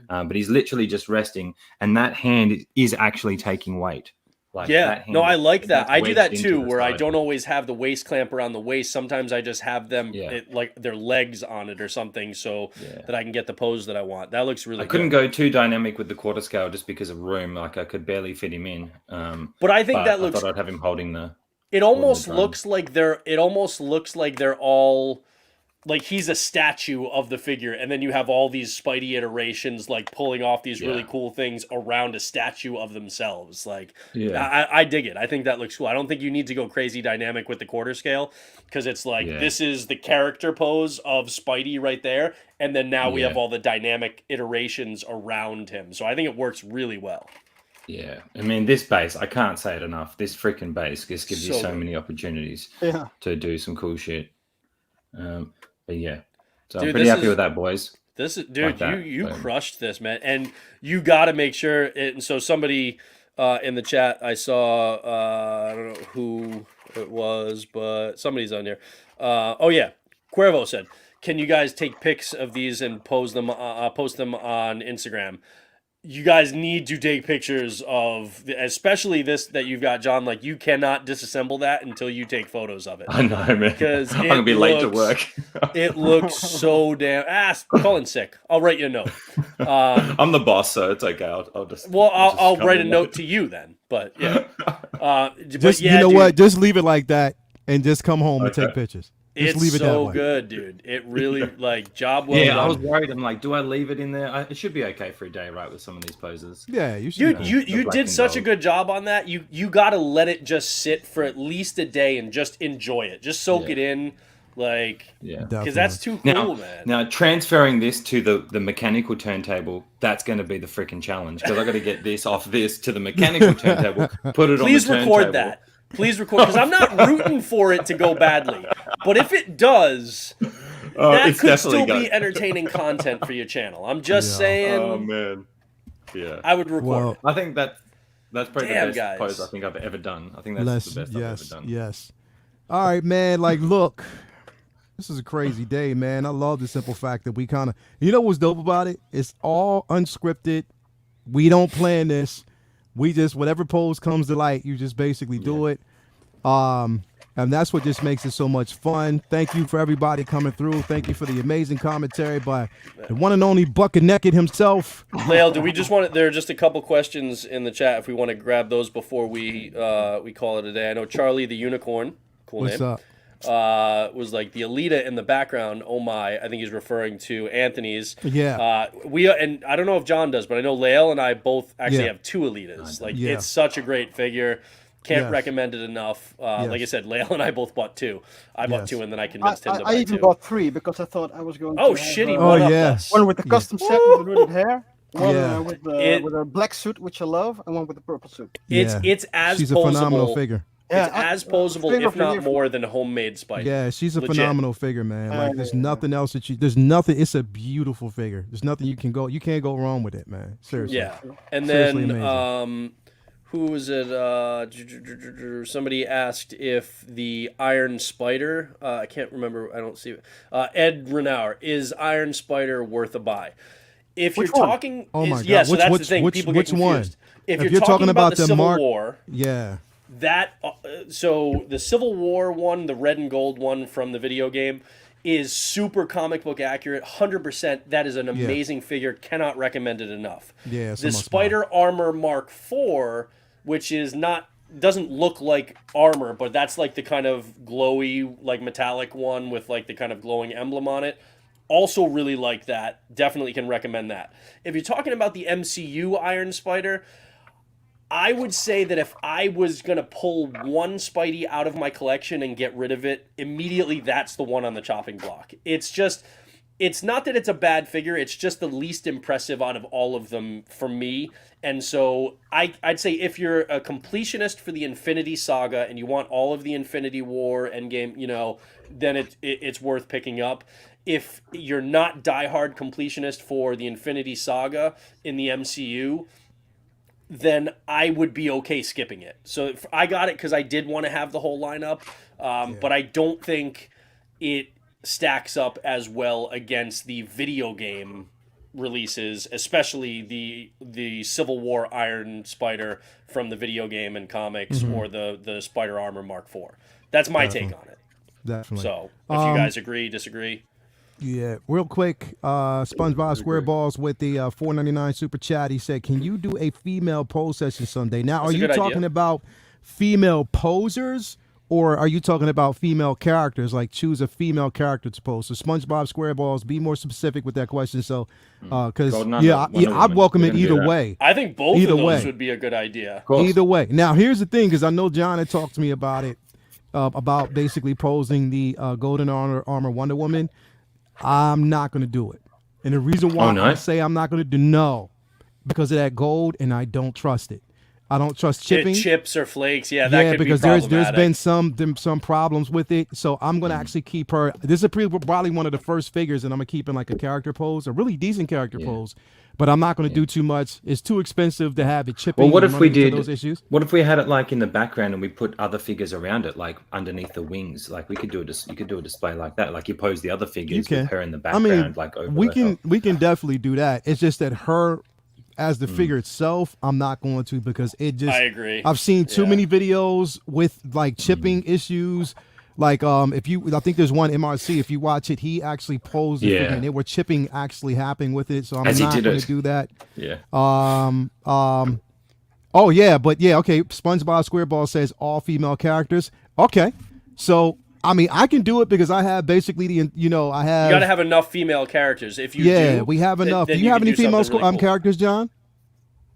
But he's literally just resting, and that hand is actually taking weight. Like Yeah, that no, I hand, like that. that's I do that wedged too, into the where I side. don't always have the waist clamp around the waist. Sometimes I just have them Yeah. like their legs on it or something, so Yeah. that I can get the pose that I want. That looks really I couldn't good. go too dynamic with the quarter scale just because of room. Like I could barely fit him in. But I think that I looks. thought I'd have him holding the. It holding the almost drum. looks like they're. It almost looks like they're all. Like he's a statue of the figure, and then you have all these Spidey iterations like pulling off these really Yeah. cool things around a statue of themselves. Like, Yeah. I dig it. I think that looks cool. I don't think you need to go crazy dynamic with the quarter scale because it's like Yeah. this is the character pose of Spidey right there, and then now we Yeah. have all the dynamic iterations around him. So I think it works really well. Yeah. I mean, this base, I can't say it enough. This freaking base just gives you So so good. many opportunities Yeah. to do some cool shit. But yeah. So Dude, I'm pretty this happy is- with that, boys. This is, dude, Like that, you but- crushed this, man, and you got to make sure. And so somebody in the chat, I saw, I don't know who it was, but somebody's on there. Oh yeah, Cuervo said, "Can you guys take pics of these and post them on Instagram?" You guys need to take pictures of, especially this that you've got, John. Like you cannot disassemble that until you take photos of it. I know, man. 'Cause I'm going to be late to looks- work. It looks so damn. Call in sick. I'll write you a note. I'm the boss, so it's okay. I'll just. Well, just I'll come write a in note late. to you then. But yeah, Just yeah, you know dude, what? Just leave it like that and just come home and Okay. take pictures. Just It's leave it that so way. good, dude. It really like job well Yeah, I was done. worried. I'm like, do I leave it in there? It should be okay for a day, right, with some of these poses. Yeah, you should. Dude, be you black did and such a gold. good job on that. You got to let it just sit for at least a day and just enjoy it. Just soak Yeah. it in, like Yeah. because that's too cool, man. Now transferring this to the mechanical turntable, that's going to be the freaking challenge because I got to get this off this to the mechanical turntable, put it Please on the record turntable. that. Please record because I'm not rooting for it to go badly, but if it does, that it's could definitely still got- be entertaining content for your channel. I'm just Yeah. saying. Oh man, yeah. I would record Well, it. I think that's probably Damn, the best guys. pose I think I've ever done. I think that's Let's, the best yes, I've ever done. yes. All right, man. Like, look, this is a crazy day, man. I love the simple fact that we kind of, you know what's dope about it? It's all unscripted. We don't plan this. We just, whatever pose comes to light, you just basically do it. And that's what just makes it so much fun. Thank you for everybody coming through. Thank you for the amazing commentary by the one and only Bucket Naked himself. Lael, do we just want to, there are just a couple questions in the chat if we want to grab those before we call it a day. I know Charlie the Unicorn, cool What's name. up? Was like the Alita in the background. Oh my! I think he's referring to Anthony's. Yeah. And I don't know if John does, but I know Lael and I both actually Yeah. have two Alitas. Like Yeah. it's such a great figure. Can't Yes. recommend it enough. Like I Yes. said, Lael and I both bought two. I bought Yes. two, and then I convinced him to I buy even two. bought 3 because I thought I was going Oh to have, shit! He Oh, one up yeah. us. one with the custom set with the rooted hair, one Yeah. with a black suit, which I love, and one with the purple suit. It's Yeah. it's as She's a posable. phenomenal figure. Yeah, It's as posable, figure if for not you. more, than a homemade Spidey. Yeah, she's a Legit. phenomenal figure, man. Like, there's yeah. nothing else that there's nothing. It's a beautiful figure. There's nothing you can't go wrong with it, man. Seriously. Yeah, and Seriously then amazing. who was it? Somebody asked if the Iron Spider. I can't remember. I don't see it. Ed Renauer, is Iron Spider worth a buy? If Which you're one? talking, Oh my God. yeah. So Which- that's which- the thing. which- People which get one? confused. If If you're you're talking talking about about the the Civil Mark- War, Yeah. that so the Civil War one, the red and gold one from the video game, is super comic book accurate, 100%. That is an amazing figure. Cannot recommend it enough. Yeah, it's a The must-buy. Spider Armor Mark IV, which is doesn't look like armor, but that's like the kind of glowy, like metallic one with like the kind of glowing emblem on it. Also really like that. Definitely can recommend that. If you're talking about the MCU Iron Spider, I would say that if I was going to pull one Spidey out of my collection and get rid of it, immediately that's the one on the chopping block. It's not that it's a bad figure, it's just the least impressive out of all of them for me. And so I'd say if you're a completionist for the Infinity Saga and you want all of the Infinity War Endgame, then it's worth picking up. If you're not diehard completionist for the Infinity Saga in the MCU, then I would be okay skipping it. So I got it because I did want to have the whole lineup, but I don't think it stacks up as well against the video game releases, especially the Civil War Iron Spider from the video game and comics, or the Spider Armor Mark IV. That's my take on it. Definitely. So, if you guys agree, disagree. Yeah, real quick, SpongeBob SquareBalls with the $4.99 super chat. He said, "Can you do a female pose session someday?" Now, That's are a you good talking idea. about female posers, or are you talking about female characters? Like choose a female character to pose. So SpongeBob SquareBalls, be more specific with that question. So, because Golden yeah, Wonder I'd Woman. welcome We're it gonna do either that. way. I think both Either of those way. would be a good idea. Of course. Either way. Now, here's the thing, because I know John had talked to me about it, about basically posing the Golden Armor Wonder Woman. I'm not going to do it. And the reason why Oh, no? I say I'm not going to do no, because of that gold, and I don't trust it. I don't trust chipping. Chips or flakes, yeah, that could because be there's problematic. been some problems with it. So I'm gonna actually keep her. This is probably one of the first figures, and I'm gonna keep in like a character pose, a really decent character pose. But I'm not gonna do too much. It's too expensive to have it chipping. Well, what and if we running into did those issues? What if we had it like in the background and we put other figures around it, like underneath the wings? Like we could do you could do a display like that. Like you pose the other figures can. with her in the I mean, background, like over we the can top. we can definitely do that. It's just that her as the figure itself, I'm not going to, because it just. I agree. I've seen too Yeah. many videos with like chipping issues. Like if you, I think there's one MRC. If you watch it, he actually posed the figure, and they were chipping actually happening with it. So I'm As he not did going it. to do that. Yeah. Oh yeah, but yeah, okay. SpongeBob SquareBall says all female characters. Okay, so I mean, I can do it because I have basically I have. You got to have enough female characters. If you yeah, do, we have then- enough. then Do you have can any do female something really cool. characters, John?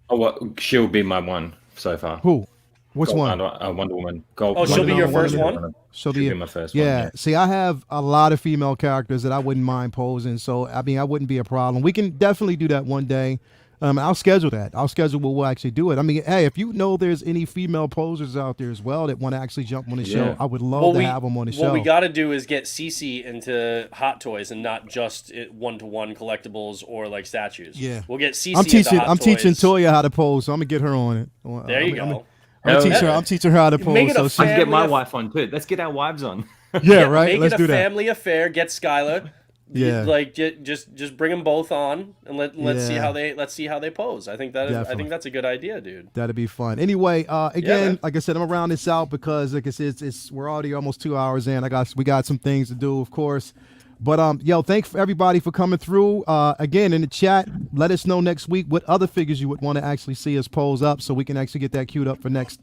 Oh, what? She'll be my one so far. Who? Which one? Wonder Woman. Oh, she'll be your first one? She'll be my first yeah. one. See, I have a lot of female characters that I wouldn't mind posing. So I mean, I wouldn't be a problem. We can definitely do that one day. I'll schedule that. I'll schedule where we'll actually do it. I mean, hey, if you know there's any female posers out there as well that want to actually jump on the show, I would love to have them on the show. What we got to do is get Cece into Hot Toys and not just one-to-one collectibles or like statues. Yeah. We'll get Cece I'm into teaching. Hot I'm teaching Toys. Toya how to pose, so I'm gonna get her on it. There you go. I'm teaching her how to pose. Make it a so I can get my Family- wife on too. Let's get our wives on. yeah, right. Make Let's it do a that. family affair. Get Skylar. Yeah. Like just bring them both on and let's see Yeah. how they pose. I think I Definitely. think that's a good idea, dude. That'd be fun. Anyway, again, man. like I said, I'm gonna round this out because, like I said, we're already almost 2 hours in. We got some things to do, of course. But thanks for everybody for coming through. Again, in the chat, let us know next week what other figures you would want to actually see us pose up, so we can actually get that queued up for next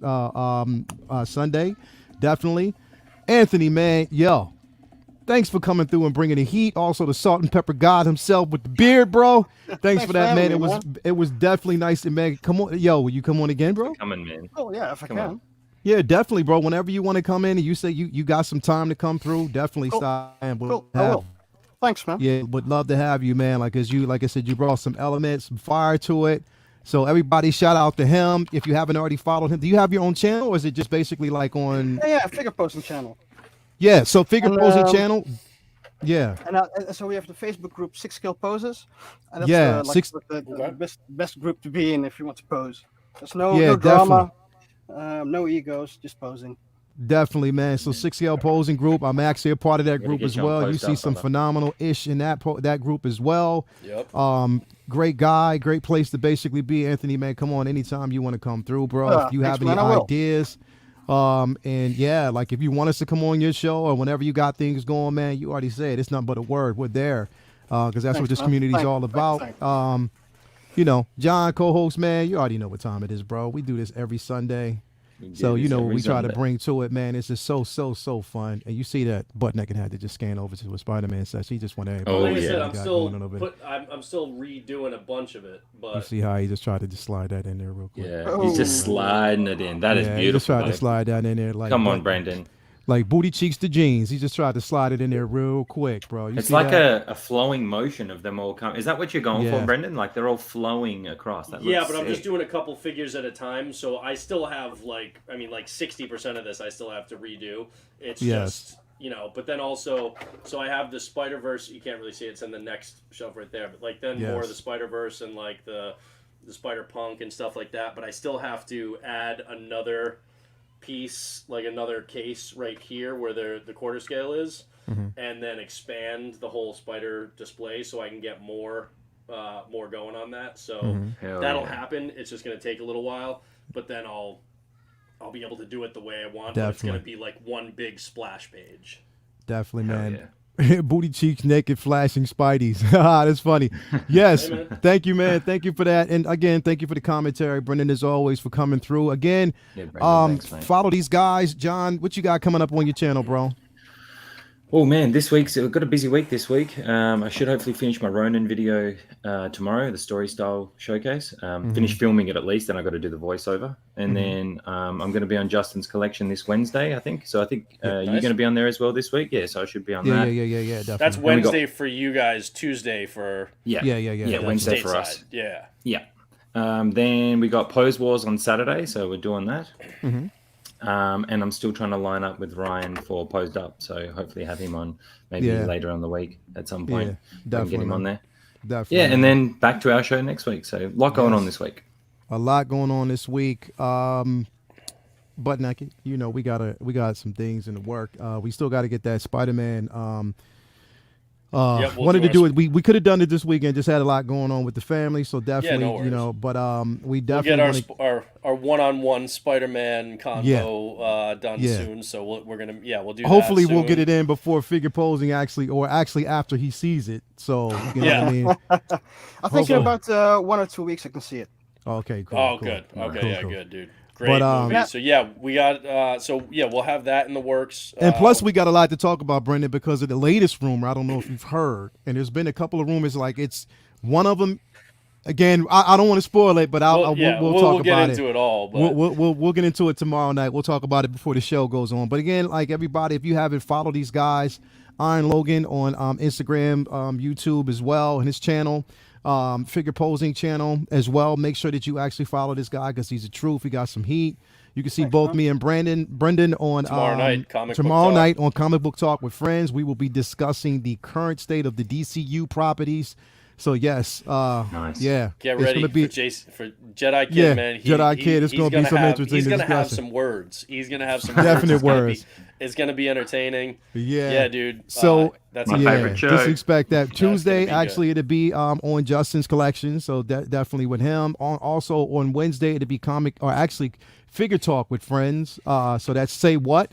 Sunday. Definitely, Anthony, man, thanks for coming through and bringing the heat. Also, the salt and pepper god himself with the beard, bro. Thanks for that, man. having me, It was definitely nice to man. Come on, will you come on again, bro? Come on, man. Oh yeah, if I Come can. on. Yeah, definitely, bro. Whenever you want to come in and you say you got some time to come through, definitely Cool. stop. And Cool. I will. Thanks, man. Yeah, would love to have you, man. Like I said, you brought some elements, some fire to it. So everybody, shout out to him. If you haven't already followed him, do you have your own channel, or is it just basically like on? Yeah, figure posting channel. Yeah, so figure And, posing channel. Yeah. And so we have the Facebook group 6 Skill Poses. And that's Yeah, like six- the best group to be in if you want to pose. There's no Yeah, drama, no egos, just posing. Definitely, man. So 6L posing group. I'm actually a part of that group get as you on well. You post see up, some brother. phenomenal ish in that group as well. Yep. Great guy, great place to basically be. Anthony, man, come on anytime you want to come through, bro. If you thanks, have any man, I will. ideas, and yeah, like if you want us to come on your show or whenever you got things going, man, you already said it's nothing but a word. We're there, because that's what Thanks, this man. community is Thanks, all thanks, about. John, co-host, man, you already know what time it is, bro. We do this every Sunday. So you know what we try to bring to it, man. It's just so fun. And you see that butt naked had to just scan over to what Spider-Man says. He just wanted everybody. Oh, Like I yeah. said, You I'm still redoing a bunch of it, but see how he just tried to just slide that in there real quick. Yeah, he's just sliding it in. That is Yeah, he just beautiful. tried to mate. slide that in there like Come on, Brandon. like booty cheeks to jeans. He just tried to slide it in there real quick, bro. You It's see like that? a flowing motion of them all coming. Is that what you're going Yeah. for, Brendan? Like they're all flowing across. That yeah, looks but I'm just sick. doing a couple figures at a time, so I still have like 60% of this I still have to redo. It's Yes. just but then also, so I have the Spider-Verse. You can't really see it, it's in the next shelf right there, but like then more of Yes. the Spider-Verse and like the Spider-Punk and stuff like that. But I still have to add another piece, like another case right here where the quarter scale is, Mm-hmm. and then expand the whole spider display so I can get more more going on that. So Hell that'll yeah. happen. It's just going to take a little while, but then I'll be able to do it the way I want. But it's Definitely. going to be like one big splash page. Definitely, Hell man. yeah. Booty cheeks, naked, flashing Spideys. That's funny. Yes. Hey, man. Thank you, man. Thank you for that. And again, thank you for the commentary, Brendan, as always, for coming through. Again, Yeah, Brandon, thanks, mate. follow these guys. John, what you got coming up on your channel, bro? Oh man, we've got a busy week this week. I should hopefully finish my Ronin video tomorrow, the story style showcase. Finish filming it at least, then I got to do the voiceover, and then I'm going to be on Justin's collection this Wednesday, I think. So I think you're going to be on there as well this week. Yeah, so I should be on that. Yeah, definitely. That's Wednesday for you guys, Tuesday for Yeah, Wednesday for us. stateside. Yeah. Yeah. Then we got Pose Wars on Saturday, so we're doing that. And I'm still trying to line up with Ryan for Posed Up, so hopefully have him on maybe later on the week at some point. Yeah, I can definitely. get him on there. Definitely. Yeah, and then back to our show next week. So a lot going on this week. A lot going on this week. Butt naked. You know, we got some things in the work. We still got to get that Spider-Man. We'll wanted do to do our it. We could have done it this weekend. Just had a lot going on with the family, so definitely, no you know. worries. But we We'll definitely get our one-on-one Spider-Man convo done Yeah. soon. So we're gonna we'll do. hopefully that we'll soon. get it in before figure posing actually after he sees it. So you know what I mean. I think in Hopefully. about 1 or 2 weeks I can see it. Okay, cool. Oh, cool. good. Okay, Cool, yeah, cool. good, dude. Great movie. Yeah. So we got. We'll have that in the works. And plus, we got a lot to talk about, Brendan, because of the latest rumor. I don't know if you've heard, and there's been a couple of rumors. Like it's one of them. Again, I don't want to spoil it, but we'll talk we'll get about into it. it all. But We'll get into it tomorrow night. We'll talk about it before the show goes on. But again, like everybody, if you haven't followed these guys, Iron Logan on Instagram, YouTube as well, and his channel, figure posing channel as well. Make sure that you actually follow this guy because he's the truth. He got some heat. You can see both me and Brendan on Tomorrow night, Comic Book tomorrow Talk. night on Comic Book Talk with Friends. We will be discussing the current state of the DCU properties. So yes, Nice. yeah, get it's ready gonna be, for Jedi Kid, Yeah, man. Jedi Kid, it's gonna be some interesting He's gonna have discussion. some words. He's gonna have some Definite words. words. It's gonna be entertaining. Yeah, dude. So that's My a- favorite show. Just expect that Tuesday. be good. Actually, it'll be on Justin's collection, so definitely with him. Also on Wednesday, it'll be figure talk with Friends. So that's Say What.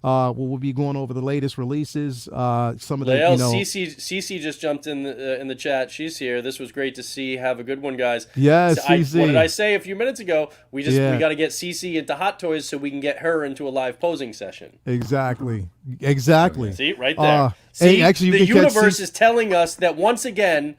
We'll be going over the latest releases. Some of the Lael, you know. Cece just jumped in the chat. She's here. This was great to see. Have a good one, guys. Yes, So Cece. what did I say a few minutes ago? We Yeah. got to get Cece into Hot Toys so we can get her into a live posing session. Exactly. See, right there. See, hey, actually, you the can catch universe is telling us that once again,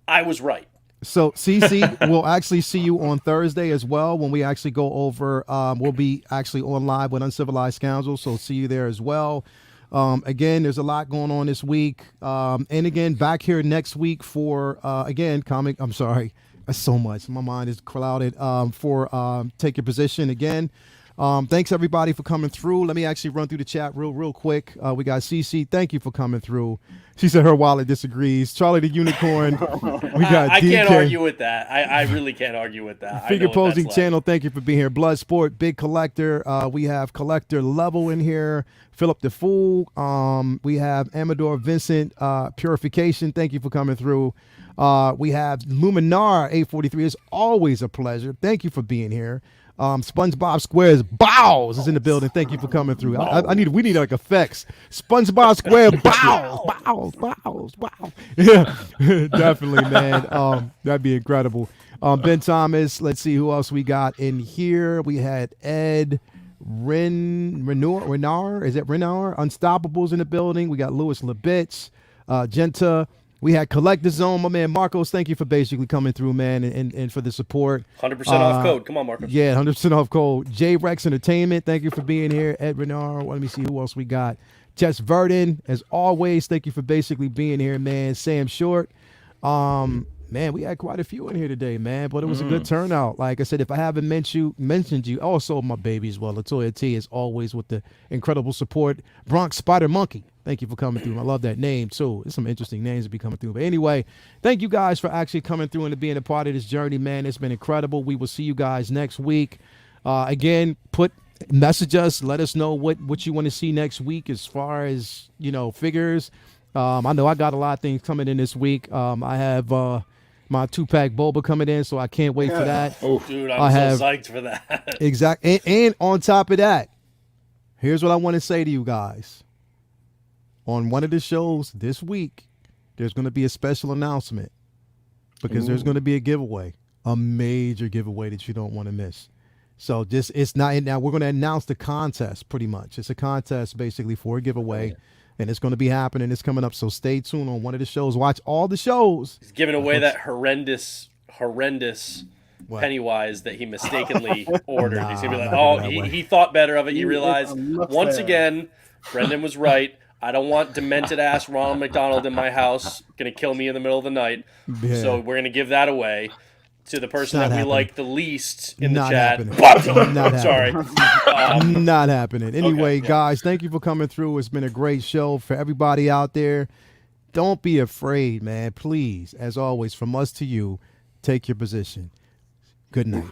I was right. So CC will actually see you on Thursday as well when we actually go over. We'll be actually on live with Uncivilized Scoundrels, so see you there as well. Again, there's a lot going on this week, and again back here next week for again comic. I'm sorry, that's so much. My mind is clouded. For Take Your Position again. Thanks everybody for coming through. Let me actually run through the chat real quick. We got CC. Thank you for coming through. She said her wallet disagrees. Charlie the Unicorn. We got I DK. can't argue with that. I really can't argue with that. Figure I know what that's Posing like. Channel. Thank you for being here. Bloodsport, Big Collector. We have Collector Level in here. Philip the Fool. We have Amador Vincent. Purification. Thank you for coming through. We have Luminar 843. It's always a pleasure. Thank you for being here. SpongeBob Squares Bows is in the building. Thank you for coming through. We need like effects. SpongeBob Square Bows. Yeah, definitely, man. That'd be incredible. Ben Thomas. Let's see who else we got in here. We had Ed Renar. Is it Renar? Unstoppables in the building. We got Louis Lebitz, Genta. We had Collect the Zone, my man Marcos. Thank you for basically coming through, man, and for the support. 100% off code. Come on, Marcus. Yeah, 100% off code. J Rex Entertainment. Thank you for being here. Ed Renard. Let me see who else we got. Jess Verdon, as always. Thank you for basically being here, man. Sam Short. Man, we had quite a few in here today, man, but it was a good turnout. Like I said, if I haven't mentioned you, also my baby as well. Latoya T, as always, with the incredible support. Bronx Spider Monkey. Thank you for coming through. I love that name, too. There's some interesting names to be coming through. But anyway, thank you guys for actually coming through and being a part of this journey, man. It's been incredible. We will see you guys next week. Again, message us. Let us know what you want to see next week as far as, figures. I know I got a lot of things coming in this week. I have my 2-pack boba coming in, so I can't wait for that. Dude, I I'm have- so psyched for that. Exact. And on top of that, here's what I want to say to you guys. On one of the shows this week, there's going to be a special announcement because there's going to be a giveaway, a major giveaway that you don't want to miss. So it's not now. We're going to announce the contest pretty much. It's a contest basically for a giveaway, and it's going to be happening. It's coming up. So stay tuned on one of the shows. Watch all the shows. He's giving away that horrendous What? Pennywise that he mistakenly ordered. Nah, He's gonna be I'm like, not oh, giving that away. he thought better of it. He realized I'm not once fair. again, Brendan was right. I don't want demented ass Ronald McDonald in my house, gonna kill me in the middle of the night. Yeah. So we're gonna give that away to the person not that we happening. like the least in Not the chat. happening. Not Sorry. Not happening. Anyway, yeah. guys, thank you for coming through. It's been a great show for everybody out there. Don't be afraid, man. Please, as always, from us to you, take your position. Good night.